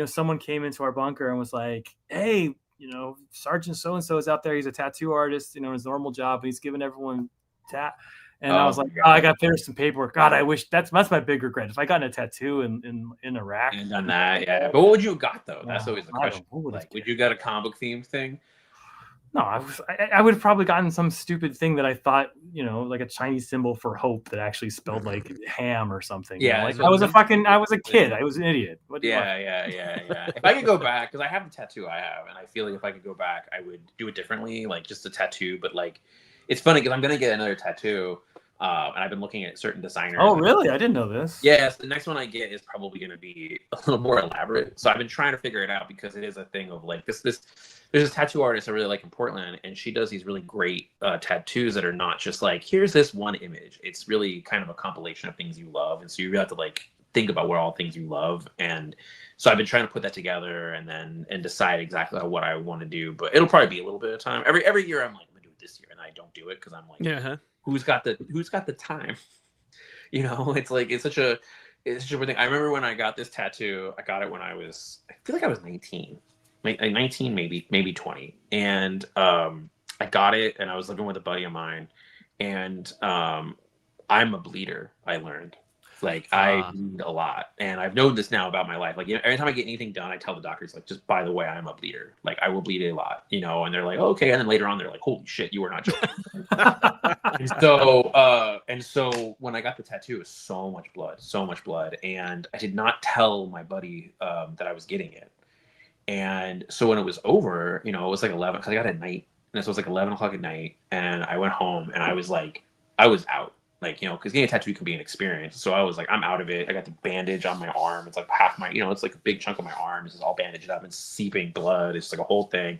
someone came into our bunker and was like, hey, Sergeant so and so is out there, he's a tattoo artist, his normal job, he's giving everyone and I was like, I got to finish some paperwork. God, I wish that's my big regret. If I got a tattoo in Iraq
and done that, yeah. But what would you have got though? That's always the question. Would you got a comic book themed thing?
No, I would have probably gotten some stupid thing that I thought, like a Chinese symbol for hope that actually spelled like ham or something.
Yeah,
I was a kid. I was an idiot.
Yeah. If I could go back, because I have the tattoo I have, and I feel like if I could go back, I would do it differently, like just a tattoo. But like, it's funny because I'm gonna get another tattoo, and I've been looking at certain designers.
Oh, really? I didn't know this.
Yes, the next one I get is probably gonna be a little more elaborate. So I've been trying to figure it out because it is a thing of like this. There's this tattoo artist I really like in Portland, and she does these really great tattoos that are not just like, here's this one image. It's really kind of a compilation of things you love, and so you really have to like think about what all things you love. And so I've been trying to put that together and decide exactly what I want to do. But it'll probably be a little bit of time. Every year I'm like, I'm gonna do it this year, and I don't do it because I'm like, who's got the time? You know, it's like it's such a weird thing. I remember when I got this tattoo. I got it when I feel like I was 19, like 19, maybe 20, and I got it, and I was living with a buddy of mine, and I'm a bleeder. I learned. Like I bleed a lot, and I've known this now about my life. Like every time I get anything done, I tell the doctors, like, just by the way, I'm a bleeder. Like I will bleed a lot, you know. And they're like, okay. And then later on, they're like, holy shit, you were not joking. and so when I got the tattoo, it was so much blood, and I did not tell my buddy that I was getting it. And so when it was over, you know, it was like 11 because I got it at night, and so it was like 11 o'clock at night, and I went home, and I was out. Like, you know, because getting a tattoo can be an experience. So I was like, I'm out of it. I got the bandage on my arm. It's like half my, you know, it's like a big chunk of my arm. It's just all bandaged up and seeping blood. It's like a whole thing.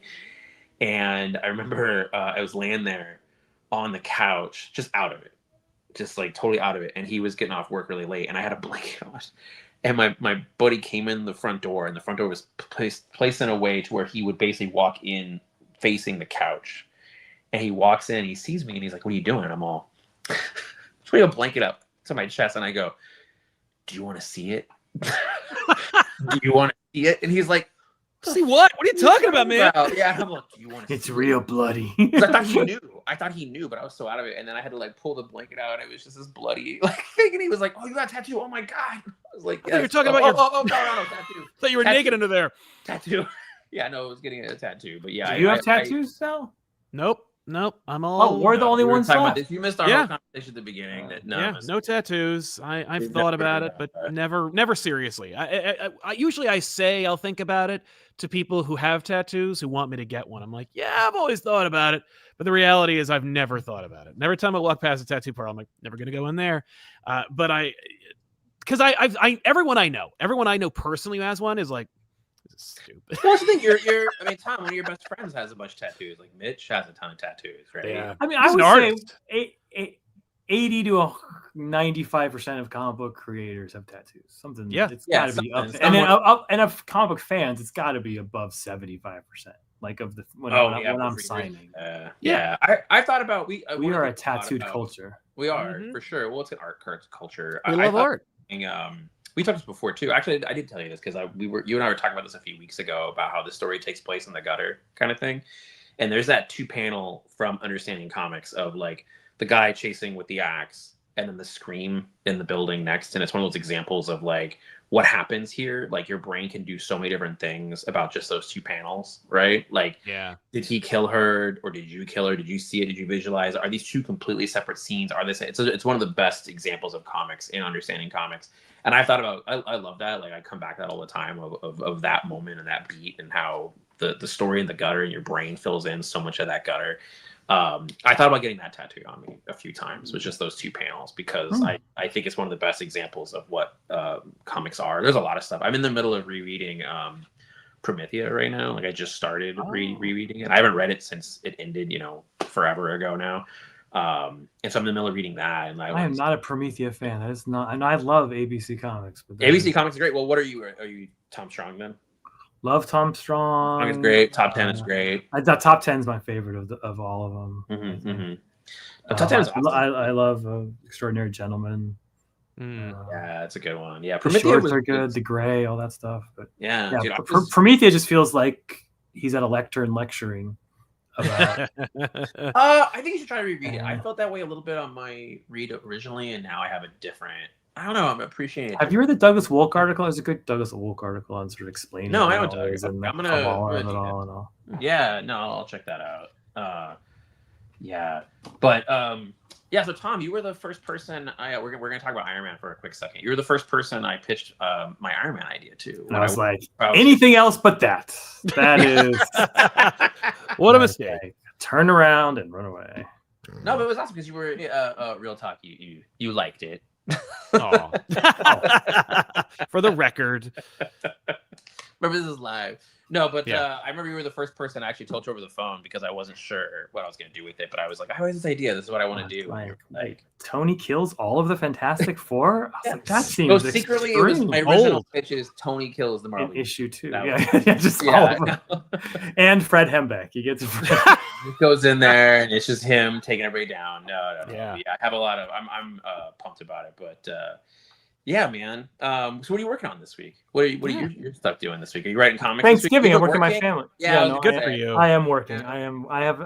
And I remember I was laying there on the couch, just out of it, just like totally out of it. And he was getting off work really late, and I had a blanket on. And my buddy came in the front door, and the front door was placed in a way to where he would basically walk in facing the couch. And he walks in, he sees me, and he's like, what are you doing? And I'm all... putting a blanket up to my chest, and I go, do you want to see it? Do you want to see it? And he's like,
see what? What are you talking about, man?
Yeah, I'm like, do you want to see
It's real bloody.
I thought he knew, but I was so out of it. And then I had to like pull the blanket out, and it was just this bloody like thing. And he was like, oh, you got a tattoo? Oh my God. I was like, yes.
You're talking about
no, tattoo.
Thought you were naked under there.
Tattoo. Yeah, no, I was getting a tattoo. But yeah.
Do you have tattoos, Sal?
Nope. I'm all.
Oh, we're the only ones.
You missed our whole conversation at the beginning.
No tattoos. I've thought about it, but never seriously. I usually say I'll think about it to people who have tattoos who want me to get one. I'm like, yeah, I've always thought about it, but the reality is I've never thought about it. And every time I walk past a tattoo parlor, I'm like, never gonna go in there. But because everyone I know personally who has one is like, stupid.
Well, that's the thing. I mean, Tom, one of your best friends has a bunch of tattoos. Like Mitch has a ton of tattoos, right?
Yeah.
I mean, I would say 80 to 95% of comic book creators have tattoos. Something. Yeah. It's got to be up. And of comic book fans, it's got to be above 75%. Like of the when I'm signing.
Yeah. I thought about we
are a tattooed culture.
We are for sure. Well, it's an art culture.
We love art.
We talked this before too. Actually, I did tell you this because you and I were talking about this a few weeks ago about how the story takes place in the gutter kind of thing. And there's that 2-panel from Understanding Comics of like the guy chasing with the axe and then the scream in the building next. And it's one of those examples of like what happens here. Like your brain can do so many different things about just those 2 panels, right? Like, did he kill her or did you kill her? Did you see it? Did you visualize? Are these 2 completely separate scenes? Are they? It's one of the best examples of comics in Understanding Comics. And I thought about, I love that. Like I come back to that all the time of that moment and that beat and how the story in the gutter and your brain fills in so much of that gutter. I thought about getting that tattoo on me a few times with just those 2 panels because I think it's one of the best examples of what comics are. There's a lot of stuff. I'm in the middle of rereading Promethea right now. Like I just started rereading it. I haven't read it since it ended, forever ago now. And so I'm in the middle of reading that. And
I am not a Promethea fan. That is not. And I love ABC Comics. But
ABC Comics is great. Well, what are you? Are you Tom Strong then?
Love Tom Strong.
It's great. Top 10 is great.
Top 10 is my favorite of all of them. Top 10 is awesome. I love Extraordinary Gentleman.
Yeah, it's a good one. Yeah,
the shorts are good. The gray, all that stuff. But
dude,
Promethea just feels like he's at a lectern lecturing about.
I think you should try to reread it. I felt that way a little bit on my read originally, and now I have a different. I don't know. I'm appreciating it.
Have you read the Douglas Wolk article? There's a good Douglas Wolk article on sort of explaining.
No, I haven't done it. I'm
gonna.
Yeah, no, I'll check that out. But so Tom, you were the first person. We're gonna talk about Iron Man for a quick second. You were the first person I pitched my Iron Man idea to.
I was like, anything else but that. That is
what a mistake.
Turn around and run away.
No, but it was awesome because you were real talk. You liked it.
For the record.
Remember, this is live. No, but I remember you were the first person I actually told you over the phone because I wasn't sure what I was going to do with it. But I was like, I have this idea. This is what I want to do.
Like Tony kills all of the Fantastic Four. I was like, that seems
secretly
extreme.
It was my original pitch is Tony kills the Marvel
in issue 2.
Just
all of them. And Fred Hembeck. He gets
he goes in there and it's just him taking everybody down. No. Yeah, I have a lot of. I'm pumped about it, but. Yeah, man. So what are you working on this week? What are your stuff doing this week? Are you writing comics?
Thanksgiving. I'm working with my family.
Yeah,
good for you.
I am working. Yeah. I have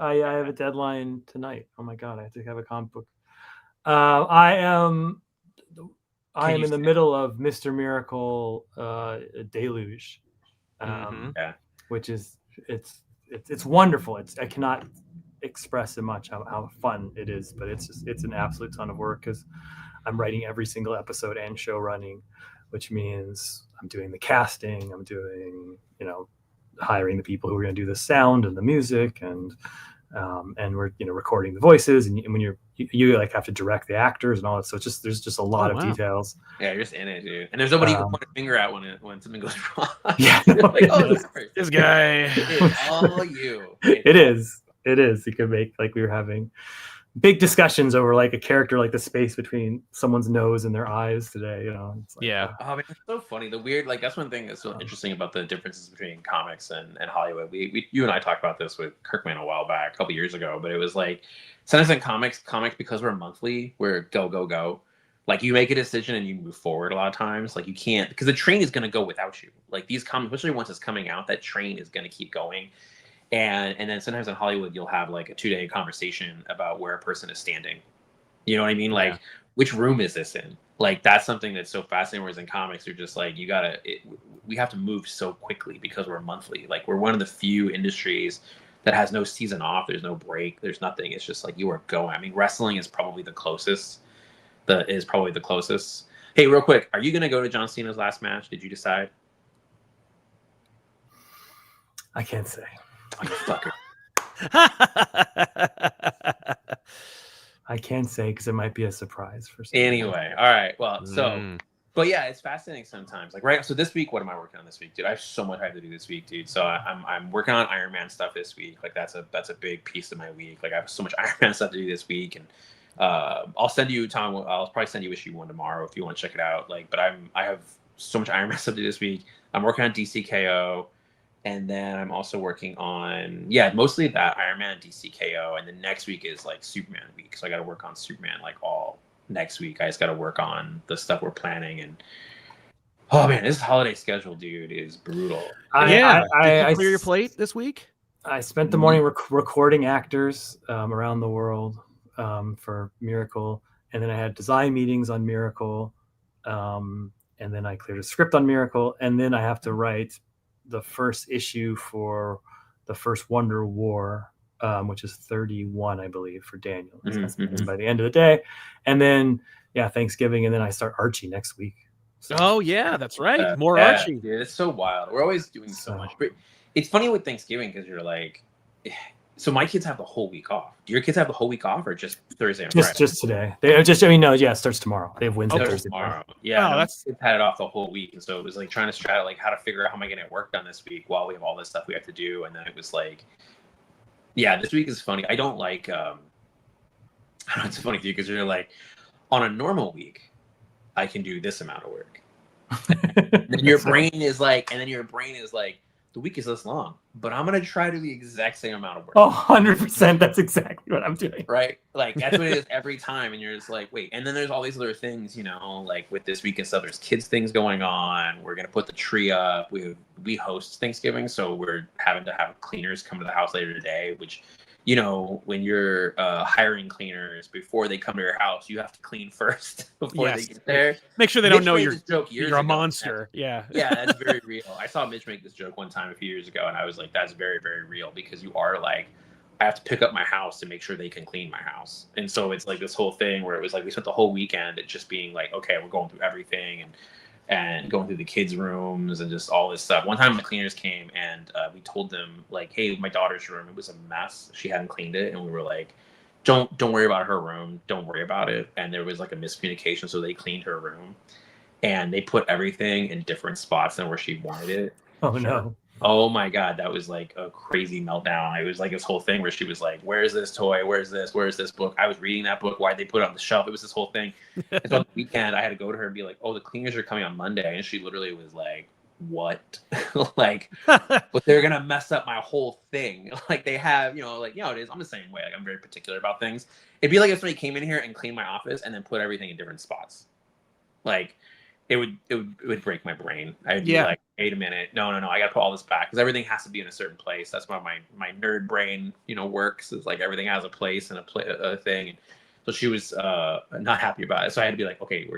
a deadline tonight. Oh my god, I have to have a comic book. I am in the middle of Mr. Miracle Deluge, which is it's wonderful. I cannot express it much how fun it is, but it's an absolute ton of work because I'm writing every single episode and show running, which means I'm doing the casting, I'm doing, hiring the people who are going to do the sound and the music, and we're, recording the voices, and when you like have to direct the actors and all that. So there's just a lot of details.
Yeah, you're just in it, dude. And there's nobody you can point a finger at when something goes wrong.
Yeah,
this guy.
It's all you.
It is. You could make, like, we were having big discussions over like a character, like the space between someone's nose and their eyes today, It's like,
Oh, man, it's so funny. The weird, like, that's one thing that's so interesting about the differences between comics and Hollywood. You and I talked about this with Kirkman a while back, a couple years ago, but it was like sometimes in comics because we're monthly, we're go. Like, you make a decision and you move forward a lot of times. Like, you can't, because the train is going to go without you. Like, these comics, especially once it's coming out, that train is going to keep going. And then sometimes in Hollywood, you'll have like a 2-day conversation about where a person is standing. You know what I mean? Like, which room is this in? Like, that's something that's so fascinating. Whereas in comics, you're just like, we have to move so quickly because we're monthly. Like, we're one of the few industries that has no season off. There's no break. There's nothing. It's just like you are going. I mean, wrestling is probably the closest. Hey, real quick, are you going to go to John Cena's last match? Did you decide?
I can't say.
Oh, you fucker.
I can't say because it might be a surprise for some.
Anyway, all right. Well, but yeah, it's fascinating sometimes. Like, right. So this week, what am I working on this week, dude? I have so much I have to do this week, dude. So I'm working on Iron Man stuff this week. Like, that's a big piece of my week. Like, I have so much Iron Man stuff to do this week, and I'll send you, Tom. I'll probably send you issue 1 tomorrow if you want to check it out. Like, but I have so much Iron Man stuff to do this week. I'm working on DCKO. And then I'm also working on, mostly that Iron Man, DCKO. And then next week is like Superman week. So I got to work on Superman like all next week. I just got to work on the stuff we're planning. And oh man, this holiday schedule, dude, is brutal.
Did you clear your plate this week?
I spent the morning recording actors around the world for Miracle. And then I had design meetings on Miracle. And then I cleared a script on Miracle. And then I have to write the first issue for the first Wonder War, which is 31, I believe, for Daniel. By the end of the day. And then, Thanksgiving. And then I start Archie next week.
So, oh, yeah, that's right. More Archie.
Dude, it's so wild. We're always doing so much. But it's funny with Thanksgiving because you're like, so my kids have the whole week off. Do your kids have the whole week off or just Thursday and Friday?
Just today. It starts tomorrow. They have Wednesday, Thursday.
Tomorrow. Yeah, that's had it off the whole week. And so it was like trying to strategize like how to figure out how am I getting it work done this week while we have all this stuff we have to do. And then it was like, this week is funny. I don't like, it's funny too because you're like, on a normal week, I can do this amount of work. And then your brain is like, the week is this long, but I'm going to try to do the exact same amount of work.
Oh, 100%. That's exactly what I'm doing.
Right? Like, that's what it is every time. And you're just like, wait. And then there's all these other things, like with this week and stuff, there's kids things going on. We're going to put the tree up. We host Thanksgiving, so we're having to have cleaners come to the house later today, which, when you're hiring cleaners before they come to your house, you have to clean first before they get there.
Make sure they don't know you're a monster.
Yeah, that's very real. I saw Mitch make this joke one time a few years ago, and I was like, that's very, very real because you are like, I have to pick up my house to make sure they can clean my house. And so it's like this whole thing where it was like we spent the whole weekend at just being like, okay, we're going through everything and going through the kids' rooms and just all this stuff. One time the cleaners came and we told them like, hey, my daughter's room, it was a mess. She hadn't cleaned it. And we were like, don't worry about her room. Don't worry about it. And there was like a miscommunication. So they cleaned her room and they put everything in different spots than where she wanted it.
Oh no.
Oh my God, that was like a crazy meltdown. It was like this whole thing where she was like, "Where's this toy? Where's this? Where's this book?" I was reading that book. Why'd they put it on the shelf? It was this whole thing. And so on the weekend, I had to go to her and be like, "Oh, the cleaners are coming on Monday," and she literally was like, "What?" Like, but they're gonna mess up my whole thing. Like they have, like it is. I'm the same way. Like I'm very particular about things. It'd be like if somebody came in here and cleaned my office and then put everything in different spots. Like it would break my brain. I'd be like, wait a minute, no, I gotta put all this back because everything has to be in a certain place. That's why my nerd brain, works. Is like everything has a place and a thing. And so she was not happy about it. So I had to be like, okay,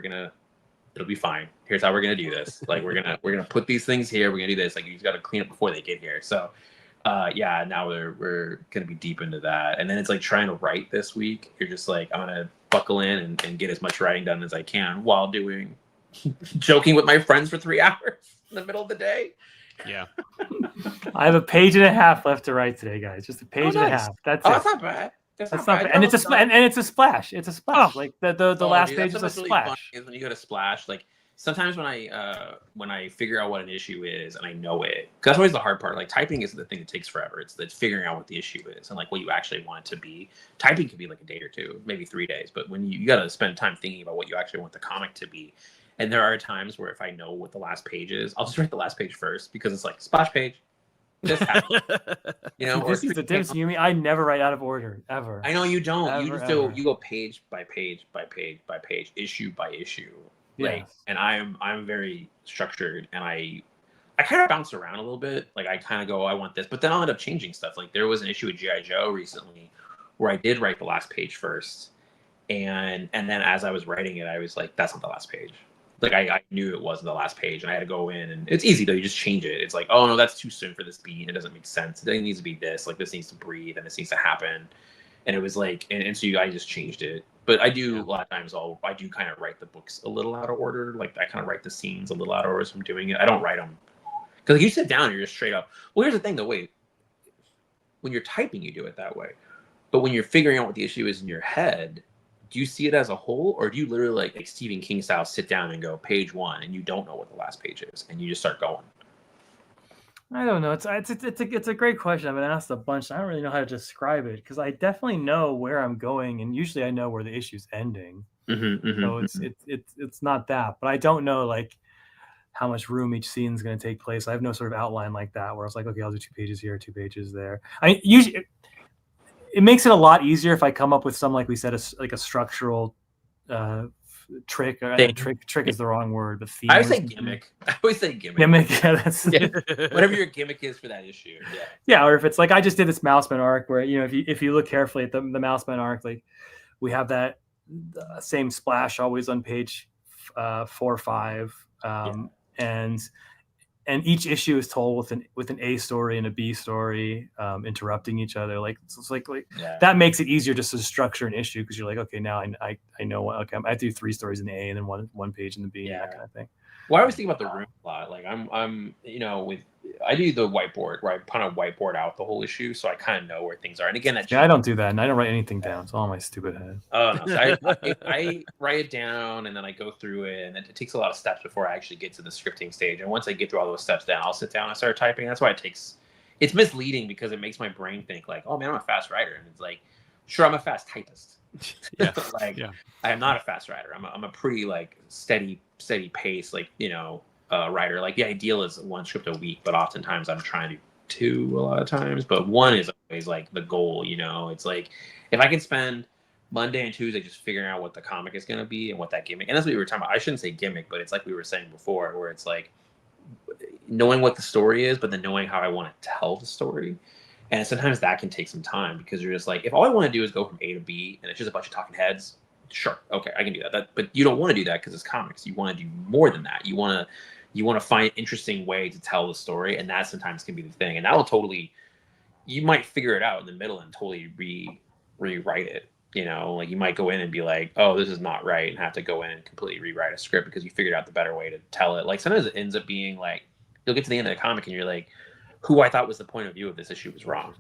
it'll be fine. Here's how we're gonna do this. Like we're gonna put these things here. We're gonna do this. Like you got to clean up before they get here. So now we're gonna be deep into that. And then it's like trying to write this week. You're just like, I'm gonna buckle in and get as much writing done as I can while joking with my friends for 3 hours in the middle of the day.
Yeah.
I have a page and a half left to write today, guys. Just a page and a half. That's it.
That's not bad. That's not bad.
And it's a splash. It's a splash. Like the last page is a splash.
Really when you go to splash, like sometimes when I figure out what an issue is and I know it, because that's always the hard part. Like typing is the thing that takes forever. It's figuring out what the issue is and like what you actually want it to be. Typing could be like a day or two, maybe 3 days, but when you got to spend time thinking about what you actually want the comic to be. And there are times where if I know what the last page is, I'll just write the last page first because it's like splash page. This happened.
This is the difference. You mean I never write out of order ever.
I know you don't.
Ever,
you just do. You go page by page by page by page, issue by issue. Like, and I'm very structured, and I kind of bounce around a little bit. Like I kind of go, I want this, but then I'll end up changing stuff. Like there was an issue with G.I. Joe recently where I did write the last page first, and then as I was writing it, I was like, that's not the last page. Like I knew it wasn't the last page, and I had to go in, and it's easy though. You just change it. It's like, oh no, that's too soon for this beat. It doesn't make sense. It needs to be this. Like this needs to breathe, and this needs to happen. And it was like, and so I just changed it. But I do a lot of times. I do kind of write the books a little out of order. Like I kind of write the scenes a little out of order as I'm doing it. I don't write them because you sit down and you're just straight up. Well, here's the thing though. Wait, when you're typing, you do it that way. But when you're figuring out what the issue is in your head, do you see it as a whole, or do you literally like Stephen King style sit down and go page 1 and you don't know what the last page is and you just start going?
I don't know. It's a great question. I've been asked a bunch. I don't really know how to describe it because I definitely know where I'm going, and usually I know where the issue's ending. So it's not that, but I don't know like how much room each scene is going to take place. I have no sort of outline like that where it's like, okay, I'll do 2 pages here, 2 pages there. I usually. It makes it a lot easier if I come up with some, like we said, a structural trick. Trick is the wrong word, but theme.
I always say gimmick.
Gimmick, yeah,
whatever your gimmick is for that issue.
Yeah, or if it's like I just did this Mouseman arc where if you look carefully at the Mouseman arc, like we have that same splash always on page 4 or 5, and each issue is told with an A story and a B story, interrupting each other. Like it's like that makes it easier just to structure an issue because you're like, okay, now I know what. Okay, I have to do 3 stories in the A and then one page in the B, and that kind of thing.
Well, I always think about the room a lot. Like I'm I do the whiteboard where I kind of whiteboard out the whole issue, so I kind of know where things are. And again,
I don't do that, and I don't write anything down. It's all my stupid head.
Oh no! So I write it down, and then I go through it, and it takes a lot of steps before I actually get to the scripting stage. And once I get through all those steps, then I'll sit down and start typing. That's why it's misleading because it makes my brain think like, oh man, I'm a fast writer, and it's like, sure, I'm a fast typist. I am not a fast writer. I'm a pretty like steady pace, like writer. Like the ideal is 1 script a week, but oftentimes I'm trying to do 2 a lot of times. But 1 is always like the goal. It's like if I can spend Monday and Tuesday just figuring out what the comic is going to be and what that gimmick. And that's what we were talking about. I shouldn't say gimmick, but it's like we were saying before, where it's like knowing what the story is, but then knowing how I want to tell the story. And sometimes that can take some time because you're just like, if all I want to do is go from A to B and it's just a bunch of talking heads, sure, okay, I can do that. But you don't want to do that because it's comics. You want to do more than that. You want to find an interesting way to tell the story, and that sometimes can be the thing. And that will totally, you might figure it out in the middle and totally rewrite it. Like you might go in and be like, oh, this is not right, and have to go in and completely rewrite a script because you figured out the better way to tell it. Like sometimes it ends up being like, you'll get to the end of the comic and you're like, who I thought was the point of view of this issue was wrong.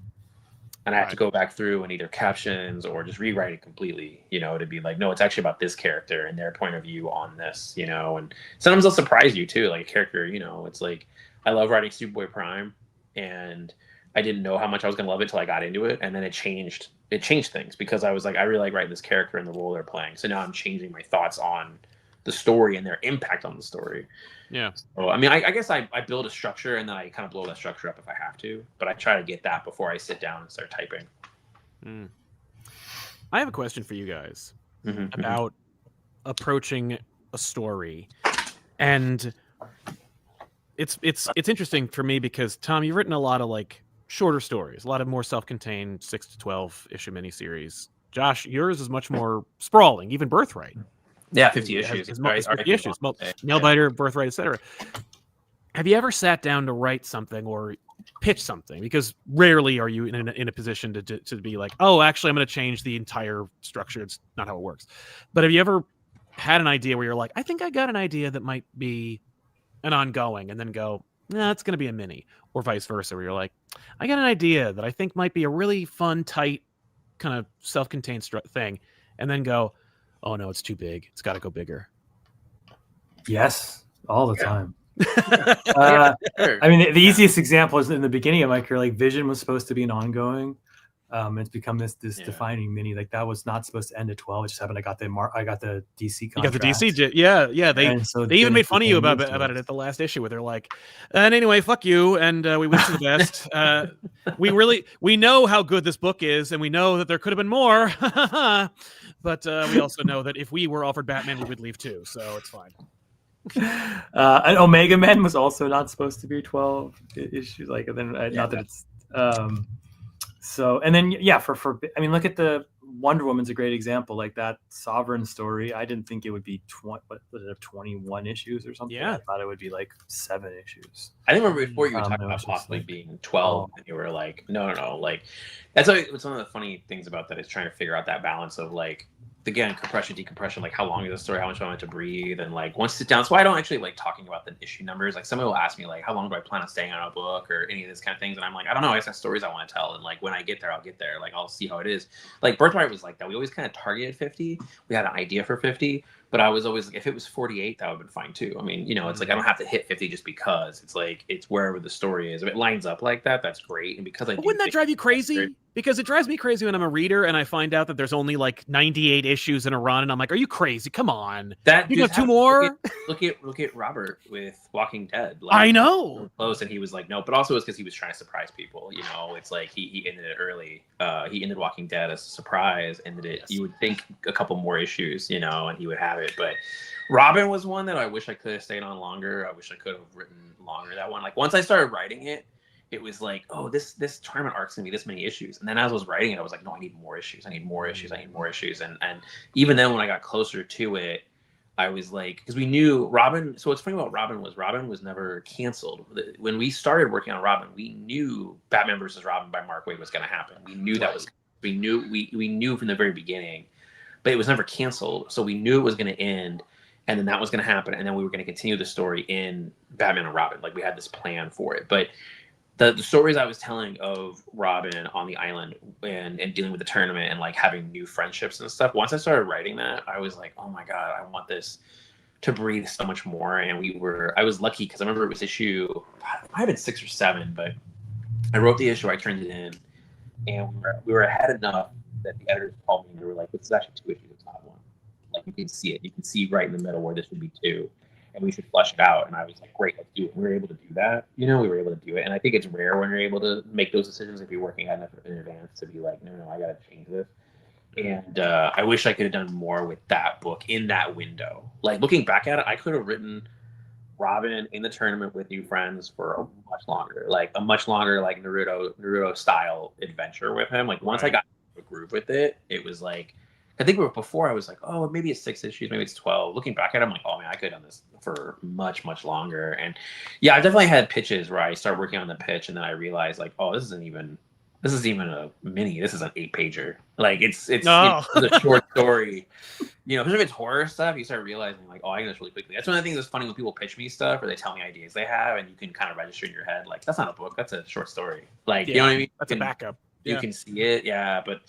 And I have to go back through and either captions or just rewrite it completely, to be like, no, it's actually about this character and their point of view on this, and sometimes they'll surprise you too. Like a character, it's like, I love writing Superboy Prime and I didn't know how much I was gonna love it until I got into it, and then it changed things because I was like, I really like writing this character and the role they're playing. So now I'm changing my thoughts on the story and their impact on the story.
Yeah.
So I mean, I guess I build a structure and then I kind of blow that structure up if I have to, but I try to get that before I sit down and start typing.
I have a question for you guys about approaching a story, and it's interesting for me because Tom, you've written a lot of like shorter stories, a lot of more self-contained 6 to 12 issue miniseries. Josh, yours is much more sprawling, even Birthright.
Yeah, 50 issues.
It's 50 issues. Well, Nailbiter, Birthright, etc. Have you ever sat down to write something or pitch something? Because rarely are you in a position to be like, oh, actually, I'm going to change the entire structure. It's not how it works. But have you ever had an idea where you're like, I think I got an idea that might be an ongoing, and then go, nah, it's going to be a mini, or vice versa, where you're like, I got an idea that I think might be a really fun, tight, kind of self-contained thing, and then go, oh no, it's too big. It's got to go bigger.
Yes, all the time. I mean, the easiest example is in the beginning of my career, like Vision was supposed to be an ongoing. It's become this defining mini. Like that was not supposed to end at 12. It just happened. I got the DC contract.
You got the DC, yeah. They even made fun of you about it at the last issue, where they're like, and anyway, fuck you, and we wish you the best. We know how good this book is, and we know that there could have been more, but we also know that if we were offered Batman, we would leave too. So it's fine.
And Omega Men was also not supposed to be 12 issues. Like, and then not that it's. So, and then, for I mean, look at the Wonder Woman's a great example. Like that Sovereign story, I didn't think it would be 21 issues or something.
Yeah.
I thought it would be like 7 issues.
I remember before you were talking about possibly being 12, and you were like, no. Like, that's what's one of the funny things about that is trying to figure out that balance of like, again, compression, decompression, like how long is the story, how much do I want it to breathe, and like once sit down. That's why I don't actually like talking about the issue numbers. Like somebody will ask me like, how long do I plan on staying on a book or any of this kind of things, and I'm like, I don't know. I guess that's stories I want to tell, and like when I get there, I'll get there. Like I'll see how it is. Like Birthright was like that. We always kind of targeted 50. We had an idea for 50, but I was always like, if it was 48, that would have been fine too. I mean, you know, it's like I don't have to hit 50 just because. It's like it's wherever the story is. If it lines up like that, that's great. And because
wouldn't that drive you crazy? Because it drives me crazy when I'm a reader and I find out that there's only like 98 issues in a run, and I'm like, are you crazy? Come on.
That
you got 2 more?
Look at Robert with Walking Dead.
Like, I know.
Close, and he was like, no, but also it's because he was trying to surprise people. You know, it's like he ended it early. He ended Walking Dead as a surprise, ended it. You would think a couple more issues, you know, and he would have it. But Robin was one that I wish I could have stayed on longer. I wish I could have written longer. That one, like once I started writing it, it was like, oh, this tournament arc's gonna be this many issues. And then as I was writing it, I was like, no, I need more issues. I need more issues. I need more issues. And even then when I got closer to it, I was like, because we knew Robin. So what's funny about Robin was never canceled. When we started working on Robin, we knew Batman versus Robin by Mark Waid was going to happen. We knew that was. We knew from the very beginning, but it was never canceled. So we knew it was going to end, and then that was going to happen, and then we were going to continue the story in Batman and Robin. Like we had this plan for it, but. The stories I was telling of Robin on the island and dealing with the tournament and like having new friendships and stuff. Once I started writing that, I was like, oh my God, I want this to breathe so much more. And I was lucky because I remember it was issue, it might have been 6 or 7, but I wrote the issue, I turned it in, and we were ahead enough that the editors called me and they were like, this is actually 2 issues, it's not 1. Like you can see it. You can see right in the middle where this would be 2. And we should flesh it out. And I was like, great, let's do it. We were able to do that. You know, we were able to do it. And I think it's rare when you're able to make those decisions if you're working enough in advance to be like, no, I got to change this. And I wish I could have done more with that book in that window. Like looking back at it, I could have written Robin in the tournament with new friends for a much longer like Naruto style adventure with him. Like once I got a groove with it, it was like, I think before I was like, oh, maybe it's 6 issues, maybe it's 12. Looking back at it, I'm like, oh man, I could have done this for much, much longer. And yeah, I've definitely had pitches where I start working on the pitch and then I realize like, oh, this isn't even a mini. This is an 8-pager. Like it's a short story. You know, especially if it's horror stuff, you start realizing like, oh, I can do this really quickly. That's one of the things that's funny when people pitch me stuff or they tell me ideas they have, and you can kind of register in your head like, that's not a book, that's a short story. Like, you know what I mean?
That's a backup.
You can see it, yeah, but.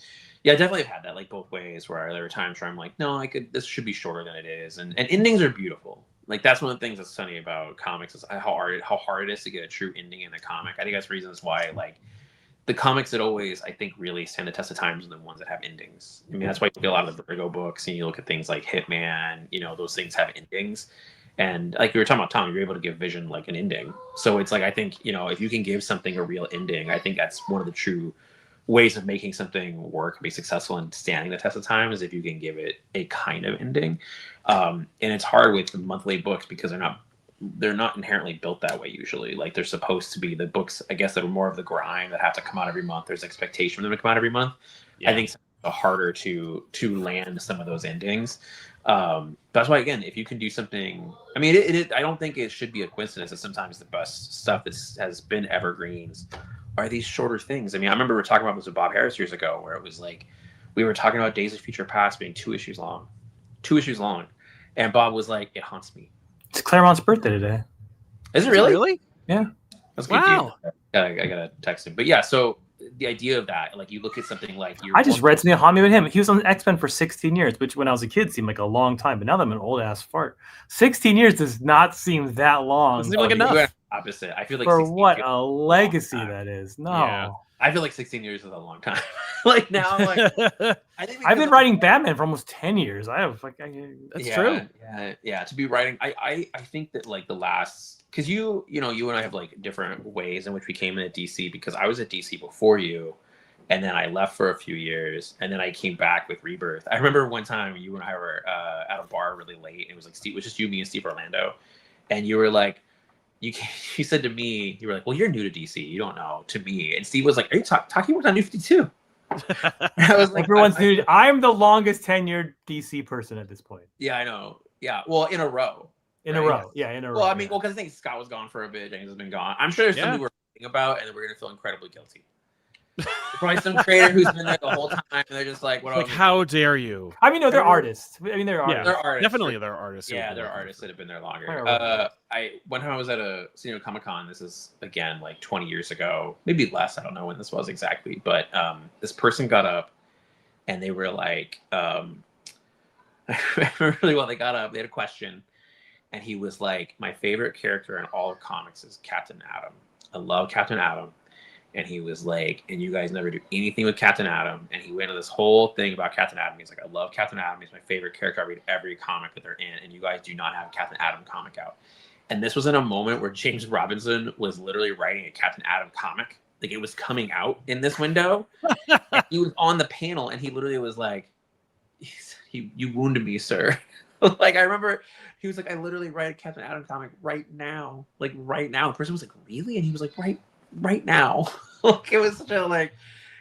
Yeah, I definitely have had that like both ways where there were times where I'm like, no, this should be shorter than it is. And endings are beautiful. Like that's one of the things that's funny about comics is how hard it is to get a true ending in a comic. I think that's reasons why like the comics that always I think really stand the test of time are the ones that have endings. I mean that's why you get a lot of the Vertigo books and you look at things like Hitman. You know those things have endings, and like we were talking about Tom, you're able to give Vision like an ending. So it's like I think if you can give something a real ending, I think that's one of the true ways of making something work and be successful and standing the test of time is if you can give it a kind of ending. And it's hard with the monthly books because they're not inherently built that way usually. Like they're supposed to be the books, I guess, that are more of the grind that have to come out every month. There's expectation for them to come out every month. Yeah. I think it's harder to land some of those endings. That's why again, if you can do something, I mean, I don't think it should be a coincidence that sometimes the best stuff that has been evergreens are these shorter things. I mean, I remember we were talking about this with Bob Harris years ago, where it was like we were talking about Days of Future Past being 2 issues long, and Bob was like, "It haunts me."
It's Claremont's birthday today.
Is it really?
Really?
Yeah.
That's wow. I gotta text him. But yeah, so the idea of that, like you look at something like
I just read something that haunted me with him. He was on X-Men for 16 years, which when I was a kid seemed like a long time, but now that I'm an old ass fart, 16 years does not seem that long.
Doesn't seem like enough.
Opposite. I feel like
for what a legacy that is. No. Yeah.
I feel like 16 years is a long time. Like now, like
I've been writing Batman for almost 10 years. That's
true. Yeah. To be writing, I think that like the last, because you and I have like different ways in which we came into DC. Because I was at DC before you, and then I left for a few years, and then I came back with Rebirth. I remember one time you and I were at a bar really late. And it was like it was just you, me, and Steve Orlando, and you were like. You said to me, you were like, well, you're new to DC. You don't know to me. And Steve was like, are you talking about New 52? I was like,
everyone's new. I'm the longest tenured DC person at this point.
Yeah, I know. Yeah. Well, in a row.
In a row.
Well, I mean, because I think Scott was gone for a bit. James has been gone. I'm sure there's something we're thinking about and we're going to feel incredibly guilty. Probably some creator who's been there the whole time, and they're just like, "What?
Like, how dare you?"
I mean, no, they're artists. I mean, they're artists.
They're artists.
Definitely, they're artists.
Yeah, they're artists that have been there longer. One time I was at a San Diego Comic-Con. This is again like 20 years ago, maybe less. I don't know when this was exactly, but this person got up, and they were like, I remember really well. They got up. They had a question, and he was like, "My favorite character in all of comics is Captain Atom. I love Captain Atom." And he was like, and you guys never do anything with Captain Atom. And he went into this whole thing about Captain Atom. He's like, I love Captain Atom. He's my favorite character. I read every comic that they're in. And you guys do not have a Captain Atom comic out. And this was in a moment where James Robinson was literally writing a Captain Atom comic. Like it was coming out in this window. And he was on the panel and he literally was like, you wounded me, sir. Like I remember he was like, I literally write a Captain Atom comic right now. Like right now. The person was like, really? And he was like, right now. Like it was such a like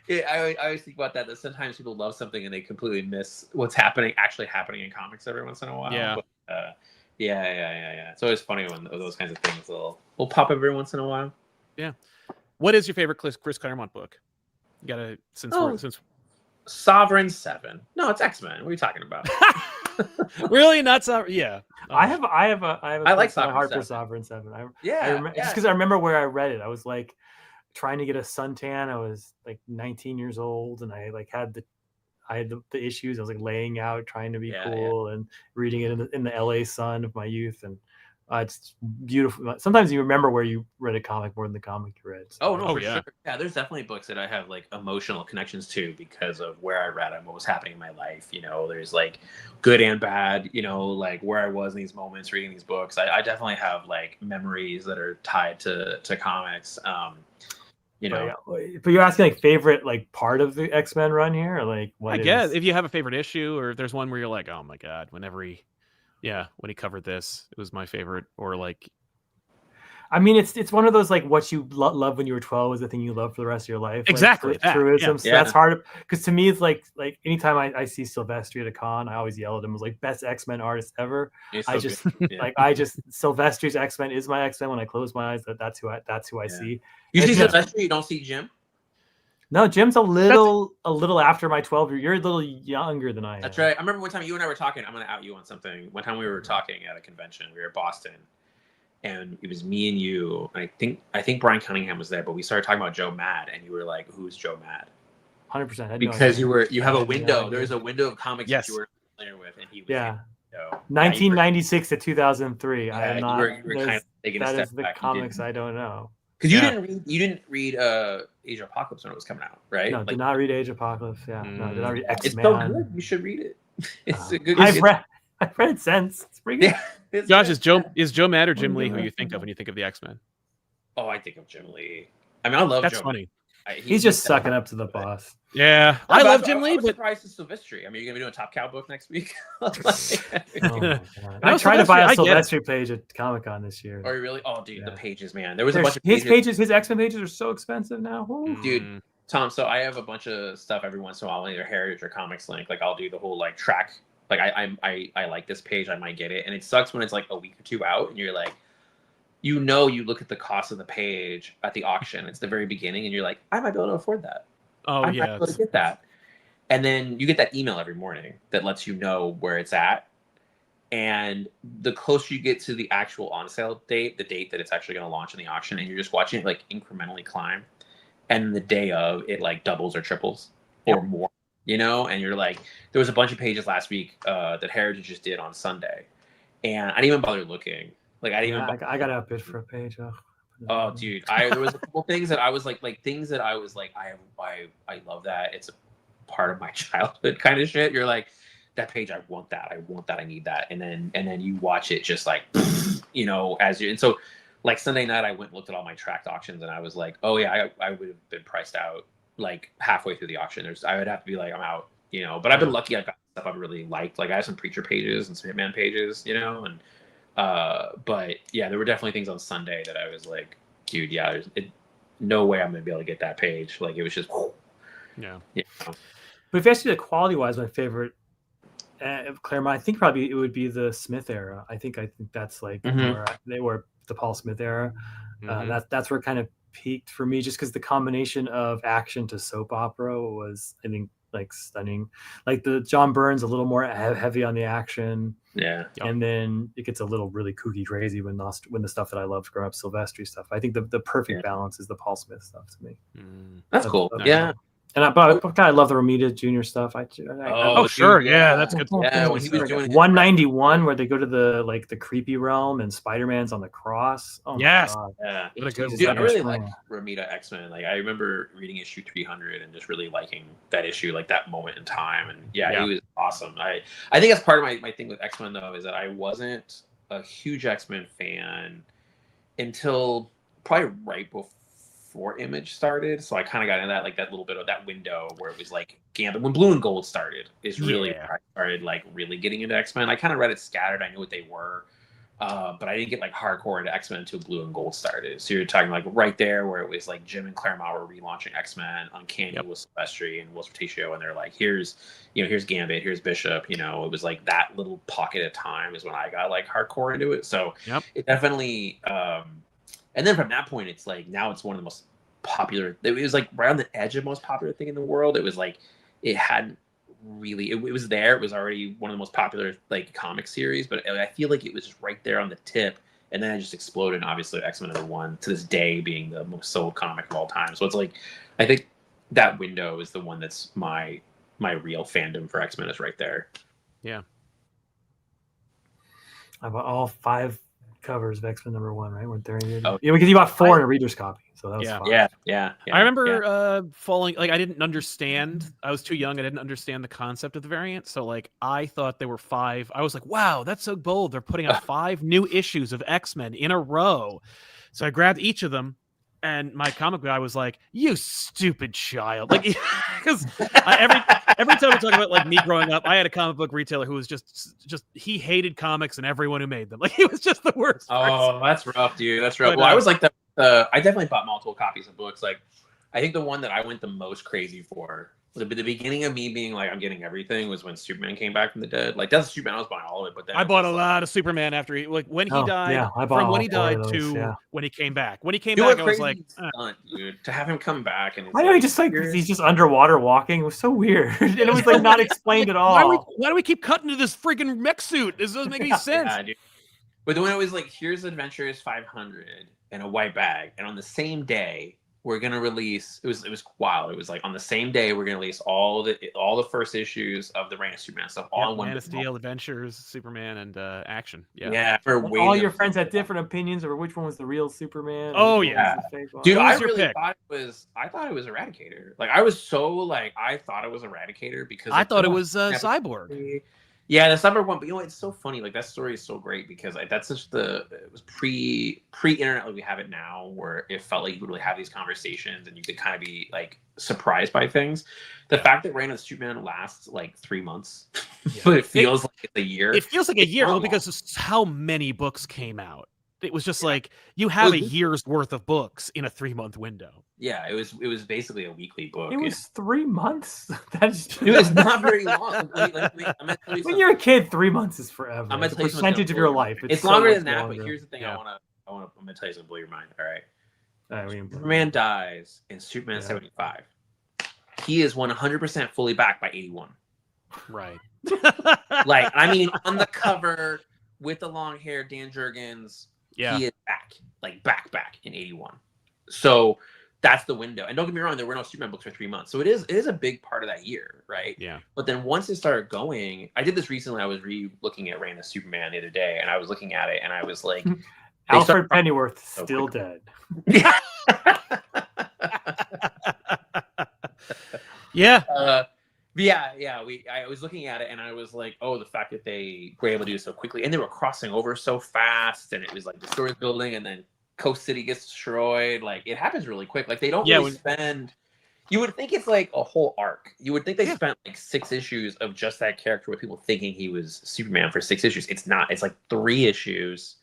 I always think about that sometimes people love something and they completely miss what's actually happening in comics every once in a while.
Yeah.
But, yeah. It's always funny when those kinds of things will pop every once in a while.
Yeah. What is your favorite Chris Claremont book? You gotta since
Sovereign 7. No, it's X-Men. What are you talking about?
Really? Not Sovereign? Yeah.
I like
Sovereign
7.
Just
because I remember where I read it. I was like trying to get a suntan. I was like 19 years old, and I like had the issues. I was like laying out, trying to be cool, and reading it in the LA sun of my youth, and it's beautiful. Sometimes you remember where you read a comic more than the comic you read.
So. For sure. Yeah, there's definitely books that I have like emotional connections to because of where I read them, what was happening in my life. There's like good and bad. Like where I was in these moments reading these books. I definitely have like memories that are tied to comics.
But you're asking like favorite like part of the X-Men run here, or like what?
I guess if you have a favorite issue, or if there's one where you're like, oh my god, when he covered this, it was my favorite, or like.
I mean, it's one of those like what you love when you were 12 is the thing you love for the rest of your life.
Exactly.
Like, truism. So that's hard because to me it's like anytime I see Silvestri at a con, I always yell at him as like best X-Men artist ever. Silvestri's X-Men is my X-Men. When I close my eyes, that's who I see.
You see Silvestri, you don't see Jim?
No, Jim's a little after my 12 year. You're a little younger than I am.
That's right. I remember one time you and I were talking. I'm going to out you on something. One time we were talking at a convention. We were in Boston. And it was me and you. And I think Brian Cunningham was there, but we started talking about Joe Mad, and you were like, "Who's Joe Mad?"
100%.
Because you have a window. There was a window of comics that you were familiar with, and he was.
Yeah. 1996 to 2003. I am not.
You were kind of taking a step
is the
back.
comics I don't know.
Because you didn't read Age of Apocalypse when it was coming out, right?
No, did not read Age of Apocalypse. Yeah, no, did not read X-Men.
It's so good. You should read it. It's a good.
I've read it since. It's pretty good.
Yeah,
Josh, is Joe Mad or Jim Lee who you think of when you think of the X-Men?
Oh, I think of Jim Lee. I mean, I love.
That's
Joe.
funny.
He's just sucking up to the boss.
Yeah, I love Jim Lee,
I'm
but
surprised it's Silvestri. I mean, you're gonna be doing a Top Cow book next week.
I tried to buy a Silvestri page at Comic-Con this year.
Are you really? Oh, dude, the pages, man. There was a bunch of
his X-Men pages are so expensive now.
Dude, Tom. So I have a bunch of stuff every once in a while, either Heritage or Comics Link. Like I'll do the whole like track. Like I like this page, I might get it, and it sucks when it's like a week or two out, and you're like, you look at the cost of the page at the auction. It's the very beginning, and you're like, I might be able to afford that.
Oh,
I might be able to get that. And then you get that email every morning that lets you know where it's at. And the closer you get to the actual on sale date, the date that it's actually going to launch in the auction, and you're just watching it like incrementally climb. And the day of, it like doubles or triples or more, and you're like, there was a bunch of pages last week that Heritage just did on Sunday. And I didn't even bother looking. Like I didn't even.
I got a bid for a page.
Oh, dude! There was a couple things that I was like things that I was like, I love that. It's a part of my childhood kind of shit. You're like, that page, I want that. I need that. And then you watch it just like, as you. And so, like Sunday night, I went and looked at all my tracked auctions, and I was like, oh yeah, I would have been priced out like halfway through the auction. I would have to be like, I'm out. But I've been lucky. I got stuff I've really liked. Like I have some Preacher pages and some Hitman pages. And. But yeah, there were definitely things on Sunday that I was like, dude, yeah, no way I'm gonna be able to get that page. Like it was just,
yeah.
But if you ask me the quality wise, my favorite Claremont, I think probably it would be the Smith era. I think that's like where they were the Paul Smith era. That's where it kind of peaked for me, just because the combination of action to soap opera was, I think, like stunning. Like the John Byrne's a little more heavy on the action.
Yeah.
And then it gets a little really kooky crazy when the stuff that I loved growing up, Silvestri stuff. I think the perfect balance is the Paul Smith stuff to me.
That's cool. Yeah.
And I kind of love the Romita Jr. stuff.
Sure. Yeah, that's good.
Yeah, when he was doing
191, where they go to the creepy realm and Spider-Man's on the cross. Oh
yes.
My God.
Yeah.
What a good
Dude, I really like Romita X-Men. Like I remember reading issue 300 and just really liking that issue, like that moment in time. And he was awesome. I think that's part of my thing with X-Men though, is that I wasn't a huge X-Men fan until probably right before Image started, so I kind of got into that, like that little bit of that window where it was like Gambit when Blue and Gold started is really where I started like really getting into X-Men. I kind of read it scattered, I knew what they were, but I didn't get like hardcore into X-Men until Blue and Gold started. So you're talking like right there where it was like Jim and Claremont were relaunching X-Men, Uncanny with Silvestri and Will Sortatio, and they're like, here's Gambit, here's Bishop. It was like that little pocket of time is when I got like hardcore into it. So it definitely. And then from that point, it's like now it's one of the most popular. It was like right on the edge of most popular thing in the world. It was like it hadn't really. It was there. It was already one of the most popular like comic series, but I feel like it was just right there on the tip, and then it just exploded. And obviously, X-Men #1 to this day being the most sold comic of all time. So it's like I think that window is the one that's my real fandom for X-Men is right there.
Yeah.
I bought all 5 covers of X-Men #1, right? Weren't there? Because you bought 4 in a reader's copy, so that was fun.
Yeah.
I remember falling, like I didn't understand. I was too young. I didn't understand the concept of the variant. So like I thought there were 5. I was like, wow, that's so bold. They're putting out 5 new issues of X-Men in a row. So I grabbed each of them. And my comic guy was like, "You stupid child!" Like, because every time we talk about like me growing up, I had a comic book retailer who was just he hated comics and everyone who made them. Like, he was just the worst.
Oh, that's rough, dude. That's rough. But, I was like I definitely bought multiple copies of books. Like, I think the one that I went the most crazy for. The beginning of me being like, I'm getting everything was when Superman came back from the dead. Like, that's Superman. I was buying all of it, but then
I bought a lot of Superman after when he died. From when he died to when he came back. When he came back, I was like,
dude, to have him come back and
why do he just like he's just underwater walking? It was so weird, and it was like not explained at all.
Why do we keep cutting to this freaking mech suit? This doesn't make any sense.
Yeah, dude. But when it was like, here's Adventures 500 and a white bag, and on the same day we're gonna release. It was wild. It was like on the same day we're gonna release all the first issues of the Reign of Superman stuff all in one.
Man of Steel, Adventures, Superman, and Action. Yeah.
Yeah. For
all your friends had different opinions over which one was the real Superman.
Oh yeah,
dude. I really thought it was. I thought it was Eradicator. Like I was so like I thought it was Eradicator because
I thought it was Cyborg.
Yeah, the Cyborg one, but you know it's so funny. Like that story is so great because like, that's just it was pre-internet like we have it now, where it felt like you could really have these conversations and you could kind of be like surprised by things. The fact that Reign of Superman lasts like 3 months, but it feels like it's a year.
It feels like a year because how many books came out. It was just like you have a year's worth of books in a 3-month window.
Yeah, it was basically a weekly book.
It was 3 months. It
was not very long.
When you're a kid, 3 months is forever. I'm gonna tell you percentage of your life.
It's longer than that, but here's the thing. I'm gonna tell you something to blow your mind. All right. Superman dies in Superman 75. He is 100% fully back by 81.
Right.
Like I mean, on the cover with the long hair, Dan Jurgens. Yeah. He is back in 81. So that's the window. And don't get me wrong, there were no Superman books for 3 months. So it is a big part of that year, right?
Yeah.
But then once it started going, I did this recently. I was looking at Reign of Superman the other day, and I was looking at it, and I was like,
Alfred Pennyworth still dead.
Yeah.
I was looking at it and I was like, oh, the fact that they were able to do it so quickly and they were crossing over so fast, and it was like the story's building and then Coast City gets destroyed. Like it happens really quick. Like they don't really spend. You would think it's like a whole arc. You would think they spent like 6 issues of just that character with people thinking he was Superman for 6 issues. It's not. It's like 3 issues,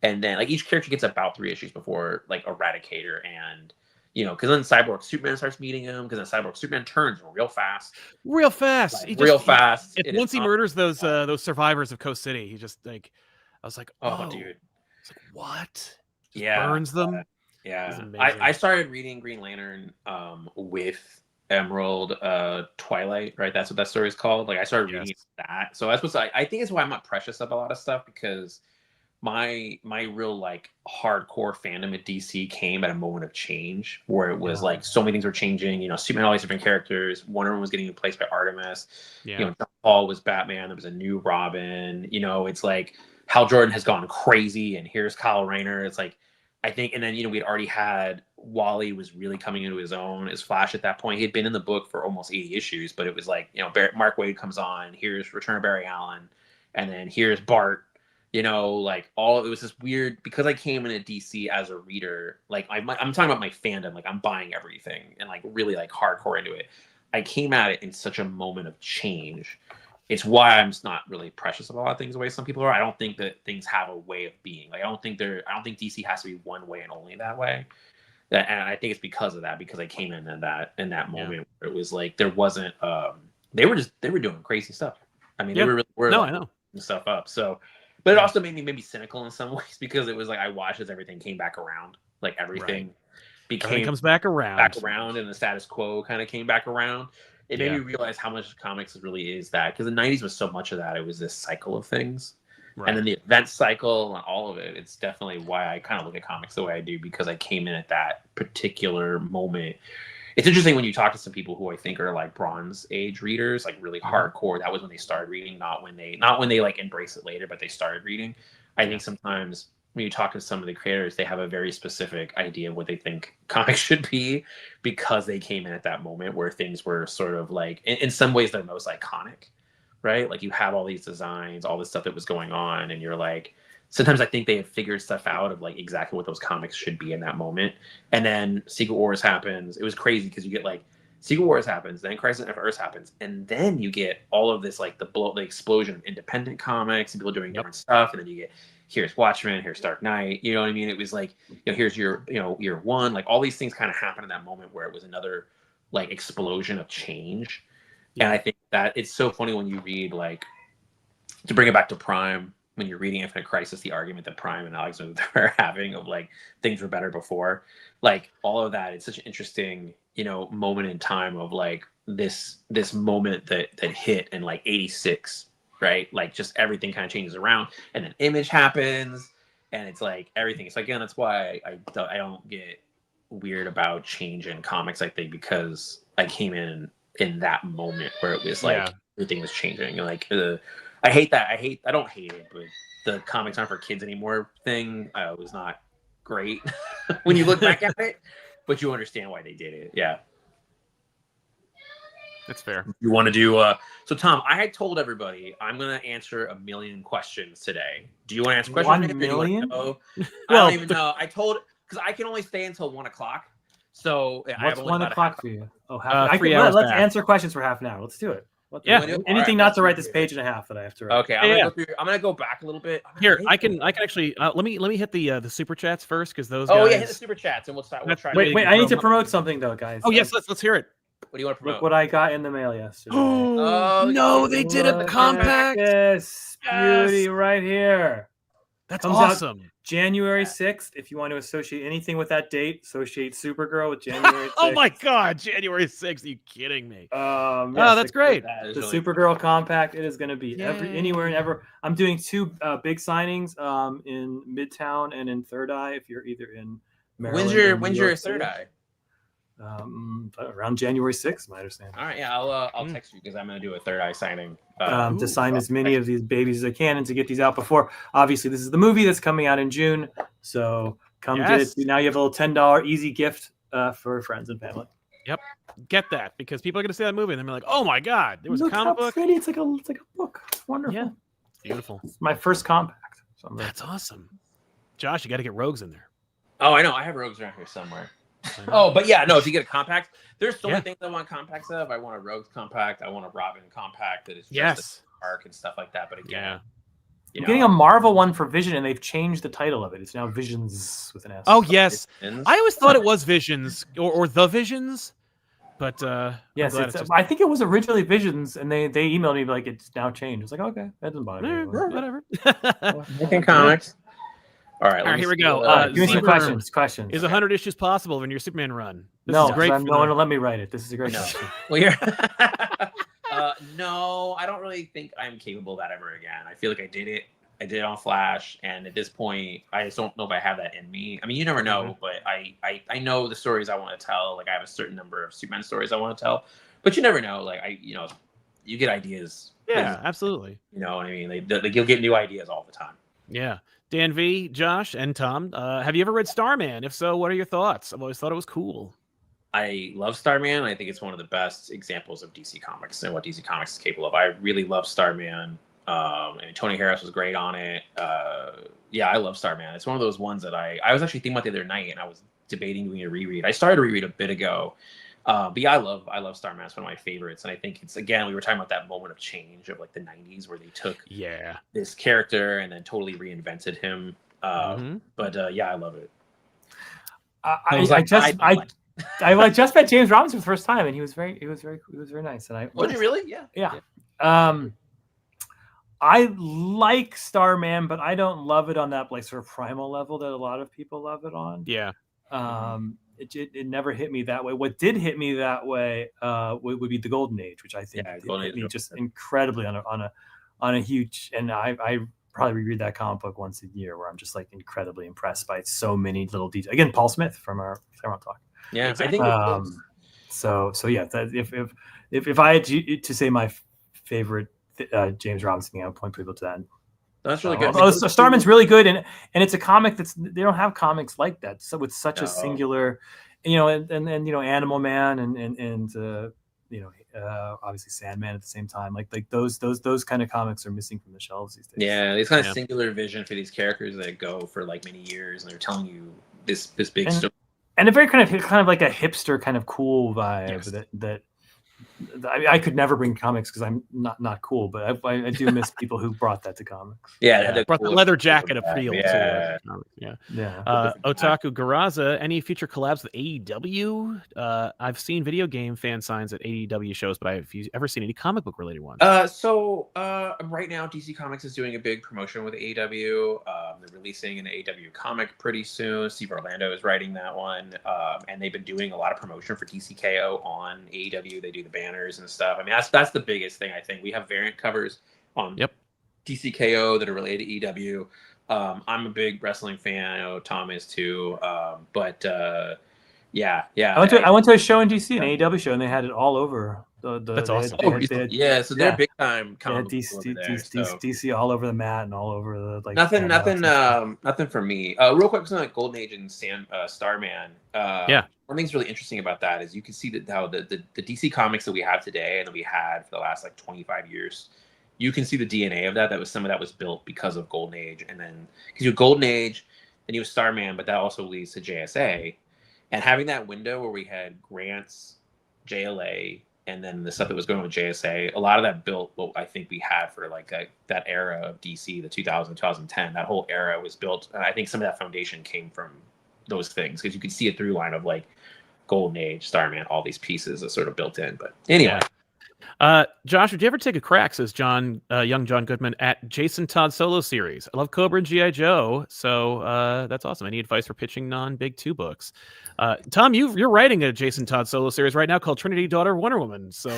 and then like each character gets about 3 issues before like Eradicator and. You know, because then Cyborg Superman starts meeting him. Because then Cyborg Superman turns real fast.
Fast. Once he murders those survivors of Coast City, he just like, I was like, oh dude, it's like what? Just burns them.
I started reading Green Lantern with Emerald Twilight. Right, that's what that story is called. Like I started reading that, so that's what I think is why I'm not precious of a lot of stuff because. My real like hardcore fandom at DC came at a moment of change where it was like so many things were changing. You know, Superman, all these different characters. Wonder Woman was getting replaced by Artemis. Yeah. You know, John Paul was Batman. There was a new Robin. You know, it's like Hal Jordan has gone crazy, and here's Kyle Rayner. It's like I think, and then you know we had already had Wally was really coming into his own as Flash at that point. He had been in the book for almost 80 issues, but it was like you know Mark Waid comes on. Here's Return of Barry Allen, and then here's Bart. You know, like it was this weird because I came into DC as a reader. Like I'm talking about my fandom. Like I'm buying everything and like really like hardcore into it. I came at it in such a moment of change. It's why I'm just not really precious of a lot of things the way some people are. I don't think that things have a way of being. Like I don't think DC has to be one way and only that way. And I think it's because of that. Because I came in that moment where it was like there wasn't. They were doing crazy stuff. I mean, they were really
I know
stuff up. So. But it also made me maybe cynical in some ways because it was like I watched as everything came back around. Like everything
comes back around.
And the status quo kind of came back around. It made me realize how much comics really is that. Because the 90s was so much of that. It was this cycle of things. Right. And then the event cycle and all of it. It's definitely why I kind of look at comics the way I do because I came in at that particular moment. It's interesting when you talk to some people who I think are like Bronze Age readers, like really hardcore. That was when they started reading, not when they like embrace it later, but they started reading. I think sometimes when you talk to some of the creators, they have a very specific idea of what they think comics should be because they came in at that moment where things were sort of like, in some ways, they're most iconic, right? Like you have all these designs, all this stuff that was going on, and you're like. Sometimes I think they have figured stuff out of like exactly what those comics should be in that moment. And then Secret Wars happens. It was crazy because you get like Secret Wars happens, then Crisis on Earth happens, and then you get all of this like the explosion of independent comics and people doing different stuff. And then you get here's Watchmen, here's Dark Knight. You know what I mean? It was like here's your year one. Like all these things kind of happened in that moment where it was another like explosion of change. Yeah. And I think that it's so funny when you read like to bring it back to Prime. When you're reading Infinite Crisis, the argument that Prime and Alex are having of like things were better before, like all of that, it's such an interesting, moment in time of like this moment that hit in like 86, right? Like just everything kind of changes around, and then Image happens, and it's like everything. So again, that's why I don't get weird about change in comics, I think, because I came in that moment where it was like everything was changing. Like, I hate that. I don't hate it, but the comics aren't for kids anymore thing was not great when you look back at it, but you understand why they did it. Yeah.
That's fair.
You want to do so, Tom? I had told everybody I'm going to answer 1 million questions today. Do you want to answer questions?
1 million?
I don't even know. I told because I can only stay until 1 o'clock. So
what's 1 o'clock for you? Oh, half
3 hours.
Let's answer questions for half an hour. Let's do it. Anything not to write this page and a half that I have to write.
Okay, I'm gonna go back a little bit.
Here, I can actually let me hit the super chats first because those.
Oh guys... yeah, hit the super chats and we'll try.
Wait, I need to promote something though, guys.
Oh yes, let's hear it.
What do you want to promote?
Look what I got in the mail yesterday.
Oh no, they did a compact.
This beauty right here.
That's
Comes
awesome.
Out January 6th. If you want to associate anything with that date, associate Supergirl with January 6th.
Oh my God, January 6th. Are you kidding me?
Yes,
that's great.
The Supergirl compact. It is going to be anywhere and ever. I'm doing 2 big signings in Midtown and in Third Eye. If you're either in Maryland.
When's your Third Eye?
Around January 6th, my understanding.
All right, yeah, I'll text you because I'm going to do a Third Eye signing.
To sign as many of these babies as I can and to get these out before. Obviously, this is the movie that's coming out in June, so come get it. Now you have a little $10 easy gift for friends and family.
Yep, get that because people are going to see that movie and they're like, "Oh my God, there was a comic book."
Pretty. It's like a book. It's wonderful.
Yeah, it's beautiful.
It's my first compact. So
that's awesome. Josh, you got to get Rogues in there.
Oh, I know. I have Rogues around here somewhere. Oh, but yeah, no, if you get a compact, there's so many things I want compacts of. I want a Rogues compact. I want a Robin compact that is just a arc and stuff like that. But again,
I'm getting a Marvel one for Vision, and they've changed the title of it. It's now Visions with an S.
Oh, yes. I always thought it was Visions or The Visions. But
yes, I think it was originally Visions, and they emailed me like it's now changed. It's like, okay, that doesn't bother me.
Whatever.
Making comics. All right,
here we go.
Give me some questions.
Is 100 issues possible in your Superman run?
No, no one will let me write it. This is a great question.
Well, you're no, I don't really think I'm capable of that ever again. I feel like I did it. I did it on Flash, and at this point, I just don't know if I have that in me. I mean, you never know, but I know the stories I want to tell. Like I have a certain number of Superman stories I want to tell, but you never know. Like you get ideas.
Yeah, absolutely.
You know what I mean? You'll get new ideas all the time.
Yeah. Dan V, Josh, and Tom, have you ever read Starman? If so, what are your thoughts? I've always thought it was cool.
I love Starman. I think it's one of the best examples of DC Comics and what DC Comics is capable of. I really love Starman. And Tony Harris was great on it. Yeah, I love Starman. It's one of those ones that I was actually thinking about the other night, and I was debating doing a reread. I started to reread a bit ago. But yeah, I love Starman. It's one of my favorites, and I think it's, again, we were talking about that moment of change of like the 90s where they took this character and then totally reinvented him. But yeah, I love it.
I just met James Robinson for the first time, and he was very nice. And
did you really?
Yeah. I like Starman, but I don't love it on that like sort of primal level that a lot of people love it on.
Yeah.
It never hit me that way. What did hit me that way would be the Golden Age, which I think hit me just incredibly on a huge. And I probably reread that comic book once a year, where I'm just like incredibly impressed by so many little details. Again, Paul Smith from our Claremont Talk.
Yeah, exactly.
I think so yeah. If I had to say my favorite James Robinson, I would point people to that.
That's really good.
Starman's really good, and it's a comic they don't have comics like that. So with such a singular, and Animal Man and obviously Sandman at the same time. Like those kind of comics are missing from the shelves these days.
Yeah, these kind of singular vision for these characters that go for like many years, and they're telling you this big story.
And a very kind of like a hipster kind of cool vibe that I could never bring comics because I'm not cool, but I do miss people who brought that to comics.
Yeah, brought the leather jacket appeal to it. Otaku Garaza, any future collabs with AEW? I've seen video game fan signs at AEW shows, but have you ever seen any comic book related ones?
So right now DC Comics is doing a big promotion with AEW. They're releasing an AEW comic pretty soon. Steve Orlando is writing that one, and they've been doing a lot of promotion for DCKO on AEW. They do the banners and stuff. I mean, that's the biggest thing. I think we have variant covers on DCKO that are related to EW. I'm a big wrestling fan. I know Tom is too. But Yeah, yeah.
I went to a show in DC, an AEW show, and they had it all over.
That's awesome.
So they're big time comic book over there.
DC all over the mat and all over the like.
Nothing for me. Real quick, something like Golden Age and Starman. One thing's really interesting about that is you can see that how the DC comics that we have today and that we had for the last like 25 years, you can see the DNA of that. That was some of that was built because of Golden Age, and then because you have Golden Age, then you have Starman, but that also leads to JSA, and having that window where we had Grant's, JLA, and then the stuff that was going with JSA, a lot of that built what I think we had for like that era of DC, the 2000, 2010. That whole era was built, and I think some of that foundation came from those things because you could see a through line of like Golden Age, Starman, all these pieces are sort of built in. But anyway.
Josh, would you ever take a crack, says young John Goodman, at Jason Todd solo series? I love Cobra and G.I. Joe, so that's awesome. Any advice for pitching non-Big 2 books? Tom, you're writing a Jason Todd solo series right now called Trinity, Daughter of Wonder Woman. So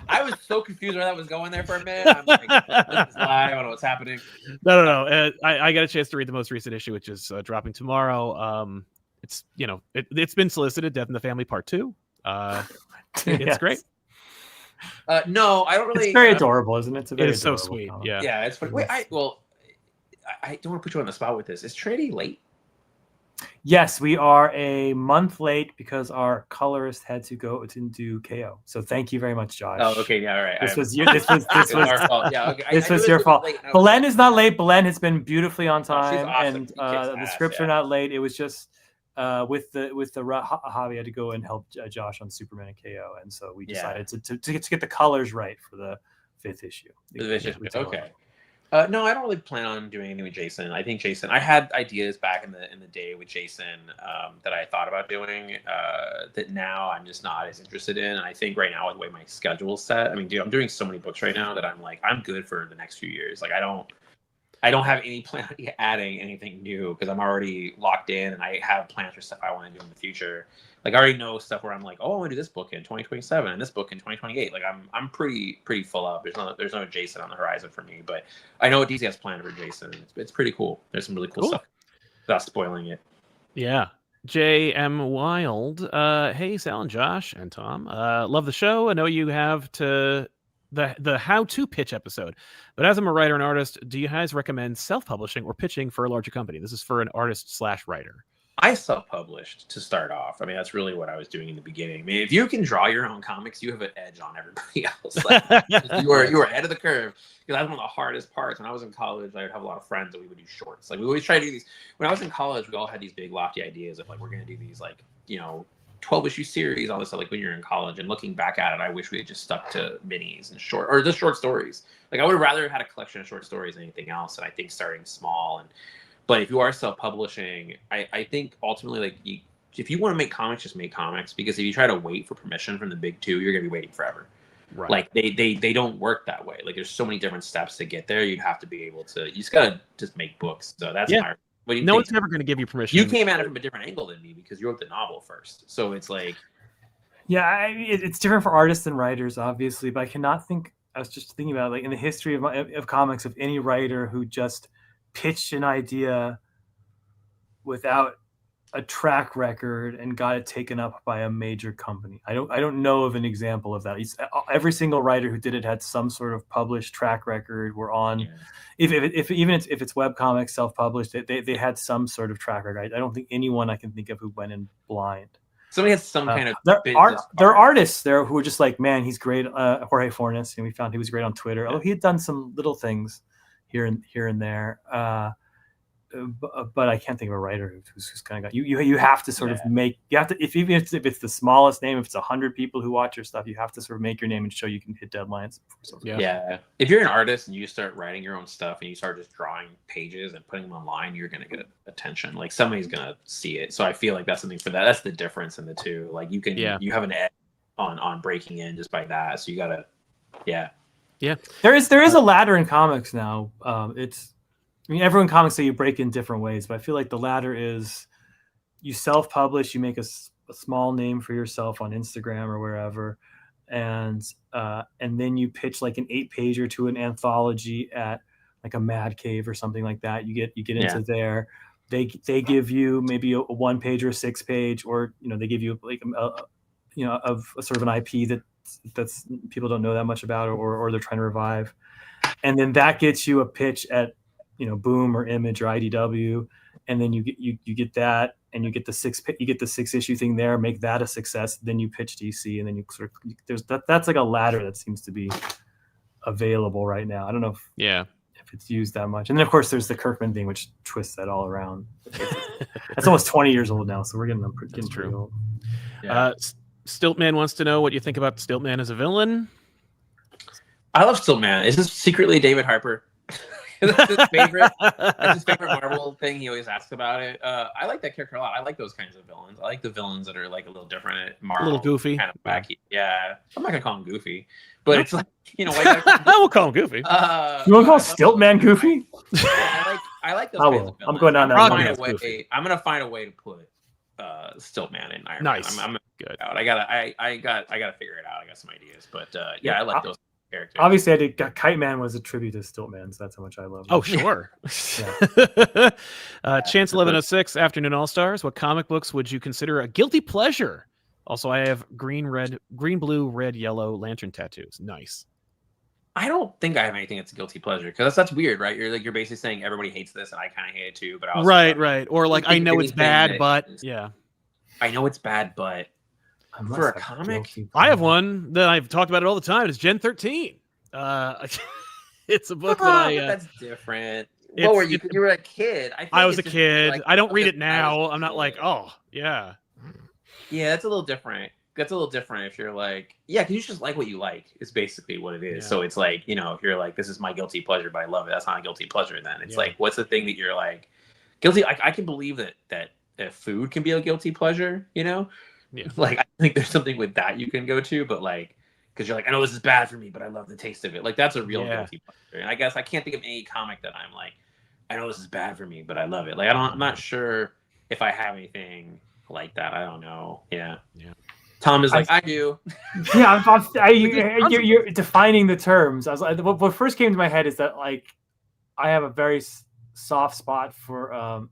I was so confused where that was going there for a minute. I'm like, this is live. I don't know what's happening.
No. I got a chance to read the most recent issue, which is dropping tomorrow. It's it's been solicited, Death in the Family Part 2. It's great.
No, I don't really.
It's very adorable, isn't it?
It is so sweet. Comic.
Yeah, it's funny. Wait, I don't want to put you on the spot with this. Is Trinity late?
Yes, we are a month late because our colorist had to go to do KO. So thank you very much, Josh.
Oh, okay, yeah, all right.
This was our fault.
Yeah, okay.
This was your fault. Belen is not late. Belen has been beautifully on time, and the scripts are not late. It was just with the Javi had to go and help Josh on Superman and KO, and so we decided to get the colors right for the 5th issue.
Okay. No, I don't really plan on doing anything with Jason. I think Jason, I had ideas back in the day with Jason that I thought about doing that now I'm just not as interested in. And I think right now with the way my schedule's set, I mean, dude, I'm doing so many books right now that I'm like, I'm good for the next few years. Like I don't have any plan on adding anything new because I'm already locked in and I have plans for stuff I want to do in the future. Like I already know stuff where I'm like, oh, I want to do this book in 2027 and this book in 2028. Like I'm pretty full up. There's no Jason on the horizon for me, but I know what DC has planned for Jason. It's pretty cool. There's some really cool stuff without spoiling it.
Yeah. J.M. Wild. Hey, Sal and Josh and Tom. Love the show. I know you have the how-to pitch episode, but as I'm a writer and artist, do you guys recommend self-publishing or pitching for a larger company? This is for an artist/writer.
I self-published to start off. I mean, that's really what I was doing in the beginning. I mean, if you can draw your own comics, you have an edge on everybody else. Like, you are ahead of the curve. Because that's one of the hardest parts. When I was in college, I would have a lot of friends and we would do shorts. Like we always try to do these. When I was in college, we all had these big lofty ideas of like we're going to do these 12-issue series, all this stuff. Like when you're in college, and looking back at it, I wish we had just stuck to minis and just short stories. Like I would have rather had a collection of short stories than anything else. And I think starting small but if you are self-publishing, I think ultimately, if you want to make comics, just make comics. Because if you try to wait for permission from the big 2, you're going to be waiting forever. Right. Like they don't work that way. Like there's so many different steps to get there. You'd have to be able to. You just gotta just make books. So that's my.
No one's ever going to give you permission.
You came at it from a different angle than me because you wrote the novel first. So it's like.
Yeah, it's different for artists and writers, obviously. But I cannot think. I was just thinking about in the history of comics of any writer who just pitched an idea without a track record and got it taken up by a major company. I don't know of an example of that. Every single writer who did it had some sort of published track record. We're on, if it's webcomics self-published, they had some sort of track record. I don't think anyone I can think of who went in blind.
Somebody has some kind of.
There are artists there who are just like, man, he's great. Jorge Fornes, and we found he was great on Twitter. Although he had done some little things here and there. But I can't think of a writer who's kind of got you have to sort of make, you have to, if it's the smallest name, if it's 100 people who watch your stuff, you have to sort of make your name and show you can hit deadlines.
If you're an artist and you start writing your own stuff and you start just drawing pages and putting them online, you're going to get attention. Like somebody's going to see it. So I feel like that's something for that. That's the difference in the two. Like you can, you have an edge on breaking in just by that. So you got to,
There is a ladder in comics now. Everyone in comics say you break in different ways, but I feel like the ladder is you self-publish, you make a small name for yourself on Instagram or wherever, and then you pitch like an 8-pager to an anthology at like a Mad Cave or something like that. You get into there, they give you maybe a 1-page or a 6-page, or they give you like of a sort of an IP that's people don't know that much about, or they're trying to revive, and then that gets you a pitch at Boom or Image or IDW, and then you get that, and you get the 6-issue thing there, make that a success, then you pitch DC, and then you sort of that's like a ladder that seems to be available right now. I don't know if it's used that much. And then of course there's the Kirkman thing, which twists that all around. That's almost 20 years old now, so we're getting pretty old.
Yeah. Stiltman wants to know what you think about Stiltman as a villain.
I love Stiltman. Is this secretly David Harper? That's his favorite. That's his favorite Marvel thing. He always asks about it. I like that character a lot. I like those kinds of villains. I like the villains that are like a little different. Marvel,
a little goofy,
kind of wacky. Yeah, I'm not gonna call him goofy, but it's like
I will call him goofy.
You want to call Stiltman goofy?
Yeah, I like those kinds of villains.
I'm going down that
line. I'm gonna find a way to put Stiltman in Iron Man. I'm
good.
I gotta figure it out. I got some ideas, but I like those characters.
Obviously, Kite Man was a tribute to Stiltman, so that's how much I love him.
Oh, sure. Chance 1106, Afternoon All Stars. What comic books would you consider a guilty pleasure? Also, I have green, blue, red, yellow lantern tattoos. Nice.
I don't think I have anything that's a guilty pleasure, because that's weird, right? You're basically saying everybody hates this, and I kind of hate it too. But I also
right. Or like I know it's bad, but
I know it's bad, but for a comic,
I have one that I've talked about it all the time. It's Gen 13. It's a book that
that's different. What were you? You were a kid.
I was a kid. Like, I don't read it now. I'm not like, oh yeah.
Yeah, that's a little different. That's a little different if you're like, because you just like what you like is basically what it is. Yeah. So it's like, if you're like, this is my guilty pleasure, but I love it. That's not a guilty pleasure. Then it's like, what's the thing that you're like guilty? I can believe that food can be a guilty pleasure. Yeah. Like I think there's something with that you can go to, but like, because you're like, I know this is bad for me, but I love the taste of it. Like that's a real guilty pleasure. And I guess I can't think of any comic that I'm like, I know this is bad for me, but I love it. Like I'm not sure if I have anything like that. I don't know. Yeah. Tom is like, I do.
Yeah, you're defining the terms. I was like, what first came to my head is that like I have a very soft spot for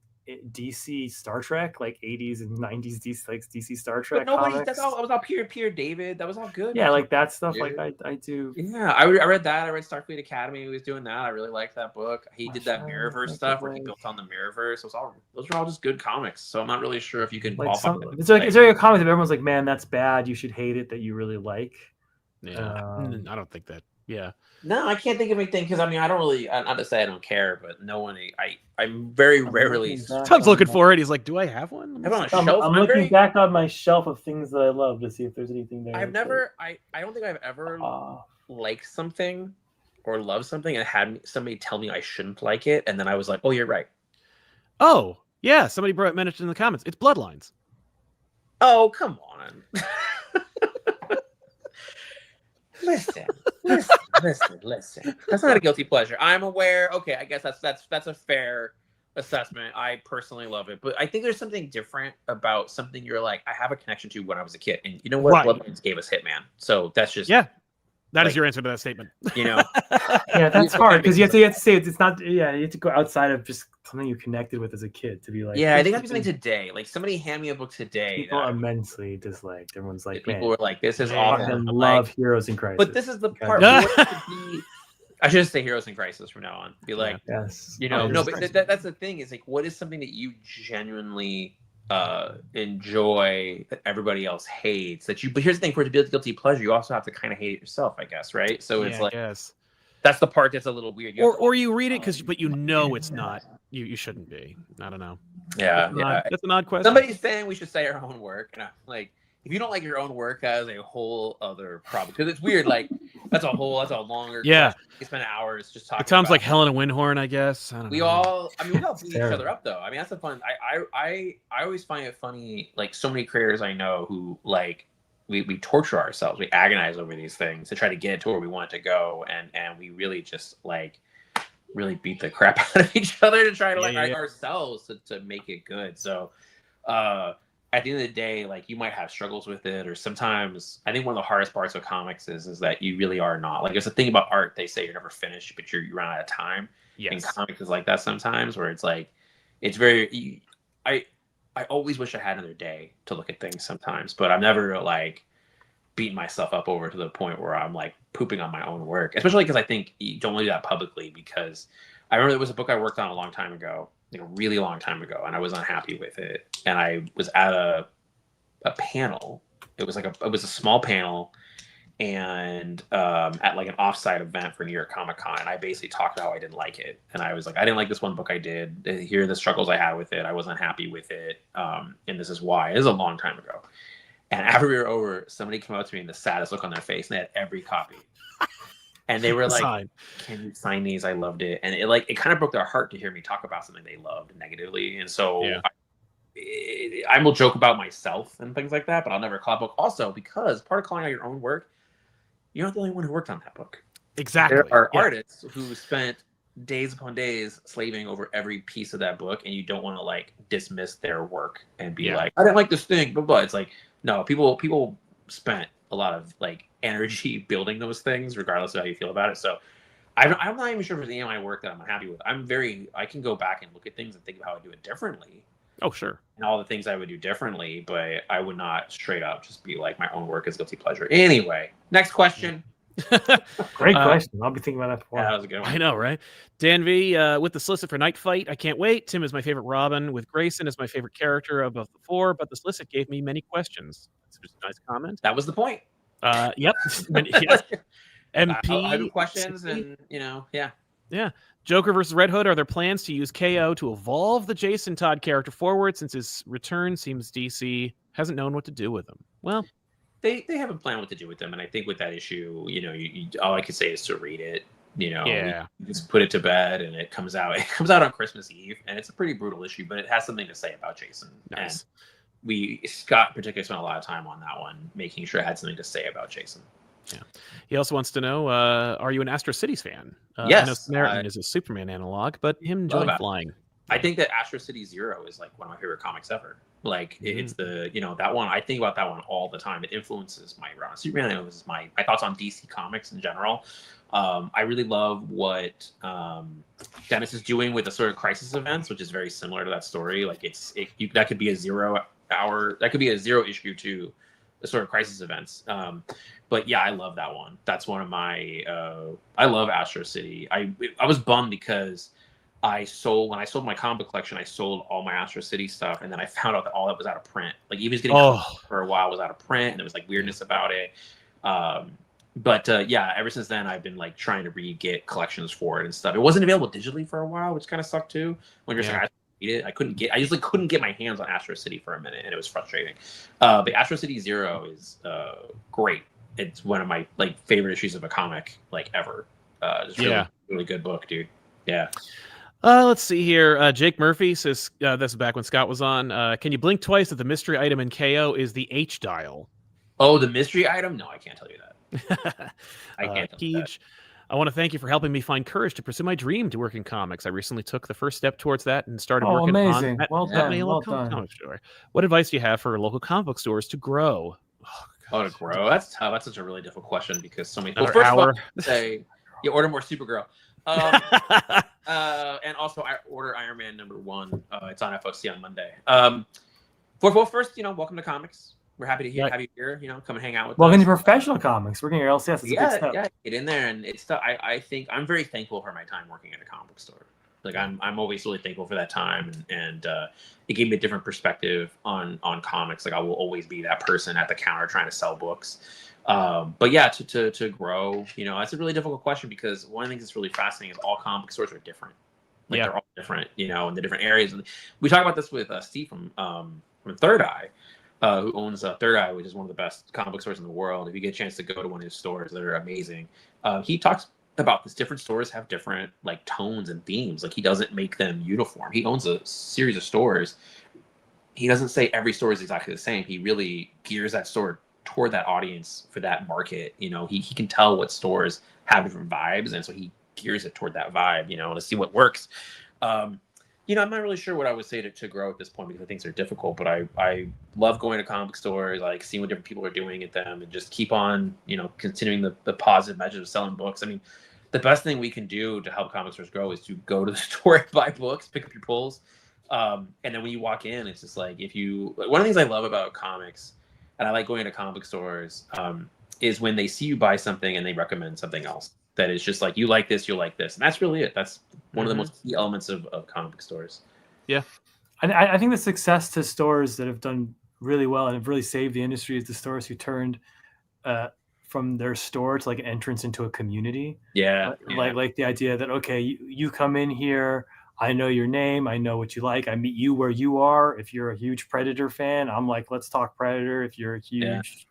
DC Star Trek, like 80s and 90s DC Star Trek.
But
comics.
That was all Pierre David. That was all good.
Yeah, like that stuff. Like I do.
Yeah, I read that. I read Starfleet Academy. He was doing that. I really liked that book. He did that Mirrorverse stuff where he built on the Mirrorverse. Those are all just good comics. So I'm not really sure if you can.
Like is there a comic that everyone's like, man, that's bad, you should hate it, that you really like?
Yeah, I don't think that. Yeah.
No, I can't think of anything because I don't really. Not to say I don't care, but no one. I'm very rarely.
Tom's looking for it. He's like, "Do I have one?"
I'm looking back on my shelf of things that I love to see if there's anything there.
I don't think I've ever liked something or loved something and had somebody tell me I shouldn't like it, and then I was like, "Oh, you're right."
Oh yeah, somebody mentioned in the comments. It's Bloodlines.
Oh come on. Listen. That's not a guilty pleasure. I'm aware. Okay, I guess that's a fair assessment. I personally love it, but I think there's something different about something you're like, I have a connection to when I was a kid, and you know what? Right. Bloodlines gave us Hitman, so that's just
That is your answer to that statement.
Yeah, that's hard because you have to say it's not. Yeah, you have to go outside of just something you connected with as a kid to be like.
Yeah, I think that's something today. Like somebody hand me a book today.
People immensely disliked. Everyone's like,
people were like, "This is awful."
I love Heroes in Crisis.
But this is the part. I should say Heroes in Crisis from now on. Be like,
yes,
no, but that's the thing. Is like, what is something that you genuinely enjoy that everybody else hates but here's the thing, for it to be a guilty pleasure you also have to kind of hate it yourself, I guess, right? So it's like, that's the part that's a little weird.
Or you read it but it's not, you shouldn't be. I don't know. That's an odd question.
Somebody's saying we should say our own work, and I'm like, if you don't like your own work, that is a whole other problem, because it's weird. Like that's a longer.
Yeah,
you spend hours just talking.
It sounds like Helena Windhorn, I guess. I don't know.
We all beat each other up, though. I mean, that's the fun. I always find it funny. Like so many creators I know who like we torture ourselves. We agonize over these things to try to get to where we want it to go, and we really just like really beat the crap out of each other to try to ourselves to make it good. So. At the end of the day, like you might have struggles with it, or sometimes I think one of the hardest parts of comics is that you really are not. Like there's a thing about art, they say you're never finished, but you run out of time. Yes. And comics is like that sometimes, where it's like it's very. I always wish I had another day to look at things sometimes, but I'm never like beating myself up over to the point where I'm like pooping on my own work, especially because I think you don't want to do that publicly. Because I remember there was a book I worked on a long time ago, like a really long time ago, and I was unhappy with it. And I was at a panel. It was a small panel, and at like an offsite event for New York Comic Con, and I basically talked about how I didn't like it, and I was like, I didn't like this one book I did. Here are the struggles I had with it. I wasn't happy with it, and this is why. It was a long time ago. And after we were over, somebody came up to me and the saddest look on their face, and they had every copy. And they were like, "Can you sign these? I loved it." And it kind of broke their heart to hear me talk about something they loved negatively. And so I will joke about myself and things like that, but I'll never call a book. Also, because part of calling out your own work, you're not the only one who worked on that book.
Exactly.
There are artists who spent days upon days slaving over every piece of that book, and you don't want to like dismiss their work and be like, I didn't like this thing, but it's like, no, people spent a lot of like energy building those things, regardless of how you feel about it. So I'm not even sure if there's any of my work that I'm unhappy with. I can go back and look at things and think of how I do it differently.
Oh, sure.
And all the things I would do differently, but I would not straight up just be like my own work is guilty pleasure. Anyway, next question.
Great question. I'll be thinking about that before.
Yeah, that was a good one.
I know, right? Dan V, with the solicit for Night Fight, I can't wait. Tim is my favorite Robin, with Grayson as my favorite character of both the four, but the solicit gave me many questions. That's just a nice comment.
That was the point.
Yep. Yes. MP.
I have questions, and
Yeah. Joker versus Red Hood. Are there plans to use KO to evolve the Jason Todd character forward, since his return seems DC hasn't known what to do with him? Well,
they haven't planned what to do with them, and I think with that issue, you all I can say is to read it. You just put it to bed, and it comes out. It comes out on Christmas Eve, and it's a pretty brutal issue, but it has something to say about Jason.
Nice.
And Scott particularly spent a lot of time on that one, making sure it had something to say about Jason.
Yeah. He also wants to know, are you an Astro Cities fan?
Yes.
I know Samaritan is a Superman analog, but him enjoying flying.
I think that Astro City Zero is like one of my favorite comics ever. Like it's that one. I think about that one all the time. It influences my run on Superman. It was my thoughts on DC Comics in general. I really love what Dennis is doing with the sort of crisis events, which is very similar to that story. Like that could be a 0 hour, that could be a 0 issue to the sort of crisis events. But yeah, I love that one. That's one of my. I love Astro City. I was bummed because when I sold my comic collection, I sold all my Astro City stuff, and then I found out that all that was out of print. Like even getting for a while was out of print, and there was like weirdness about it. But ever since then, I've been like trying to get collections for it and stuff. It wasn't available digitally for a while, which kind of sucked too. When you're like, I couldn't get my hands on Astro City for a minute, and it was frustrating. But Astro City Zero is great. It's one of my like favorite issues of a comic like ever. It's really good book, dude. Yeah.
Let's see here. Jake Murphy says, this is back when Scott was on. Can you blink twice that the mystery item in KO is the H dial?
Oh, the mystery item? No, I can't tell you that. I can't tell you that.
I want to thank you for helping me find courage to pursue my dream to work in comics. I recently took the first step towards that and started working on that.
Well done.
Comic store. What advice do you have for local comic book stores to grow?
To grow? That's tough. That's such a really difficult question because so many. Well, first of all, say you order more Supergirl. And also I order Iron Man #1. It's on FOC on Monday. First, welcome to comics. We're happy to have you here. Come and hang out with us.
Welcome to Professional Comics. Working at LCS is good stuff.
Yeah, get in there, and it's stuff. I think I'm very thankful for my time working at a comic book store. Like I'm always really thankful for that time, and it gave me a different perspective on comics. Like I will always be that person at the counter trying to sell books. But yeah, to grow, that's a really difficult question because one of the things that's really fascinating is all comic stores are different. Like they're all different, in the different areas. And we talk about this with Steve from Third Eye, who owns Third Eye, which is one of the best comic book stores in the world. If you get a chance to go to one of his stores, they're amazing. He talks about this. Different stores have different like tones and themes. Like he doesn't make them uniform. He owns a series of stores. He doesn't say every store is exactly the same. He really gears that store toward that audience for that market. He can tell what stores have different vibes, and so he gears it toward that vibe, to see what works. I'm not really sure what I would say to grow at this point because I think they're difficult, but I love going to comic stores, like seeing what different people are doing at them, and just keep on, continuing the positive measures of selling books. I mean, the best thing we can do to help comic stores grow is to go to the store and buy books, pick up your pulls. And then when you walk in, it's just like one of the things I love about comics, and I like going to comic stores, is when they see you buy something and they recommend something else that is just like, you like this, you'll like this. And that's really it. That's one of the most key elements of comic stores.
Yeah.
I think the success to stores that have done really well and have really saved the industry is the stores who turned from their store to like an entrance into a community.
Yeah.
Like the idea that, okay, you come in here, I know your name, I know what you like, I meet you where you are. If you're a huge Predator fan, I'm like, let's talk Predator. If you're a huge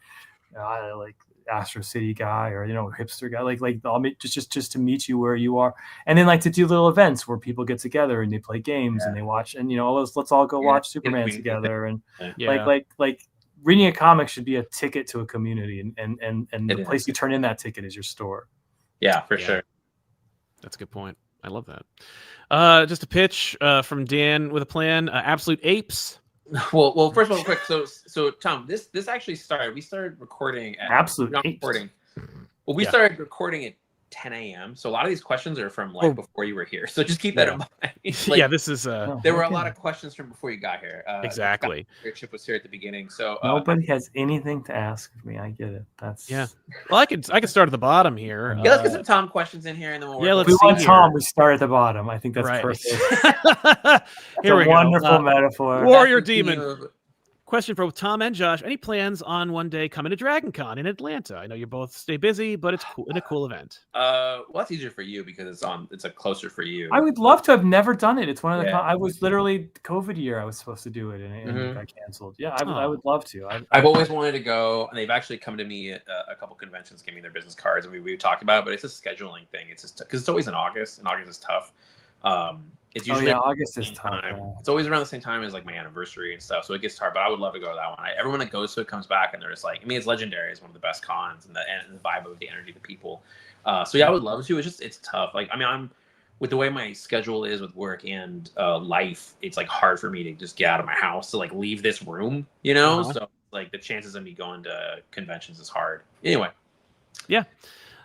like Astro City guy or hipster guy, like I'll meet just to meet you where you are. And then like to do little events where people get together and they play games and they watch, and let's all go watch Superman together. And like reading a comic should be a ticket to a community, and the place you turn in that ticket is your store.
Yeah, for sure.
That's a good point. I love that. Just a pitch from Dan with a plan. Absolute Apes.
Well, first of all, quick. So Tom, this actually started. We started recording at
Absolute Apes.
Recording. Well, we started recording at 10 a.m. So a lot of these questions are from before you were here. So just keep that in mind.
This is.
There were a lot of questions from before you got here.
Exactly.
Chip was here at the beginning, so
nobody has anything to ask of me. I get it. That's
Well, I could start at the bottom here.
Let's get some Tom questions in here, and then we'll.
Let's
see.
Want
Tom, we start at the bottom. I think that's perfect.
Here we go.
Wonderful metaphor.
Warrior Demon. Question for both Tom and Josh. Any plans on one day coming to Dragon Con in Atlanta? I know you both stay busy, but it's cool, in a cool event.
Well, that's easier for you because it's a closer for you.
I would love to have never done it. It's one of the I was literally COVID year. I was supposed to do it and it got canceled. Yeah, I would love to.
I've always wanted to go, and they've actually come to me at a couple conventions, giving me their business cards, and we talked about it. But it's a scheduling thing. It's just because it's always in August, and August is tough. It's usually
August is tough.
It's always around the same time as like my anniversary and stuff, so it gets hard. But I would love to go to that one. Everyone that goes to it comes back and they're just like, it's legendary. It's one of the best cons, and the vibe of the energy of the people. So I would love to. It's tough. Like I'm with the way my schedule is with work and life. It's like hard for me to just get out of my house to like leave this room. So like the chances of me going to conventions is hard. Anyway.
Yeah.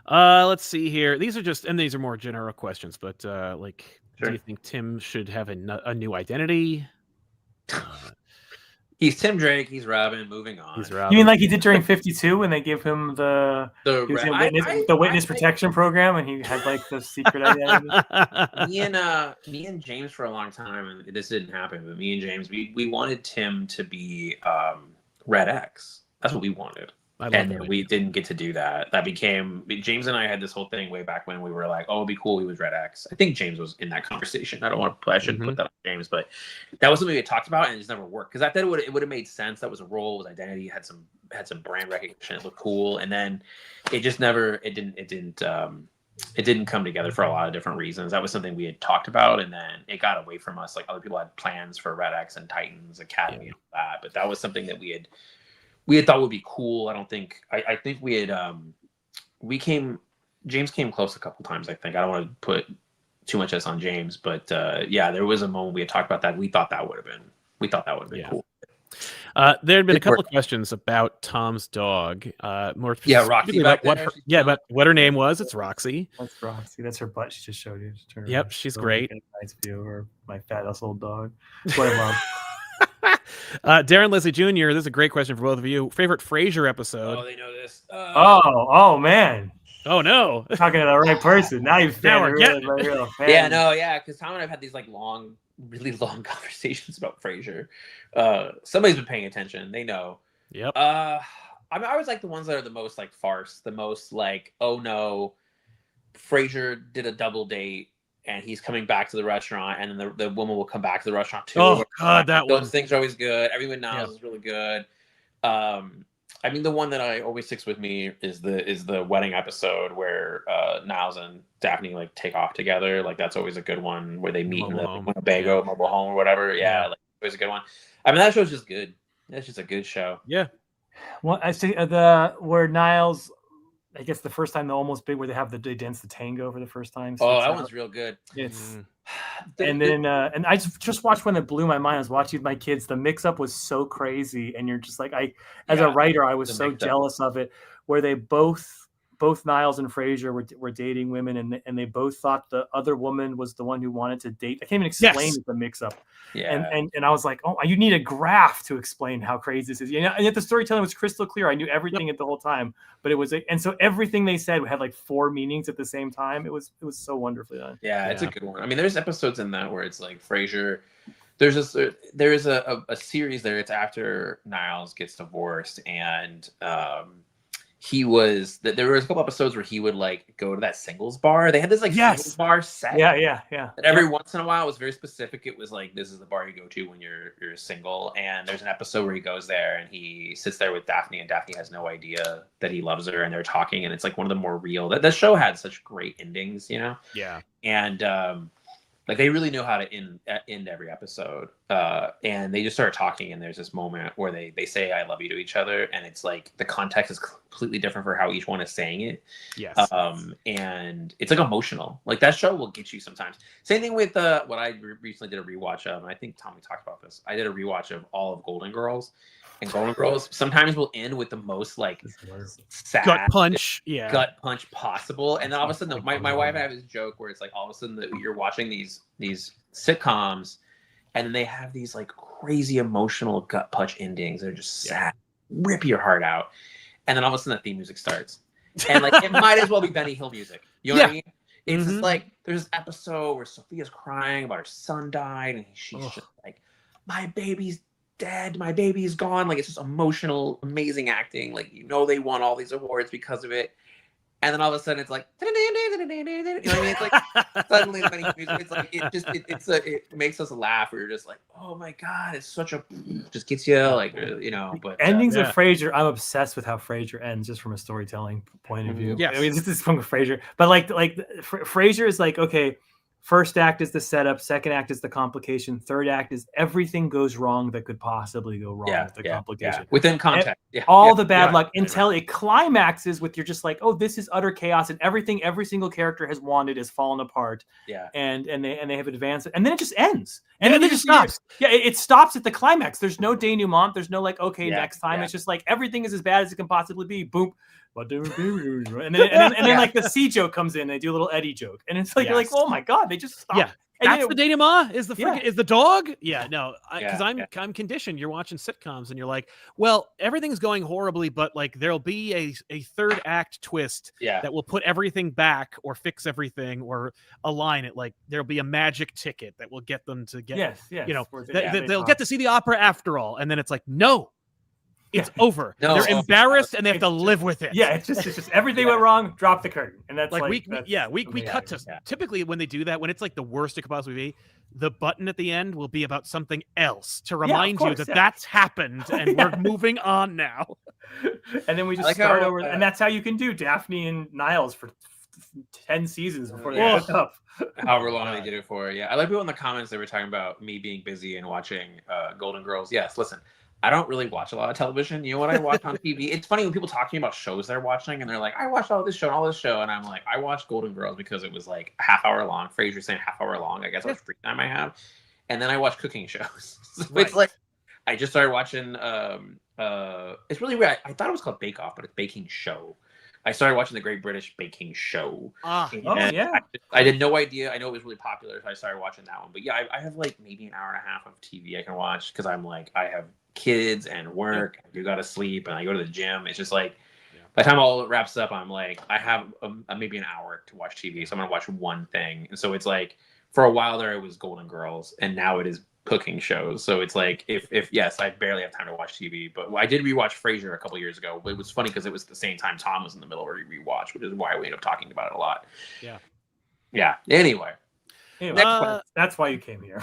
Let's see here. These are more general questions, but do you think Tim should have a new identity?
He's Tim Drake. He's Robin. Moving on.
He's Robin. You mean like he did during 52 when they gave him the witness protection program, and he had like the secret identity?
Me and James for a long time, and this didn't happen, but me and James, we wanted Tim to be Red X. That's what we wanted. And we didn't get to do that. That became James and I had this whole thing way back when we were like, it'd be cool. He was Red X. I think James was in that conversation. I shouldn't put that on James, but that was something we talked about, and it just never worked because I thought it would have made sense. That was a role, it was identity, had some brand recognition, it looked cool, and then it just never it didn't come together for a lot of different reasons. That was something we had talked about, and then it got away from us. Like other people had plans for Red X and Titans Academy and all that, but that was something that we had thought would be cool. I think we had James came close a couple times. I think I don't want to put too much on James, but there was a moment we had talked about that. We thought that would have been cool.
There had been a couple of questions about Tom's dog. More
Roxy.
About what her name was. It's Roxy.
That's Roxy. That's her butt. She just showed you.
Yep, she's great.
Nice view of her, my fat ass old dog. That's what I love.
Darren Leslie Jr., this is a great question for both of you. Favorite Frasier episode?
Oh, they know this.
Oh man.
Oh no.
Talking to the right person. Now you've real fan.
Because Tom and I've had these like really long conversations about Frasier. Somebody's been paying attention. They know.
Yep.
I always like the ones that are the most like farce, the most like, oh no, Frasier did a double date and he's coming back to the restaurant, and then the woman will come back to the restaurant too.
Oh God,
those things are always good. Everyone knows is really good. The one that I always sticks with me is the wedding episode where Niles and Daphne like take off together. Like that's always a good one where they meet in the Winnebago mobile home or whatever. Like always a good one. That show's just good. That's just a good show.
Yeah.
Well, I see where Niles. I guess the first time they're almost big where they dance the tango for the first time.
So that one's real good.
It's and then and I just watched one that blew my mind. I was watching with my kids. The mix up was so crazy, and you're just like, as a writer, I was so jealous of it, where they both both Niles and Frazier were dating women, and they both thought the other woman was the one who wanted to date. I can't even explain the mix-up.
Yeah.
And I was like, oh, you need a graph to explain how crazy this is. You know, and yet the storytelling was crystal clear. I knew everything the whole time, but it was, and so everything they said had like 4 meanings at the same time. It was so wonderfully done.
Yeah, it's a good one. I mean, there's episodes in that where it's like Frazier. There is a series there. It's after Niles gets divorced, and there was a couple episodes where he would like go to that singles bar. They had this like singles bar set.
Yeah.
And every once in a while, it was very specific. It was like, this is the bar you go to when you're single. And there's an episode where he goes there and he sits there with Daphne, and Daphne has no idea that he loves her, and they're talking, and it's like one of the more real. That show had such great endings, you know.
Yeah.
And like they really know how to end every episode, and they just start talking, and there's this moment where they say "I love you" to each other, and it's like the context is completely different for how each one is saying it.
Yes.
And it's like emotional. Like that show will get you sometimes. Same thing with what I recently did a rewatch of, and I think Tommy talked about this. I did a rewatch of all of Golden Girls. And Golden Girls sometimes will end with the most like sad
gut punch
possible, and then all of a sudden, my wife and I have this joke where it's like all of a sudden you're watching these sitcoms, and then they have these like crazy emotional gut punch endings. They're just sad, rip your heart out, and then all of a sudden the theme music starts, and like it might as well be Benny Hill music. You know what I mean? It's just like there's this episode where Sophia's crying about her son died, and she's just like, my baby's dead, my baby's gone. Like it's just emotional, amazing acting. Like, you know, they won all these awards because of it. And then all of a sudden it's like, you know what I mean? It's like suddenly it's like it makes us laugh. We're just like, oh my god, it's such a just gets you like, you know. But
endings of Frasier, I'm obsessed with how Frasier ends, just from a storytelling point of view.
Yes.
I mean, this is from Frasier, but like Frasier is like, okay, first act is the setup, second act is the complication, third act is everything goes wrong that could possibly go wrong with the complication.
Within context.
All the bad luck until it climaxes with you're just like, oh, this is utter chaos, and everything every single character has wanted is fallen apart.
Yeah.
And they have advanced, and then it just ends. And then it just stops. Yeah, it stops at the climax. There's no denouement. There's no like, okay, next time. It's just like everything is as bad as it can possibly be. Boom. And then like the C joke comes in, they do a little Eddie joke, and it's like you're like, oh my god, they just stop.
Yeah, that's the denouement is the dog. Yeah, no, because I'm conditioned. You're watching sitcoms and you're like, well, everything's going horribly, but like there'll be a third act twist that will put everything back or fix everything or align it. Like there'll be a magic ticket that will get them to get, you know, they'll get to see the opera after all, and then it's like, no. It's over. No, they're embarrassed and they have to live with it.
Yeah, it's just everything went wrong. Drop the curtain, and that's
like we cut to typically when they do that, when it's like the worst it could possibly be, the button at the end will be about something else to remind you that that's happened and we're moving on now.
And then we just start over, and that's how you can do Daphne and Niles for 10 seasons before they hook up.
However long they did it for. Yeah, I like people in the comments that were talking about me being busy and watching Golden Girls. Yes, listen. I don't really watch a lot of television. You know what I watch on TV? It's funny when people talk to me about shows they're watching, and they're like, I watched all this show and all this show. And I'm like, I watched Golden Girls because it was like a half hour long. Frasier's saying half hour long. I guess that's free time I have. And then I watch cooking shows. So it's like, I just started watching, it's really weird. I thought it was called Bake Off, but it's Baking Show. I started watching the Great British Baking Show. I had no idea. I know it was really popular, so I started watching that one. But yeah, I have like maybe an hour and a half of TV I can watch because I'm like, I have kids and work. You got to sleep, and I go to the gym. It's just like by the time all it wraps up, I'm like, I have maybe an hour to watch TV, so I'm gonna watch one thing. And so it's like for a while there, it was Golden Girls, and now it is cooking shows. So it's like if yes, I barely have time to watch TV, but I did rewatch Frasier a couple years ago. But it was funny because it was the same time Tom was in the middle of a rewatch, which is why we ended up talking about it a lot. Yeah. Anyway,
that's why you came here,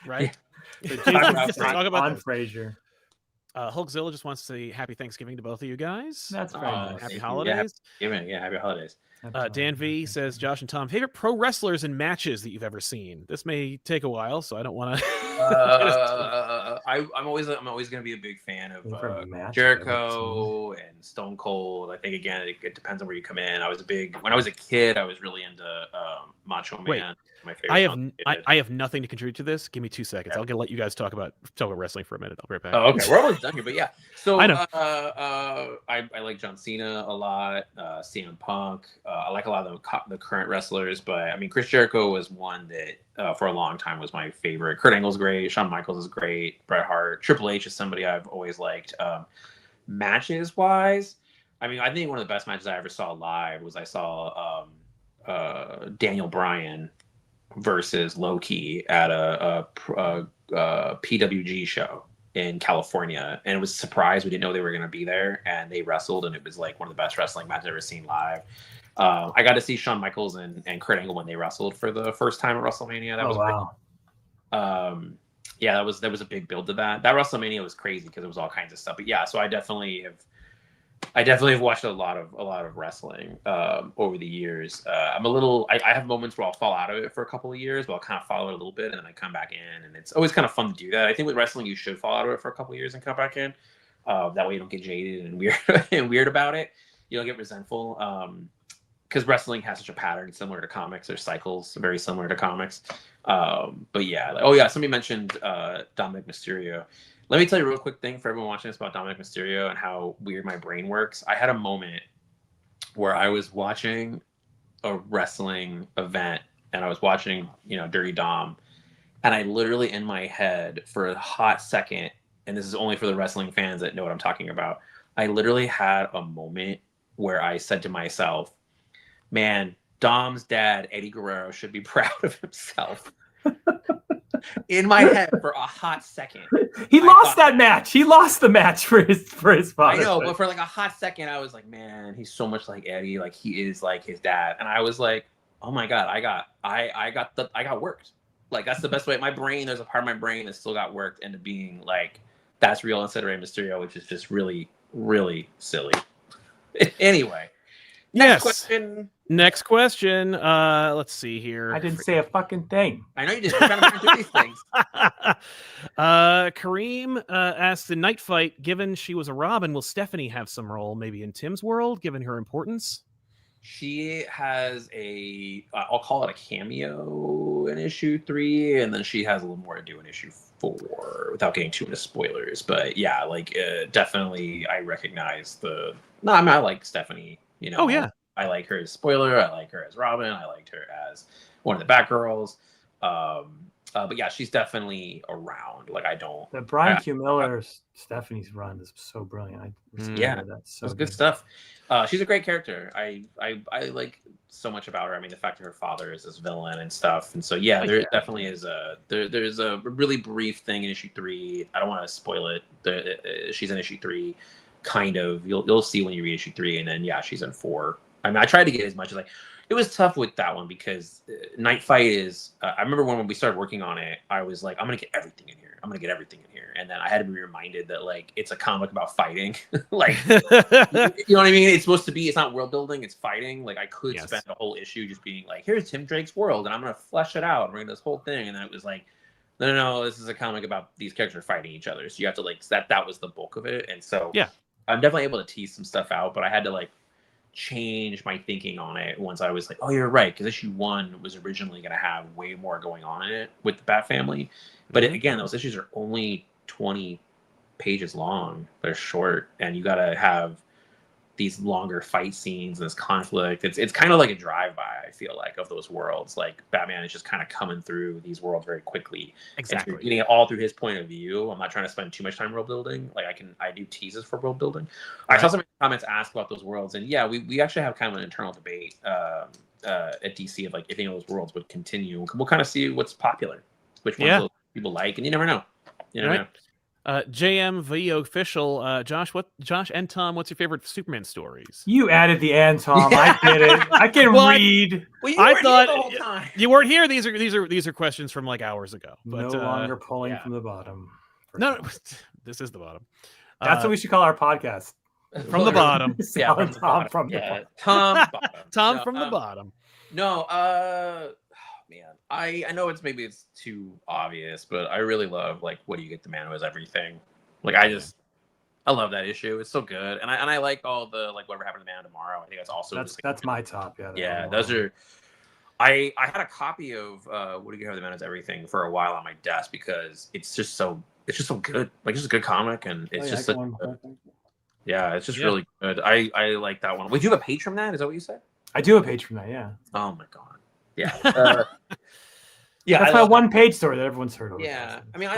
right?
So talk about Frasier.
Hulkzilla just wants to say happy Thanksgiving to both of you guys.
That's very nice.
Happy holidays.
Happy holidays.
Dan V says, Josh and Tom, favorite pro wrestlers and matches that you've ever seen. This may take a while, so I don't want to.
I'm always going to be a big fan of Jericho and Stone Cold. I think again, it depends on where you come in. When I was a kid, I was really into Macho Man.
Wait,
My favorite.
I have nothing to contribute to this. Give me 2 seconds.
Yeah.
I'll let you guys talk about wrestling for a minute. I'll be right back.
Oh, okay. We're almost done here, but yeah. So
I know.
I like John Cena a lot. CM Punk. I like a lot of the current wrestlers, but I mean, Chris Jericho was one that for a long time was my favorite. Kurt Angle's great. Shawn Michaels is great. Bret Hart. Triple H is somebody I've always liked. Matches wise, I mean, I think one of the best matches I ever saw live was I saw Daniel Bryan versus Low-Ki at a PWG show in California, and it was a surprise. We didn't know they were going to be there, and they wrestled, and it was like one of the best wrestling matches I've ever seen live. I got to see Shawn Michaels and Kurt Angle when they wrestled for the first time at WrestleMania. That was
wow.
Yeah, that was a big build to that. That WrestleMania was crazy because it was all kinds of stuff. But yeah, so I definitely have watched a lot of wrestling over the years. I have moments where I'll fall out of it for a couple of years, but I'll kind of follow it a little bit and then I come back in, and it's always kind of fun to do that. I think with wrestling, you should fall out of it for a couple of years and come back in. That way you don't get jaded and weird about it. You don't get resentful. Because wrestling has such a pattern similar to comics. There's cycles very similar to comics. But yeah, somebody mentioned Dominic Mysterio. Let me tell you a real quick thing for everyone watching this about Dominic Mysterio and how weird my brain works. I had a moment where I was watching a wrestling event and I was watching, Dirty Dom. And I literally in my head for a hot second, and this is only for the wrestling fans that know what I'm talking about, I literally had a moment where I said to myself, man, Dom's dad, Eddie Guerrero, should be proud of himself. In my head for a hot second.
He lost that match. He lost the match for his father.
I know, but for like a hot second, I was like, man, he's so much like Eddie. Like he is like his dad. And I was like, oh my God, I got worked. Like that's the best way. My brain, there's a part of my brain that still got worked into being like, that's real instead of Rey Mysterio, which is just really, really silly. Anyway.
Next question. Let's see here.
I didn't say a fucking thing.
I know you did. We're trying to do these things.
Kareem asked, the night fight, given she was a Robin, will Stephanie have some role maybe in Tim's world, given her importance?
She has I'll call it a cameo in issue 3, and then she has a little more to do in issue 4 without getting too into spoilers. But yeah, definitely I recognize I like Stephanie.
Oh yeah,
I like her as Spoiler. I like her as Robin. I liked her as one of the Batgirls. But yeah, she's definitely around.
The Brian Q. Miller Stephanie's run is so brilliant.
That's good stuff. She's a great character. I like so much about her. I mean, the fact that her father is this villain and stuff, and so there definitely is there's a really brief thing in issue 3. I don't want to spoil it. She's in issue 3. Kind of, you'll see when you read issue 3, and then she's in 4. I mean, I tried to get as much as it was tough with that one because Night Fight is. I remember when we started working on it, I was like, I'm gonna get everything in here, and then I had to be reminded that it's a comic about fighting. You know what I mean? It's supposed to be. It's not world building. It's fighting. I could spend a whole issue just being like, here's Tim Drake's world, and I'm gonna flesh it out and bring this whole thing, and then it was like, no, this is a comic about these characters fighting each other. So you have to that was the bulk of it, and so I'm definitely able to tease some stuff out, but I had to change my thinking on it once I was like, oh, you're right, because issue 1 was originally going to have way more going on in it with the Bat family. But again, those issues are only 20 pages long. They're short, and you got to have these longer fight scenes and this conflict. It's kind of like a drive-by, I feel like, of those worlds. Batman is just kind of coming through these worlds very quickly.
Exactly.
And getting it all through his point of view. I'm not trying to spend too much time world building. I do teases for world building. Right. I saw some comments ask about those worlds, and we actually have kind of an internal debate at DC of if any of those worlds would continue. We'll kind of see what's popular, which ones people like, and you never know. You never know.
JMV official, Josh and Tom, what's your favorite Superman stories?
You added the and Tom. I get it. I can read.
Well,
I thought you weren't here. These are questions from hours ago. But,
no longer pulling from the bottom.
No, this is the bottom.
That's what we should call our podcast.
From the bottom.
Tom from the bottom.
Tom from the bottom.
No, man, I know it's too obvious, but I really love What Do You Get, the Man Who Has Everything. I love that issue. It's so good, and I like all the Whatever Happened to Man Tomorrow. I think that's also
that's my top.
Those are I had a copy of What Do You Have the Man Is Everything for a while on my desk because it's just so good. Like, it's just a good comic, and it's just yeah, it's just really good. I like that one. Wait, do you have a page from that? Is that what you said?
I do have a page from that. Yeah.
Oh my god. Yeah.
Yeah, that's my one-page story that everyone's heard of.
Yeah, I mean,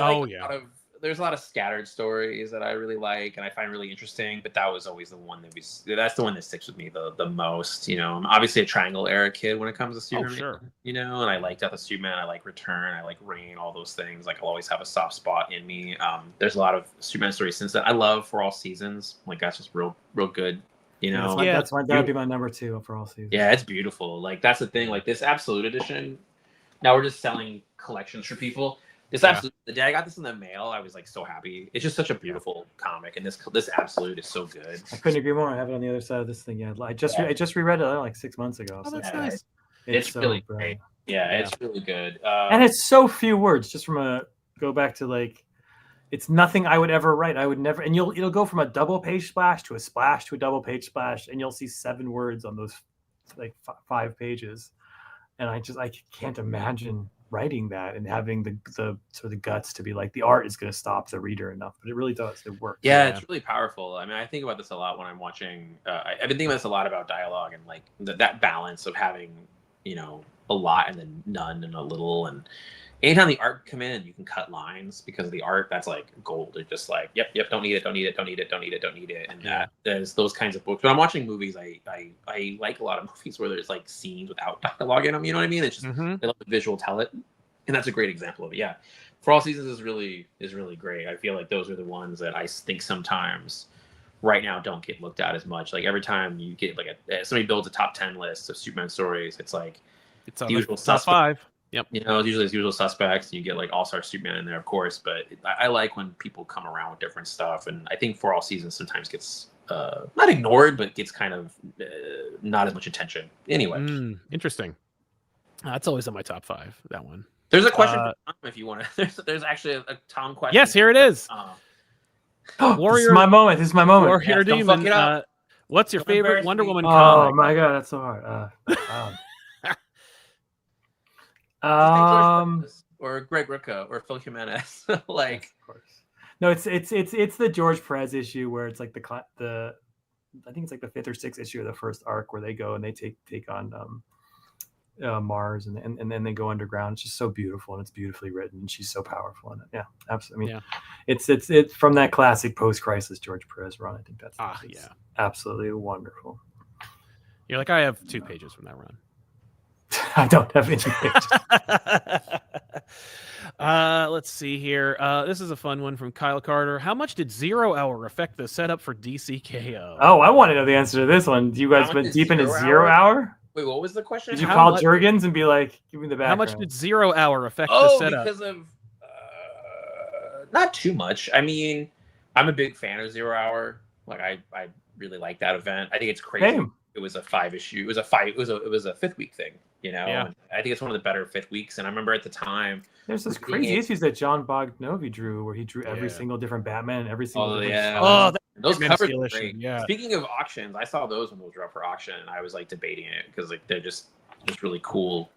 there's a lot of scattered stories that I really like and I find really interesting, but that was always the one that's the one that sticks with me the most. You know, I'm obviously a Triangle era kid when it comes to Superman.
Oh, sure.
You know, and I like Death of Superman, I like Return, I like Reign, all those things. Like, I'll always have a soft spot in me. There's a lot of Superman stories since then. I love For All Seasons. Like, that's just real good. You know,
that would be my number 2 For All Seasons.
Yeah, it's beautiful. Like, that's the thing. Like, this Absolute Edition. Now we're just selling collections for people. This Absolute, the day I got this in the mail, I was like so happy. It's just such a beautiful comic, and this Absolute is so good.
I couldn't agree more. I have it on the other side of this thing. Yeah, I just reread it like 6 months ago.
Oh, that's nice.
It's so really great. Yeah, it's really good.
And it's so few words. Just go back to like, it's nothing I would ever write. I would never. And it'll go from a double page splash to a double page splash, and you'll see 7 words on those like 5 pages. And I can't imagine writing that and having the sort of the guts to be like, the art is going to stop the reader enough, but it really does. It works.
Yeah, it's really powerful. I mean, I think about this a lot when I'm watching. I've been thinking about this a lot about dialogue and like that balance of having, you know, a lot and then none and a little. And anytime the art come in, you can cut lines because of the art. That's like gold. It's just like, yep, don't need it. And there's those kinds of books. When I'm watching movies, I like a lot of movies where there's like scenes without dialogue in them. You know what I mean? It's just they let the visual tell it, and that's a great example of it. Yeah, For All Seasons is really great. I feel like those are the ones that I think sometimes right now don't get looked at as much. Like, every time you get like somebody builds a top 10 list of Superman stories, it's like
it's the usual top 5. Yep.
You know, usually it's Usual Suspects, and you get like All-Star Superman in there, of course. But I like when people come around with different stuff, and I think For All Seasons sometimes gets not ignored, but gets kind of not as much attention. Anyway,
interesting. That's always on my top 5. That one.
There's a question for Tom if you want to. There's actually a Tom question.
Yes, here it is.
Warrior, this is my moment.
Warrior Demon. What's your favorite Wonder Woman comic?
Oh my god, that's so hard.
Or Greg Rucka or Phil Jimenez. Like,
of course. No, it's the George Perez issue where it's like the I think it's like the 5th or 6th issue of the first arc where they go and they take on Mars and then they go underground. It's just so beautiful, and it's beautifully written, and she's so powerful in it. Yeah, absolutely. I mean, it's from that classic post-crisis George Perez run. I think that's absolutely wonderful.
You're like, I have 2 pages from that run.
I don't have any pages.
Let's see here. This is a fun one from Kyle Carter. How much did 0 Hour affect the setup for DCKO?
Oh, I want to know the answer to this one. Do you guys been deep into 0 Hour?
Wait, what was the question?
Did you call Jurgens and be like, give me the background?
How much did 0 Hour affect the setup?
Because of not too much. I mean, I'm a big fan of 0 Hour. Like, I really like that event. I think it's crazy.
Same.
It was a 5 issue. It was a 5th week thing. You know,
yeah.
And I think it's one of the better 5th weeks. And I remember at the time,
there's this crazy issues that John Bognovi drew, where he drew every single different Batman and every single.
Those covers are great.
Yeah.
Speaking of auctions, I saw those when those were up for auction, and I was like debating it because like they're just really cool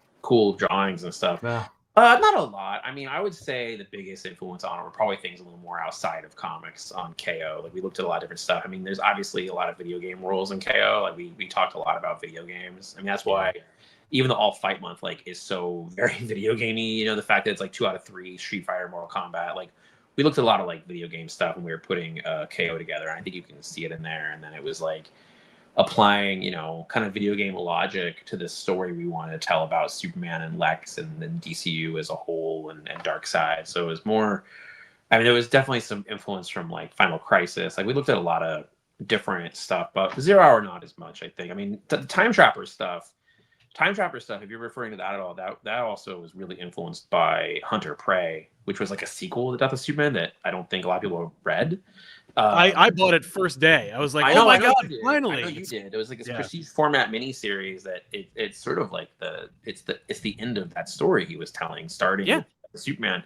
drawings and stuff.
Yeah.
Not a lot. I mean, I would say the biggest influence on it were probably things a little more outside of comics on KO. Like, we looked at a lot of different stuff. I mean, there's obviously a lot of video game rules in KO. Like, we talked a lot about video games. I mean, that's why even the All Fight Month like is so very video gamey. You know, the fact that it's like 2 out of 3 Street Fighter, Mortal Kombat. Like, we looked at a lot of like video game stuff when we were putting KO together. And I think you can see it in there. And then it was like applying, you know, kind of video game logic to this story we wanted to tell about Superman and Lex and then DCU as a whole and Darkseid. So it was more, I mean, there was definitely some influence from like Final Crisis. Like, we looked at a lot of different stuff, but 0 Hour not as much, I think. I mean, the Time Trapper stuff, if you're referring to that at all, that also was really influenced by Hunter Prey, which was like a sequel to Death of Superman that I don't think a lot of people have read.
I bought it first day. I was like, oh my god, finally!
I know you did. It was like this prestige format miniseries that it's sort of like it's the end of that story he was telling, starting with Superman.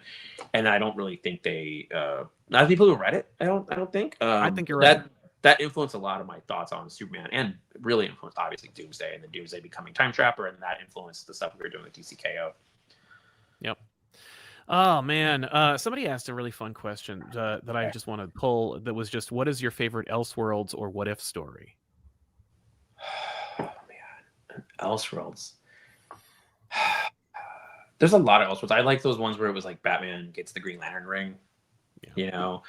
And I don't really think I think people who read it. I don't think.
I think you're right.
that influenced a lot of my thoughts on Superman, and really influenced obviously Doomsday and the Doomsday becoming Time Trapper, and that influenced the stuff we were doing with DCKO.
Yep. Oh man, somebody asked a really fun question that I just want to pull. That was just, what is your favorite Elseworlds or What If story?
Oh man, Elseworlds. There's a lot of Elseworlds. I like those ones where it was like Batman gets the Green Lantern ring. Yeah. You know,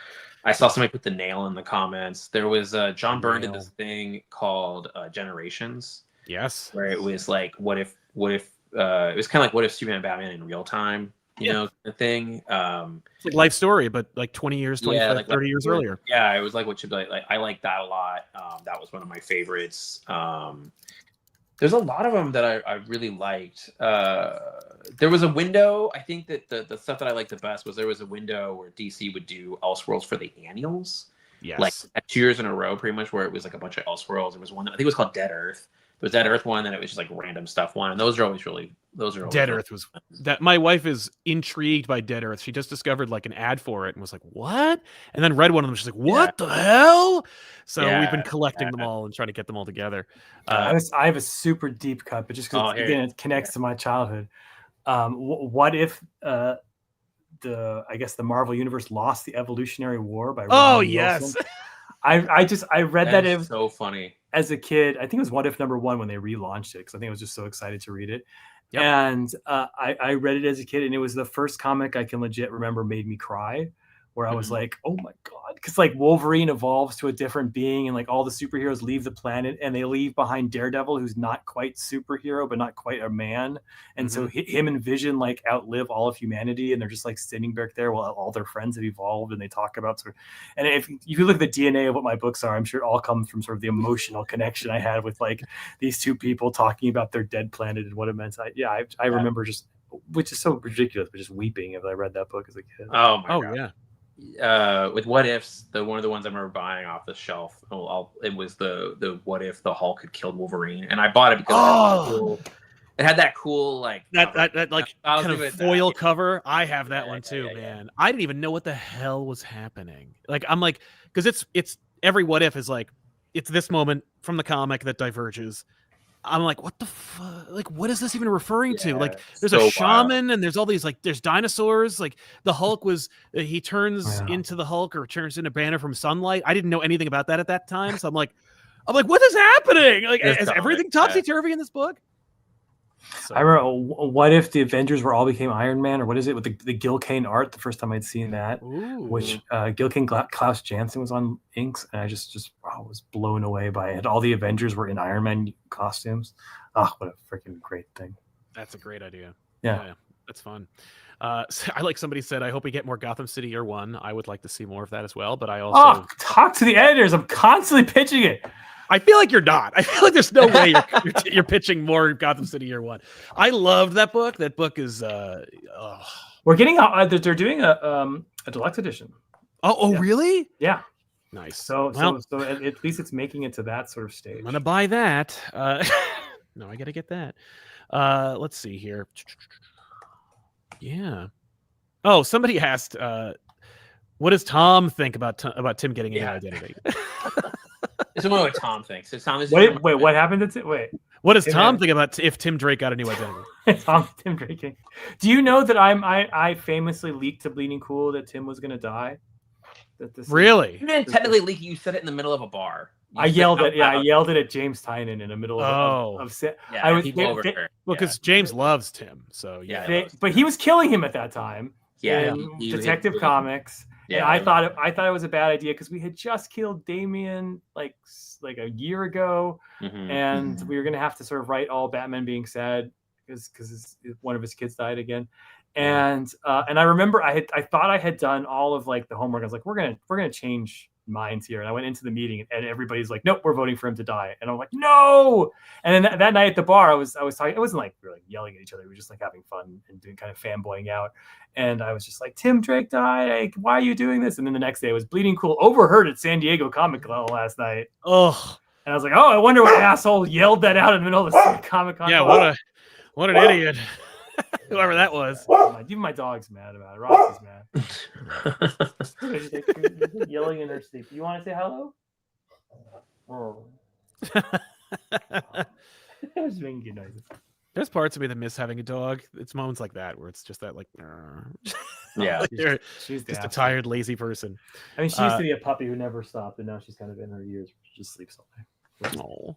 I saw somebody put the nail in the comments. There was John Byrne did this thing called Generations.
Yes.
Where it was like, what if it was kind of like what if Superman and Batman in real time, you know, the thing.
It's like life story, but like 20 years, 25, like 30 years earlier.
Yeah, it was like what you like. I like that a lot. That was one of my favorites. There's a lot of them that I really liked. There was a window. I think that the stuff that I liked the best was there was a window where DC would do Elseworlds for the annuals.
Yes.
Like 2 years in a row, pretty much, where it was like a bunch of Elseworlds. There was one that I think it was called Dead Earth. There was Dead Earth one, and it was just like random stuff one. And those are always
Dead Earth was that. My wife is intrigued by Dead Earth. She just discovered like an ad for it and was like, "What?" And then read one of them. She's like, "What the hell?" So we've been collecting them all and trying to get them all together.
I have a super deep cut, but just because it connects to my childhood. What if I guess the Marvel Universe lost the Evolutionary War by Williamson?
Yes.
I
read that. It was
so funny
as a kid. I think it was What If #1 when they relaunched it, because I think I was just so excited to read it.
Yep.
And I read it as a kid, and it was the first comic I can legit remember made me cry, where I was like, oh my God. Because like Wolverine evolves to a different being, and like all the superheroes leave the planet, and they leave behind Daredevil, who's not quite superhero, but not quite a man. And so him and Vision like outlive all of humanity, and they're just like sitting back there while all their friends have evolved, and they talk about sort of, and if you look at the DNA of what my books are, I'm sure it all comes from sort of the emotional connection I had with like these two people talking about their dead planet and what it meant. I remember just, which is so ridiculous, but just weeping as I read that book as a kid.
Oh my God.
Yeah.
With What Ifs, one of the ones I remember buying off the shelf, it was the What If the Hulk had killed Wolverine, and I bought it because it had that cool like
that like kind of foil cover. I have that one too, man. I didn't even know what the hell was happening. Like I'm like, because it's every What If is like, it's this moment from the comic that diverges. I'm like, what the fuck? Like, what is this even referring to? Like, there's a shaman and there's all these, like, there's dinosaurs. Like, the Hulk he turns into the Hulk or turns into Banner from sunlight. I didn't know anything about that at that time. So I'm like, what is happening? Like, is everything topsy-turvy in this book?
So. I remember, what if the Avengers all became Iron Man, or what is it with the Gil Kane art? The first time I'd seen that, which Gil Kane, Klaus Janson was on inks, and I just was blown away by it. All the Avengers were in Iron Man costumes. Oh, what a freaking great thing!
That's a great idea.
Yeah,
that's fun. I like somebody said, I hope we get more Gotham City Year One. I would like to see more of that as well. But I also
talk to the editors. I'm constantly pitching it.
I feel like you're not. I feel like there's no way you're pitching more Gotham City Year One. I loved that book. That book is.
We're getting. They're doing a deluxe edition.
Oh, really?
Yeah.
Nice.
So at least it's making it to that sort of stage.
I'm gonna buy that. No, I gotta get that. Let's see here. Yeah. Oh, somebody asked, what does Tom think about Tim getting a new identity?
This is what Tom thinks.
Wait, what happened to Tim? Wait.
What does Tom think about if Tim Drake got a new identity?
Tim Drake. Do you know that I famously leaked to Bleeding Cool that Tim was going to die?
Really?
You didn't technically leak. You said it in the middle of a bar.
I yelled it at James Tynan in the middle of
because James loves Tim. So
but he was killing him at that time.
Yeah,
Detective Comics. Yeah, I thought it was a bad idea because we had just killed Damian like a year ago, and we were gonna have to sort of write all Batman being sad because one of his kids died again, and I remember I thought I had done all of like the homework. I was like, we're gonna change minds here, and I went into the meeting and everybody's like, nope, we're voting for him to die, and I'm like, no. And then that night at the bar, I was talking. It wasn't like we were like yelling at each other. We were just like having fun and doing kind of fanboying out. And I was just like, Tim Drake died. Like, why are you doing this? And then the next day, I was Bleeding Cool. Overheard at San Diego Comic Con last night.
Oh,
and I was like, I wonder what asshole yelled that out in the middle of the Comic Con.
Yeah, what an idiot. Whoever that was.
Even my dog's mad about it. Ross is mad. Yelling in her sleep. You want to say hello? I was making good noises.
There's parts of me that miss having a dog. It's moments like that where it's just that, like,
yeah,
like she's just a tired, lazy person.
I mean, she used to be a puppy who never stopped, and now she's kind of in her years. She just sleeps all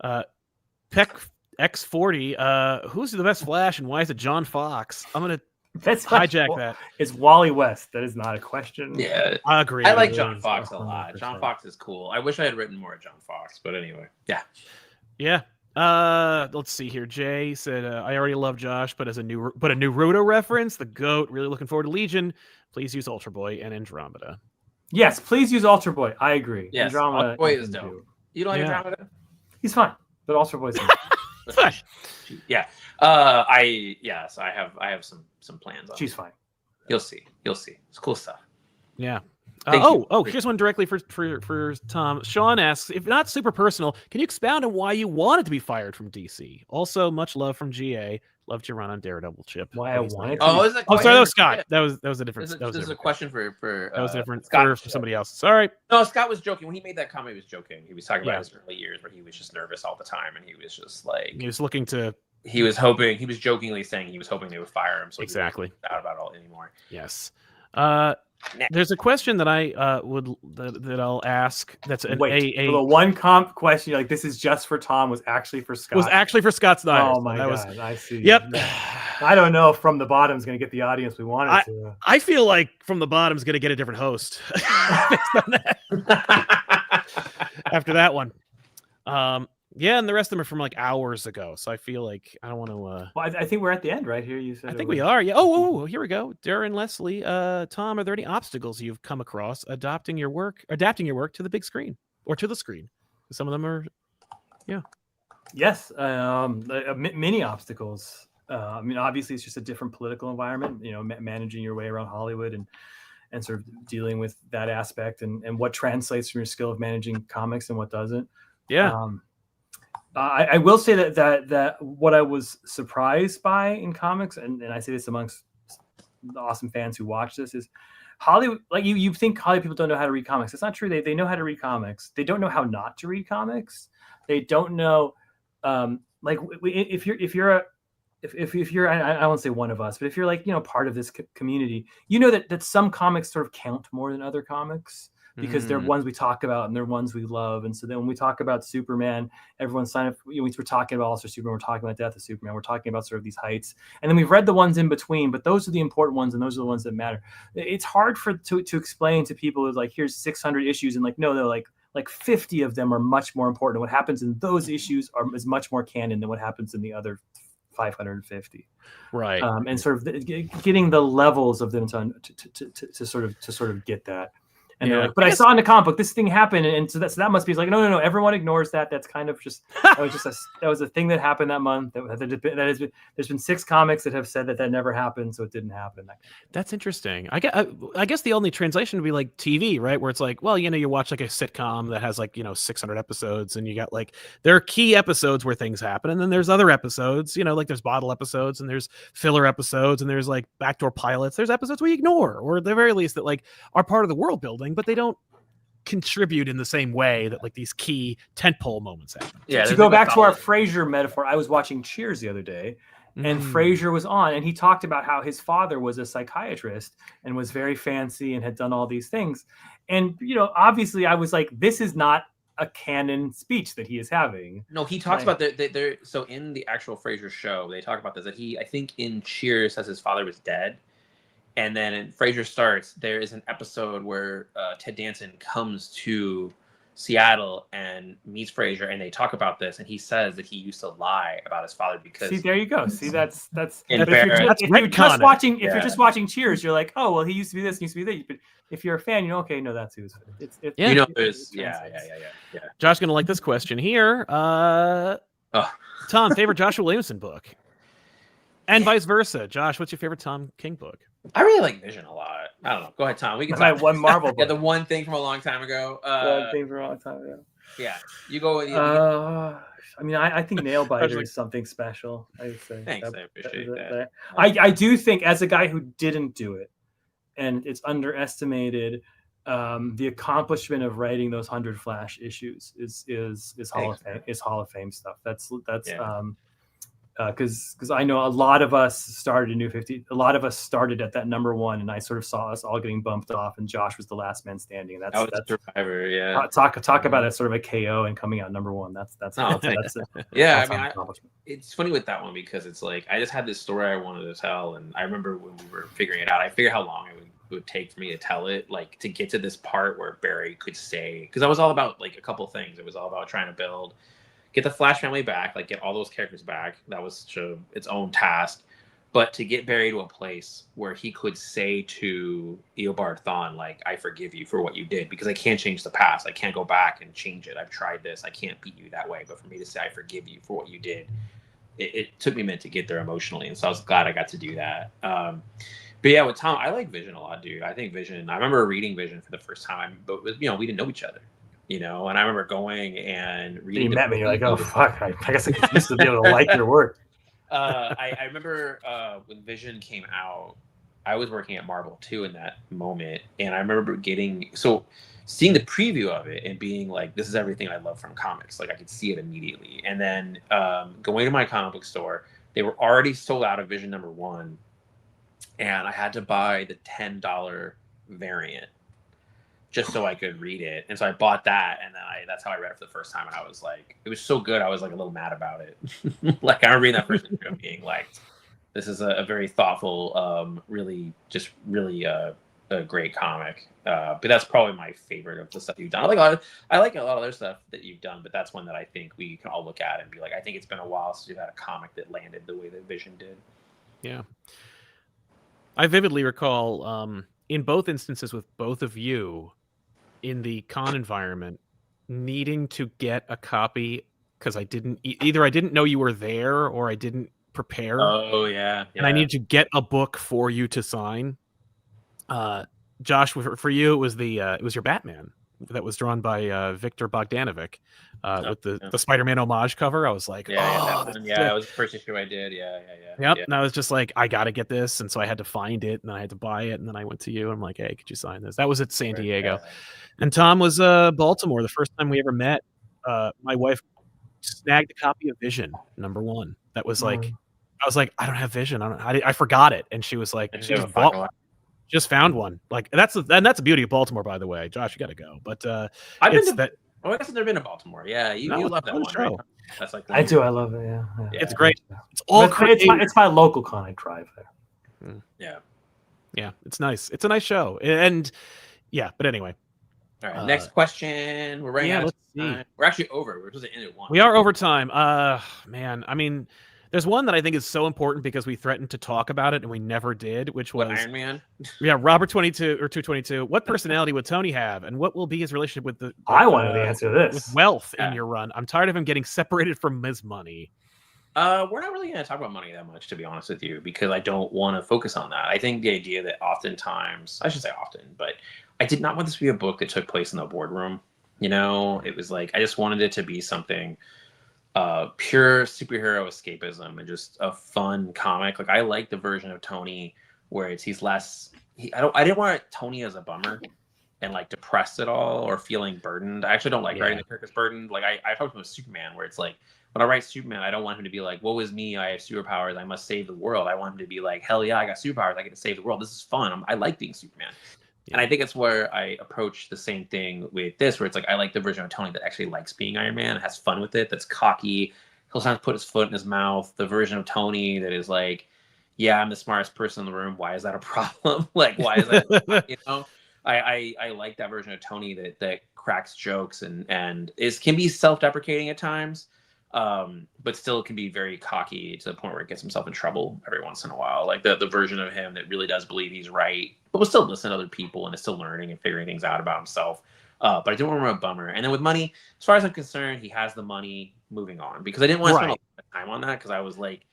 day.
Peck X40. Who's the best Flash, and why is it John Fox? I'm gonna hijack that.
It's Wally West. That is not a question.
Yeah,
I agree.
I like John Fox a lot. John Fox is cool. I wish I had written more of John Fox, but anyway,
yeah. Let's see here. Jay said, I already love Josh, but a new Rudo reference, the GOAT. Really looking forward to Legion. Please use Ultra Boy and Andromeda.
Yes, please use Ultra Boy. I agree.
Yes,
Andromeda
Ultra Boy is dope. You don't like Andromeda?
He's fine, but Ultra Boy's
fine. Yeah. I have some plans on.
She's fine.
You'll see. It's cool stuff.
Yeah. Here's one directly for Tom. Sean asks, if not super personal, can you expound on why you wanted to be fired from DC? Also, much love from GA. Loved your run on Daredevil, Chip.
Why I wanted?
Sorry, that was Scott. That was a different.
This is a question for
that was different for somebody else. Sorry.
No, Scott was joking when he made that comment. He was joking. He was talking about his early years where he was just nervous all the time, and he was just like
he was looking to.
He was hoping. He was jokingly saying he was hoping they would fire him. So
exactly.
He wasn't out about it anymore.
Yes. There's a question that I that I'll ask. That's the
one comp question. Like, this is just for Tom. Was actually for Scott.
Was actually for Scott Snyder.
Oh my god! I see.
Yep.
I don't know if From the Bottom's going to get the audience we wanted to.
I feel like From the Bottom's going to get a different host after that one. Yeah, and the rest of them are from like hours ago, so I feel like I don't want to.
Well, I think we're at the end right here. You said.
I think we are. Yeah. Oh, here we go. Darren Leslie, Tom, are there any obstacles you've come across adapting your work to the big screen or to the screen? Some of them are, yeah.
Yes, many obstacles. I mean, obviously, it's just a different political environment. You know, managing your way around Hollywood and sort of dealing with that aspect and what translates from your skill of managing comics and what doesn't.
Yeah.
I will say that what I was surprised by in comics, and I say this amongst the awesome fans who watch this, is Hollywood. Like you think Hollywood people don't know how to read comics. That's not true. They know how to read comics. They don't know how not to read comics. They don't know, if you're I won't say one of us, but if you're like part of this community, you know that some comics sort of count more than other comics. Because they're ones we talk about and they're ones we love. And so then when we talk about Superman, everyone's signed up. We're talking about also Superman. We're talking about Death of Superman. We're talking about sort of these heights. And then we've read the ones in between, but those are the important ones and those are the ones that matter. It's hard to explain to people like, here's 600 issues. And like, no, they're like 50 of them are much more important. What happens in those issues is much more canon than what happens in the other 550.
Right.
And sort of getting the levels of them to sort of get that. And they're like, but I saw in the comic book this thing happened, and so that must be like no. Everyone ignores that. That's kind of just that was a thing that happened that month. There's been 6 comics that have said that never happened, so it didn't happen.
That's interesting. I guess the only translation would be like TV, right? Where it's like, well, you watch like a sitcom that has like 600 episodes, and you got like there are key episodes where things happen, and then there's other episodes, like there's bottle episodes, and there's filler episodes, and there's like backdoor pilots. There's episodes we ignore, or at the very least that like are part of the world building, but they don't contribute in the same way that like these key tentpole moments happen.
Yeah. To go back to our Frasier metaphor, I was watching Cheers the other day, and Frasier was on, and he talked about how his father was a psychiatrist and was very fancy and had done all these things. And obviously, I was like, this is not a canon speech that he is having.
No, he talks about so in the actual Frasier show, they talk about this, that he, I think in Cheers, says his father was dead. And then in Frasier Starts, there is an episode where Ted Danson comes to Seattle and meets Frasier, and they talk about this, and he saes that he used to lie about his father because.
See, there you go. See, that's. If you're just watching Cheers, you're like, oh well, he used to be this, he used to be that. But if you're a fan, okay, no, that's who.
Josh's gonna like this question here. Tom, favorite Joshua Williamson book, and vice versa. Josh, what's your favorite Tom King book?
I really like Vision a lot. I don't know. Go ahead, Tom. We can talk.
One Marvel book.
Yeah, the one thing from a long time ago. Yeah, you go with.
I mean, I think Nailbiter is something special. I would say.
Thanks, I appreciate that.
I do think, as a guy who didn't do it, and it's underestimated, the accomplishment of writing those 100 Flash issues is Hall of Fame stuff. That's because I know a lot of us started in New 50. A lot of us started at that number 1, and I sort of saw us all getting bumped off, and Josh was the last man standing. And that's
Survivor. Yeah.
Talk about a sort of a KO and coming out number 1. That's
yeah. I mean, it's funny with that one because it's like I just had this story I wanted to tell, and I remember when we were figuring it out. I figured how long it would take for me to tell it, like to get to this part where Barry could say, because I was all about like a couple things. It was all about trying to get the Flash family back, like get all those characters back. That was its own task. But to get Barry to a place where he could say to Eobard Thawne, like, I forgive you for what you did, because I can't change the past. I can't go back and change it. I've tried this. I can't beat you that way. But for me to say I forgive you for what you did, it took me a minute to get there emotionally. And so I was glad I got to do that. But yeah, with Tom, I like Vision a lot, dude. I think Vision, I remember reading Vision for the first time, but we didn't know each other. And I remember going and reading.
You met me, you're like, oh fuck! I guess I used to be able to like your work.
I remember when Vision came out, I was working at Marvel too in that moment, and I remember seeing the preview of it and being like, "This is everything I love from comics." Like I could see it immediately, and then going to my comic book store, they were already sold out of Vision number 1, and I had to buy the $10 variant just so I could read it. And so I bought that, and then that's how I read it for the first time. And I was like, it was so good. I was like a little mad about it. Like I remember reading that first issue and being like, this is a very thoughtful, really a great comic. But that's probably my favorite of the stuff you've done. I like a lot of other stuff that you've done, but that's one that I think we can all look at and be like, I think it's been a while since we've had a comic that landed the way that Vision did.
Yeah. I vividly recall in both instances with both of you, in the con environment, needing to get a copy because I didn't know you were there or I didn't prepare.
Oh yeah.
And I needed to get a book for you to sign. Josh, for you, it was your Batman that was drawn by Victor Bogdanovic with the Spider-Man homage cover. I was like,
it was the first issue I did.
Yep. And I was just like, I gotta get this, and so I had to find it, and then I had to buy it, and then I went to you, and I'm like, hey, could you sign this? That was at San Diego, and Tom was Baltimore. The first time we ever met, my wife snagged a copy of Vision number 1. That was like, I was like, I don't have Vision. I forgot it, and she was like, she just bought one. Just found one. Like that's the beauty of Baltimore, by the way. Josh, you got to go. But
I guess I've never been to Baltimore. Yeah, you love that one. Right?
That's like I do. I love it. Yeah.
It's great. It's all
it's my local con. I drive there.
Yeah, it's nice. It's a nice show, and but anyway.
All right, next question. We're running out of time. We're actually over. We're supposed to end at 1.
We are over time. Man, I mean, there's one that I think is so important because we threatened to talk about it and we never did, which was
Iron Man.
Yeah, Robert 22 or 222. What personality would Tony have, and what will be his relationship with
I wanted to answer this.
With wealth in your run. I'm tired of him getting separated from his money.
We're not really going to talk about money that much, to be honest with you, because I don't want to focus on that. I think the idea that oftentimes, I should say often, but I did not want this to be a book that took place in the boardroom. It was like I just wanted it to be something pure superhero escapism and just a fun comic. Like I like the version of Tony where he's less. I didn't want Tony as a bummer and like depressed at all or feeling burdened. I actually don't like writing the characters burdened. Like I talked about Superman, where it's like when I write Superman, I don't want him to be like, "Woe is me! I have superpowers. I must save the world." I want him to be like, "Hell yeah, I got superpowers. I get to save the world. This is fun. I like being Superman." And I think it's where I approach the same thing with this, where it's like I like the version of Tony that actually likes being Iron Man, has fun with it, that's cocky. He'll sometimes put his foot in his mouth. The version of Tony that is like, yeah, I'm the smartest person in the room. Why is that a problem? Like, why is that? I like that version of Tony that cracks jokes and can be self-deprecating at times, but still can be very cocky to the point where it gets himself in trouble every once in a while. Like the version of him that really does believe he's right, but will still listen to other people and is still learning and figuring things out about himself. But I didn't want him a bummer. And then with money, as far as I'm concerned, he has the money. Moving on, because I didn't want to spend a lot of time on that, because I was like,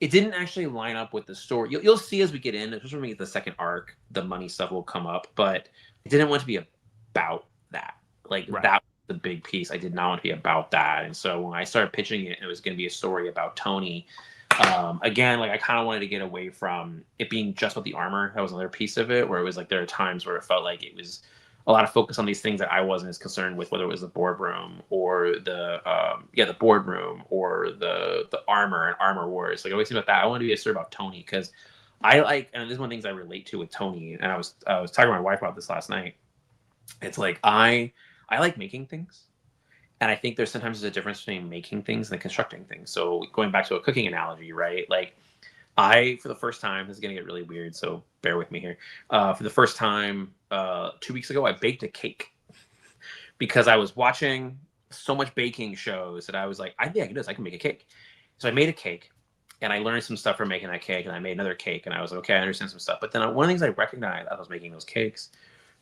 it didn't actually line up with the story. You'll see as we get in, especially when we get the second arc, the money stuff will come up, but I didn't want to be about that. Like that was the big piece. I did not want to be about that. And so when I started pitching it, it was going to be a story about Tony. Again, like I kind of wanted to get away from it being just about the armor. That was another piece of it, where it was like there are times where it felt like it was a lot of focus on these things that I wasn't as concerned with, whether it was the boardroom or the boardroom or the armor and armor wars. Like I always think about that. I want to be a story about Tony because I like, and this is one of the things I relate to with Tony. And I was talking to my wife about this last night. It's like I like making things, and I think there's sometimes a difference between making things and constructing things. So going back to a cooking analogy, right? Like for the first time, this is gonna get really weird, so bear with me here. For the first time 2 weeks ago, I baked a cake because I was watching so much baking shows that I was like, I think I can do this. I can make a cake. So I made a cake, and I learned some stuff from making that cake, and I made another cake, and I was like, okay, I understand some stuff. But then one of the things I recognized as I was making those cakes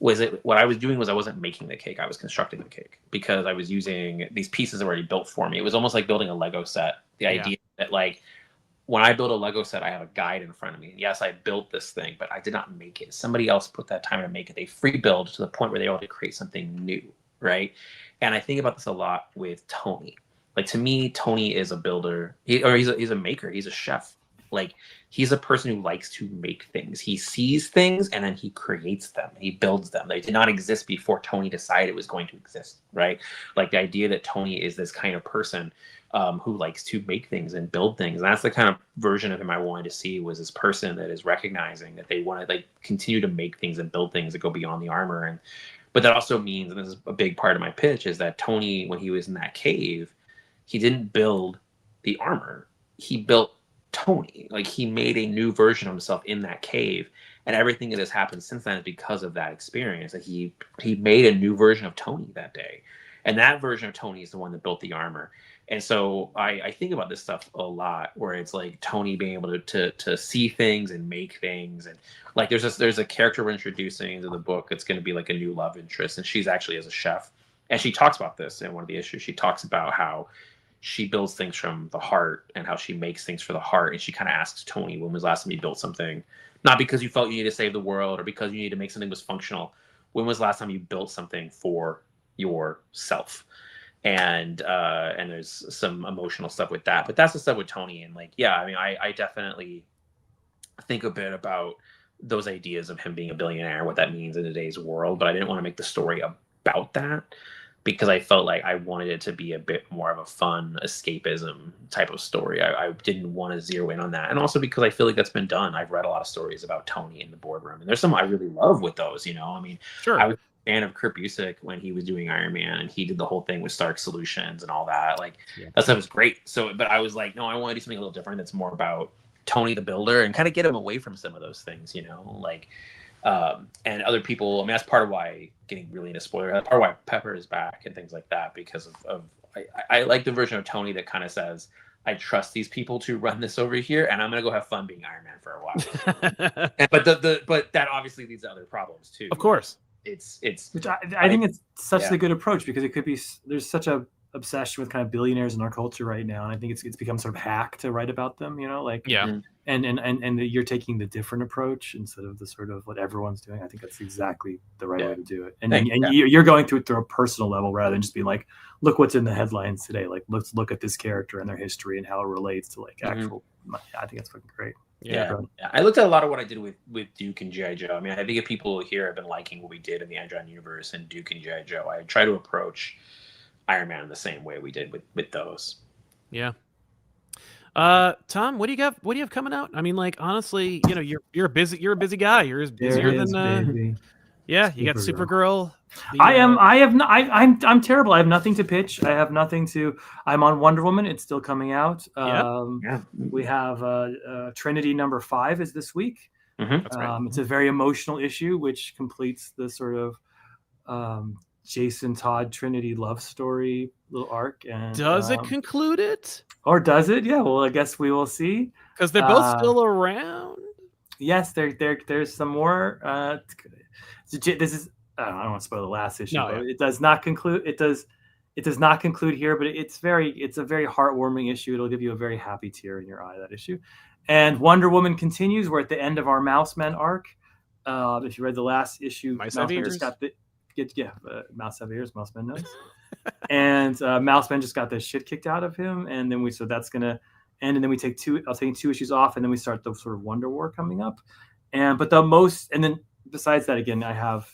was what I was doing was I wasn't making the cake. I was constructing the cake because I was using these pieces already built for me. It was almost like building a Lego set. The idea that like when I build a Lego set, I have a guide in front of me. And yes, I built this thing, but I did not make it. Somebody else put that time to make it. They free build to the point where they want to create something new, right? And I think about this a lot with Tony. Like to me, Tony is a builder, he's a maker, he's a chef. Like he's a person who likes to make things. He sees things and then he creates them. He builds them. They did not exist before Tony decided it was going to exist, right? Like the idea that Tony is this kind of person who likes to make things and build things. And that's the kind of version of him I wanted to see, was this person that is recognizing that they want to like continue to make things and build things that go beyond the armor. But that also means, and this is a big part of my pitch, is that Tony, when he was in that cave, he didn't build the armor. He built Tony. Like he made a new version of himself in that cave, and everything that has happened since then is because of that experience. That he made a new version of Tony that day, and that version of Tony is the one that built the armor. And so I think about this stuff a lot, where it's like Tony being able to see things and make things, and like there's a character we're introducing into the book that's going to be like a new love interest, and she's actually as a chef, and she talks about this in one of the issues. She talks about how she builds things from the heart and how she makes things for the heart. And she kind of asks Tony, when was the last time you built something? Not because you felt you needed to save the world or because you needed to make something was functional. When was the last time you built something for yourself? And there's some emotional stuff with that. But that's the stuff with Tony. And like, yeah, I mean, I definitely think a bit about those ideas of him being a billionaire, what that means in today's world. But I didn't want to make the story about that, because I felt like I wanted it to be a bit more of a fun escapism type of story. I didn't want to zero in on that. And also because I feel like that's been done. I've read a lot of stories about Tony in the boardroom, and there's some I really love with those, you know? I mean, sure. I was a fan of Kurt Busiek when he was doing Iron Man, and he did the whole thing with Stark Solutions and all that. Like, that stuff was great. So, but I was like, no, I want to do something a little different that's more about Tony the Builder and kind of get him away from some of those things, you know? Like, and other people, I mean, that's part of why, getting really into spoiler, that's part of why Pepper is back and things like that, because I like the version of Tony that kind of says, I trust these people to run this over here, and I'm gonna go have fun being Iron Man for a while. but that obviously leads to other problems too.
Of course,
it's which I think it's such a good approach, because it could be, there's such a obsession with kind of billionaires in our culture right now, and I think it's become sort of hack to write about them, you know, like and you're taking the different approach instead of the sort of what everyone's doing. I think that's exactly the right way to do it, and you're going through it through a personal level rather than just being like, look what's in the headlines today, like let's look at this character and their history and how it relates to like actual. I think that's fucking great.
Yeah. I looked at a lot of what I did with Duke and G.I. Joe. I mean, I think if people here have been liking what we did in the Andron universe and Duke and G.I. Joe, I try to approach Iron Man in the same way we did with those.
Yeah. Tom, what do you have coming out? I mean, like, honestly, you know, you're a busy guy. You're as busier than yeah, you got Supergirl. I'm terrible. I have nothing to pitch. I'm on Wonder Woman. It's still coming out. We have Trinity number 5 is this week. That's right. It's a very emotional issue, which completes the sort of Jason Todd Trinity love story little arc. And does it conclude it,
or does it? Yeah, well, I guess we will see,
because they're both still around.
Yes, there's some more. This is, I don't want to spoil the last issue, but it does not conclude. It does not conclude here, but it's a very heartwarming issue. It'll give you a very happy tear in your eye, that issue. And Wonder Woman continues. We're at the end of our Mouseman arc. If you read the last issue, Mouseman just got the Mouse have ears, Mouseman knows. And Mouseman just got the shit kicked out of him, and then that's gonna end, and then we take I'll take 2 issues off, and then we start the sort of Wonder War coming up. And then besides that, again, I have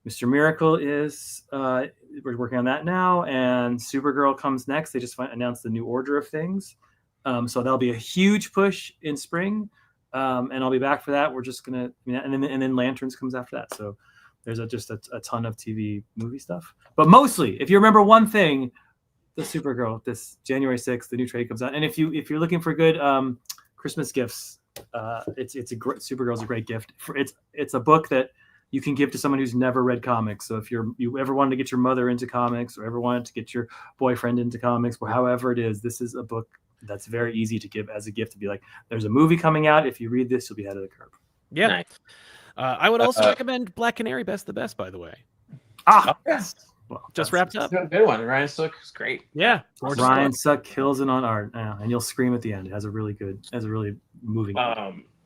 Mr. Miracle is we're working on that now, and Supergirl comes next. They just announced the new order of things, so that'll be a huge push in spring, and I'll be back for that. We're just gonna, and then Lanterns comes after that. So there's just a ton of TV movie stuff, but mostly, if you remember one thing, the Supergirl this January 6th, the new trade comes out, and if you're looking for good Christmas gifts, it's a great, Supergirl's a great gift. It's a book that you can give to someone who's never read comics. So if you ever wanted to get your mother into comics, or ever wanted to get your boyfriend into comics, or however it is, this is a book that's very easy to give as a gift, to be like, there's a movie coming out. If you read this, you'll be ahead of the curve.
Yeah. Nice. I would also recommend Black Canary Best the Best, by the way.
Yes.
Well, just wrapped up.
A good one. Ryan Sook is great.
Yeah.
Ryan Sook kills it on art, and you'll scream at the end. It has a really moving.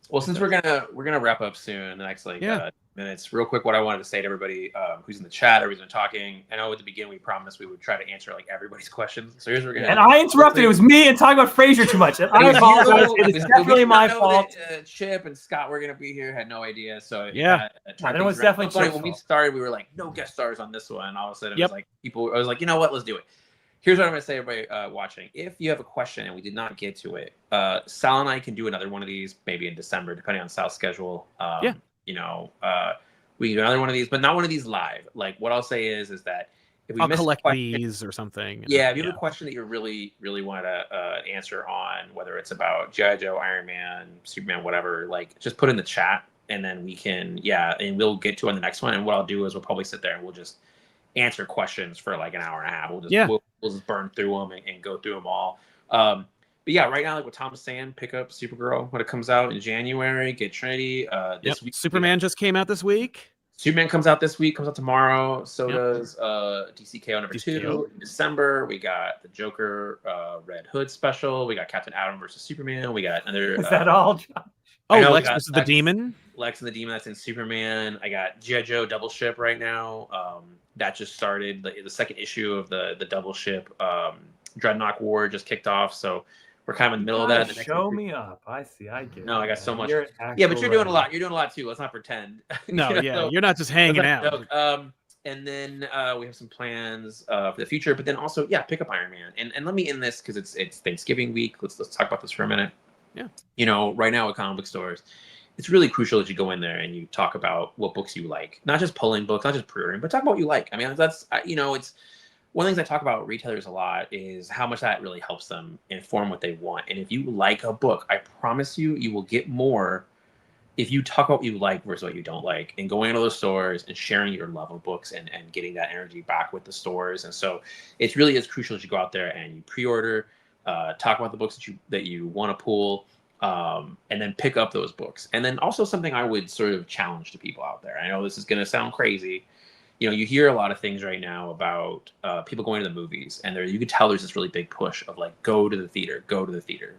Well, since we're gonna wrap up soon in the next minutes, real quick, what I wanted to say to everybody who's in the chat, everybody's been talking. I know at the beginning we promised we would try to answer everybody's questions. So here's what we're gonna.
And I interrupted. It was me and talking about Frasier too much. I apologize. It is definitely my fault.
Chip and Scott were gonna be here. Had no idea. So
it was definitely
funny. When we started, we were like, no guest stars on this one. And all of a sudden, it was like people. I was like, you know what? Let's do it. Here's what I'm going to say, everybody watching. If you have a question and we did not get to it, Sal and I can do another one of these maybe in December, depending on Sal's schedule. We can do another one of these, but not one of these live. Like, what I'll say is that if we
I'll collect these or something.
Yeah, if you have a question that you really, really want to answer on, whether it's about G.I. Joe, Iron Man, Superman, whatever, just put it in the chat, and then we can, and we'll get to it on the next one. And what I'll do is we'll probably sit there and we'll just answer questions for an hour and a half. We'll just burn through them and go through them all. But yeah, right now, like what Tom was saying, pick up Supergirl when it comes out in January. Get Trinity. This week,
Superman just came out this week.
Superman comes out this week. Comes out tomorrow. So does DCKO number 2. In December, we got the Joker Red Hood special. We got Captain Atom versus Superman. We got another.
Is that all, John?
Lex versus the Demon.
Lex and the Demon. That's in Superman. I got G.I. Joe Double Ship right now. That just started. The second issue of the Double Ship Dreadnought War just kicked off. So we're kind of in the middle of that.
Show me up. I see. I get it.
No, I got so much. But you're doing a lot. You're doing a lot too. Let's not pretend.
No, you're not just hanging out.
And then we have some plans for the future. But then also, pick up Iron Man. And let me end this because it's Thanksgiving week. Let's talk about this for a minute.
Yeah.
Right now at comic book stores, it's really crucial that you go in there and you talk about what books you like, not just pulling books, not just pre-ordering, but talk about what you like. I mean, that's, it's one of the things I talk about with retailers a lot is how much that really helps them inform what they want. And if you like a book, I promise you, you will get more if you talk about what you like versus what you don't like, and going into those stores and sharing your love of books and getting that energy back with the stores. And so it's really as crucial as you go out there and you pre-order, talk about the books that you want to pull, and then pick up those books. And then also something I would sort of challenge to people out there. I know this is going to sound crazy. You hear a lot of things right now about people going to the movies, and you could tell there's this really big push of go to the theater,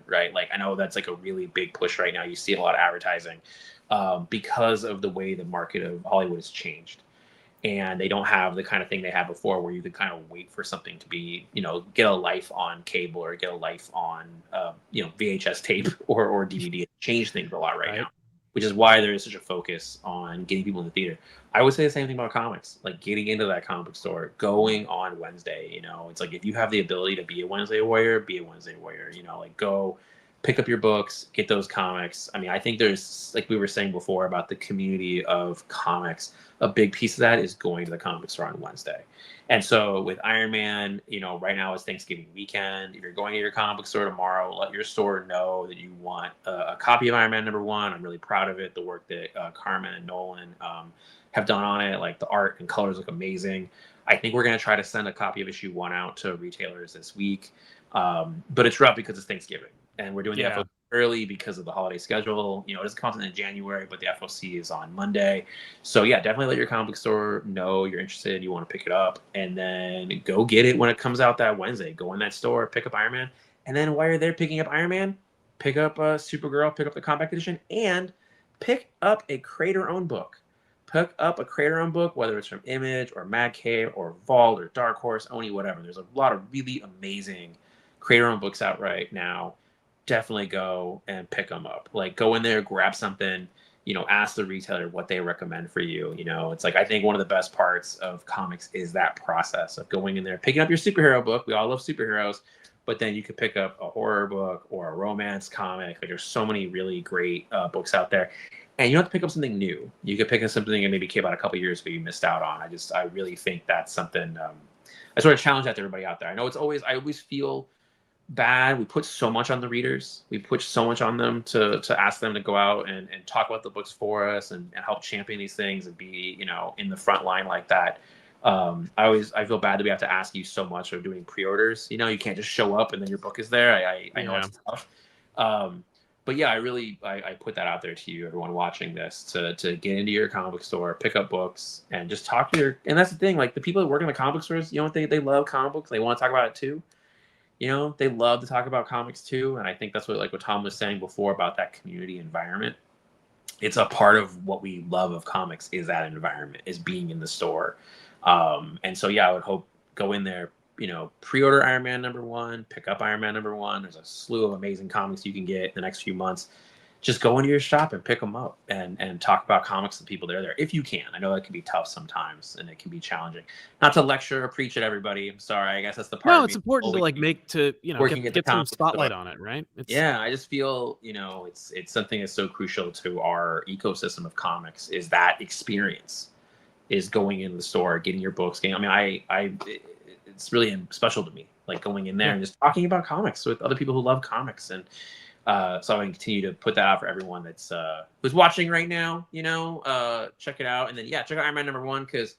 right? I know that's a really big push right now. You see a lot of advertising because of the way the market of Hollywood has changed. And they don't have the kind of thing they had before where you could kind of wait for something to be, get a life on cable or get a life on, VHS tape or DVD. It changed things a lot right now, which is why there is such a focus on getting people in the theater. I would say the same thing about comics, getting into that comic book store, going on Wednesday. It's if you have the ability to be a Wednesday warrior, be a Wednesday warrior, go pick up your books, get those comics. I mean, I think there's, like we were saying before about the community of comics, a big piece of that is going to the comic store on Wednesday. And so with Iron Man, right now it's Thanksgiving weekend. If you're going to your comic book store tomorrow, let your store know that you want a copy of Iron Man #1. I'm really proud of it. The work that Carmen and Nolan have done on it, the art and colors look amazing. I think we're going to try to send a copy of issue 1 out to retailers this week. But it's rough because it's Thanksgiving. And we're doing the FOC early because of the holiday schedule. It doesn't come out in January, but the FOC is on Monday. So definitely let your comic book store know you're interested, you want to pick it up, and then go get it when it comes out that Wednesday. Go in that store, pick up Iron Man, and then while you're there picking up Iron Man, pick up Supergirl, pick up the compact edition, and pick up a creator-owned book. Pick up a creator-owned book, whether it's from Image or Mad Cave or Vault or Dark Horse, Oni, whatever. There's a lot of really amazing creator-owned books out right now. Definitely go and pick them up. Go in there, grab something, ask the retailer what they recommend for you. It's like, I think one of the best parts of comics is that process of going in there, picking up your superhero book. We all love superheroes, but then you could pick up a horror book or a romance comic. Like, there's so many really great books out there, and you don't have to pick up something new. You could pick up something that maybe came out a couple years ago you missed out on. I really think that's something I sort of challenge that to everybody out there. I know I always feel bad. We put so much on the readers. We put so much on them to ask them to go out and talk about the books for us and help champion these things and be, in the front line like that. I feel bad that we have to ask you so much of doing pre-orders. You can't just show up and then your book is there. I know it's tough. But yeah, I put that out there to you, everyone watching this, to get into your comic book store, pick up books, and just talk to and that's the thing, like, the people that work in the comic book stores, they love comic books. They want to talk about it too. They love to talk about comics too. And I think that's what Tom was saying before about that community environment. It's a part of what we love of comics, is that environment, is being in the store. And so, yeah, I would hope, go in there, pre-order Iron Man #1, pick up Iron Man #1. There's a slew of amazing comics you can get in the next few months. Just go into your shop and pick them up and talk about comics to people that are there, if you can. I know that can be tough sometimes and it can be challenging. Not to lecture or preach at everybody. I'm sorry. I guess that's the part.
No, it's important to get some spotlight on it, right?
I just feel it's something that's so crucial to our ecosystem of comics, is that experience, is going in the store, getting your books. It's really special to me, like going in there and just talking about comics with other people who love comics. And so I continue to put that out for everyone that's who's watching right now. Check it out, and then check out Iron Man #1, because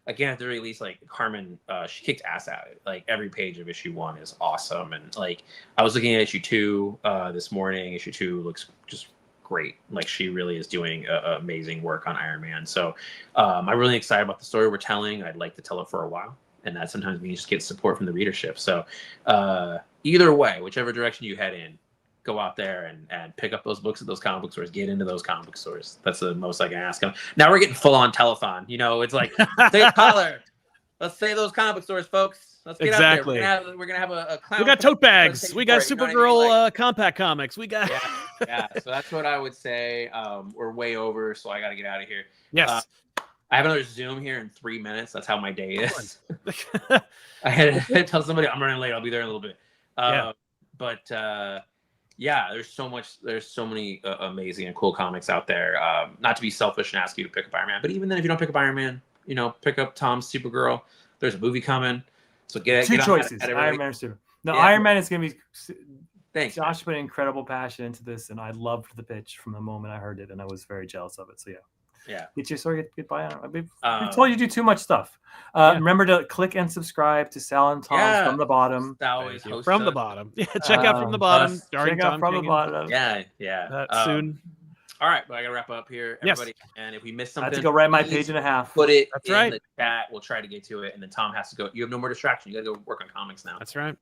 again, at the very least, like, Carmen, she kicked ass at it. Like, every page of issue 1 is awesome, and like, I was looking at issue 2 this morning. Issue 2 looks just great. Like, she really is doing amazing work on Iron Man. So I'm really excited about the story we're telling. I'd like to tell it for a while, and that sometimes means just get support from the readership. So either way, whichever direction you head in, go out there and pick up those books at those comic book stores. Get into those comic book stores. That's the most I can ask them. Now we're getting full on telethon. It's like, say collar. Let's save those comic book stores, folks. Let's get out there. We're gonna have a clown.
We got tote bags. We got Supergirl compact comics. We got
yeah. So that's what I would say. We're way over, so I got to get out of here.
Yes.
I have another Zoom here in 3 minutes. That's how my day is. I had to tell somebody I'm running late. I'll be there in a little bit. But there's so many amazing and cool comics out there. Not to be selfish and ask you to pick up Iron Man, but even then, if you don't pick up Iron Man, pick up Tom's Supergirl. There's a movie coming, so get
two choices: Iron Man or Supergirl. No, Iron Man is going to be.
Thanks.
Josh put an incredible passion into this, and I loved the pitch from the moment I heard it, and I was very jealous of it. So get your story, get by on it. I told you to do too much stuff. Remember to click and subscribe to Sal and Tom from the bottom.
From the bottom. Yeah, check out From the Bottom.
Check out From the Bottom.
Yeah.
Soon.
All right, but I gotta wrap up here, everybody. Yes. And if we missed something,
I have to go write my page and a half.
Put it in the chat. We'll try to get to it, and then Tom has to go. You have no more distraction. You gotta go work on comics now.
That's right.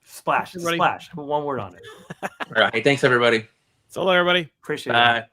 Splash. Put one word on it.
All right. Hey, thanks everybody.
So long, everybody.
Appreciate it.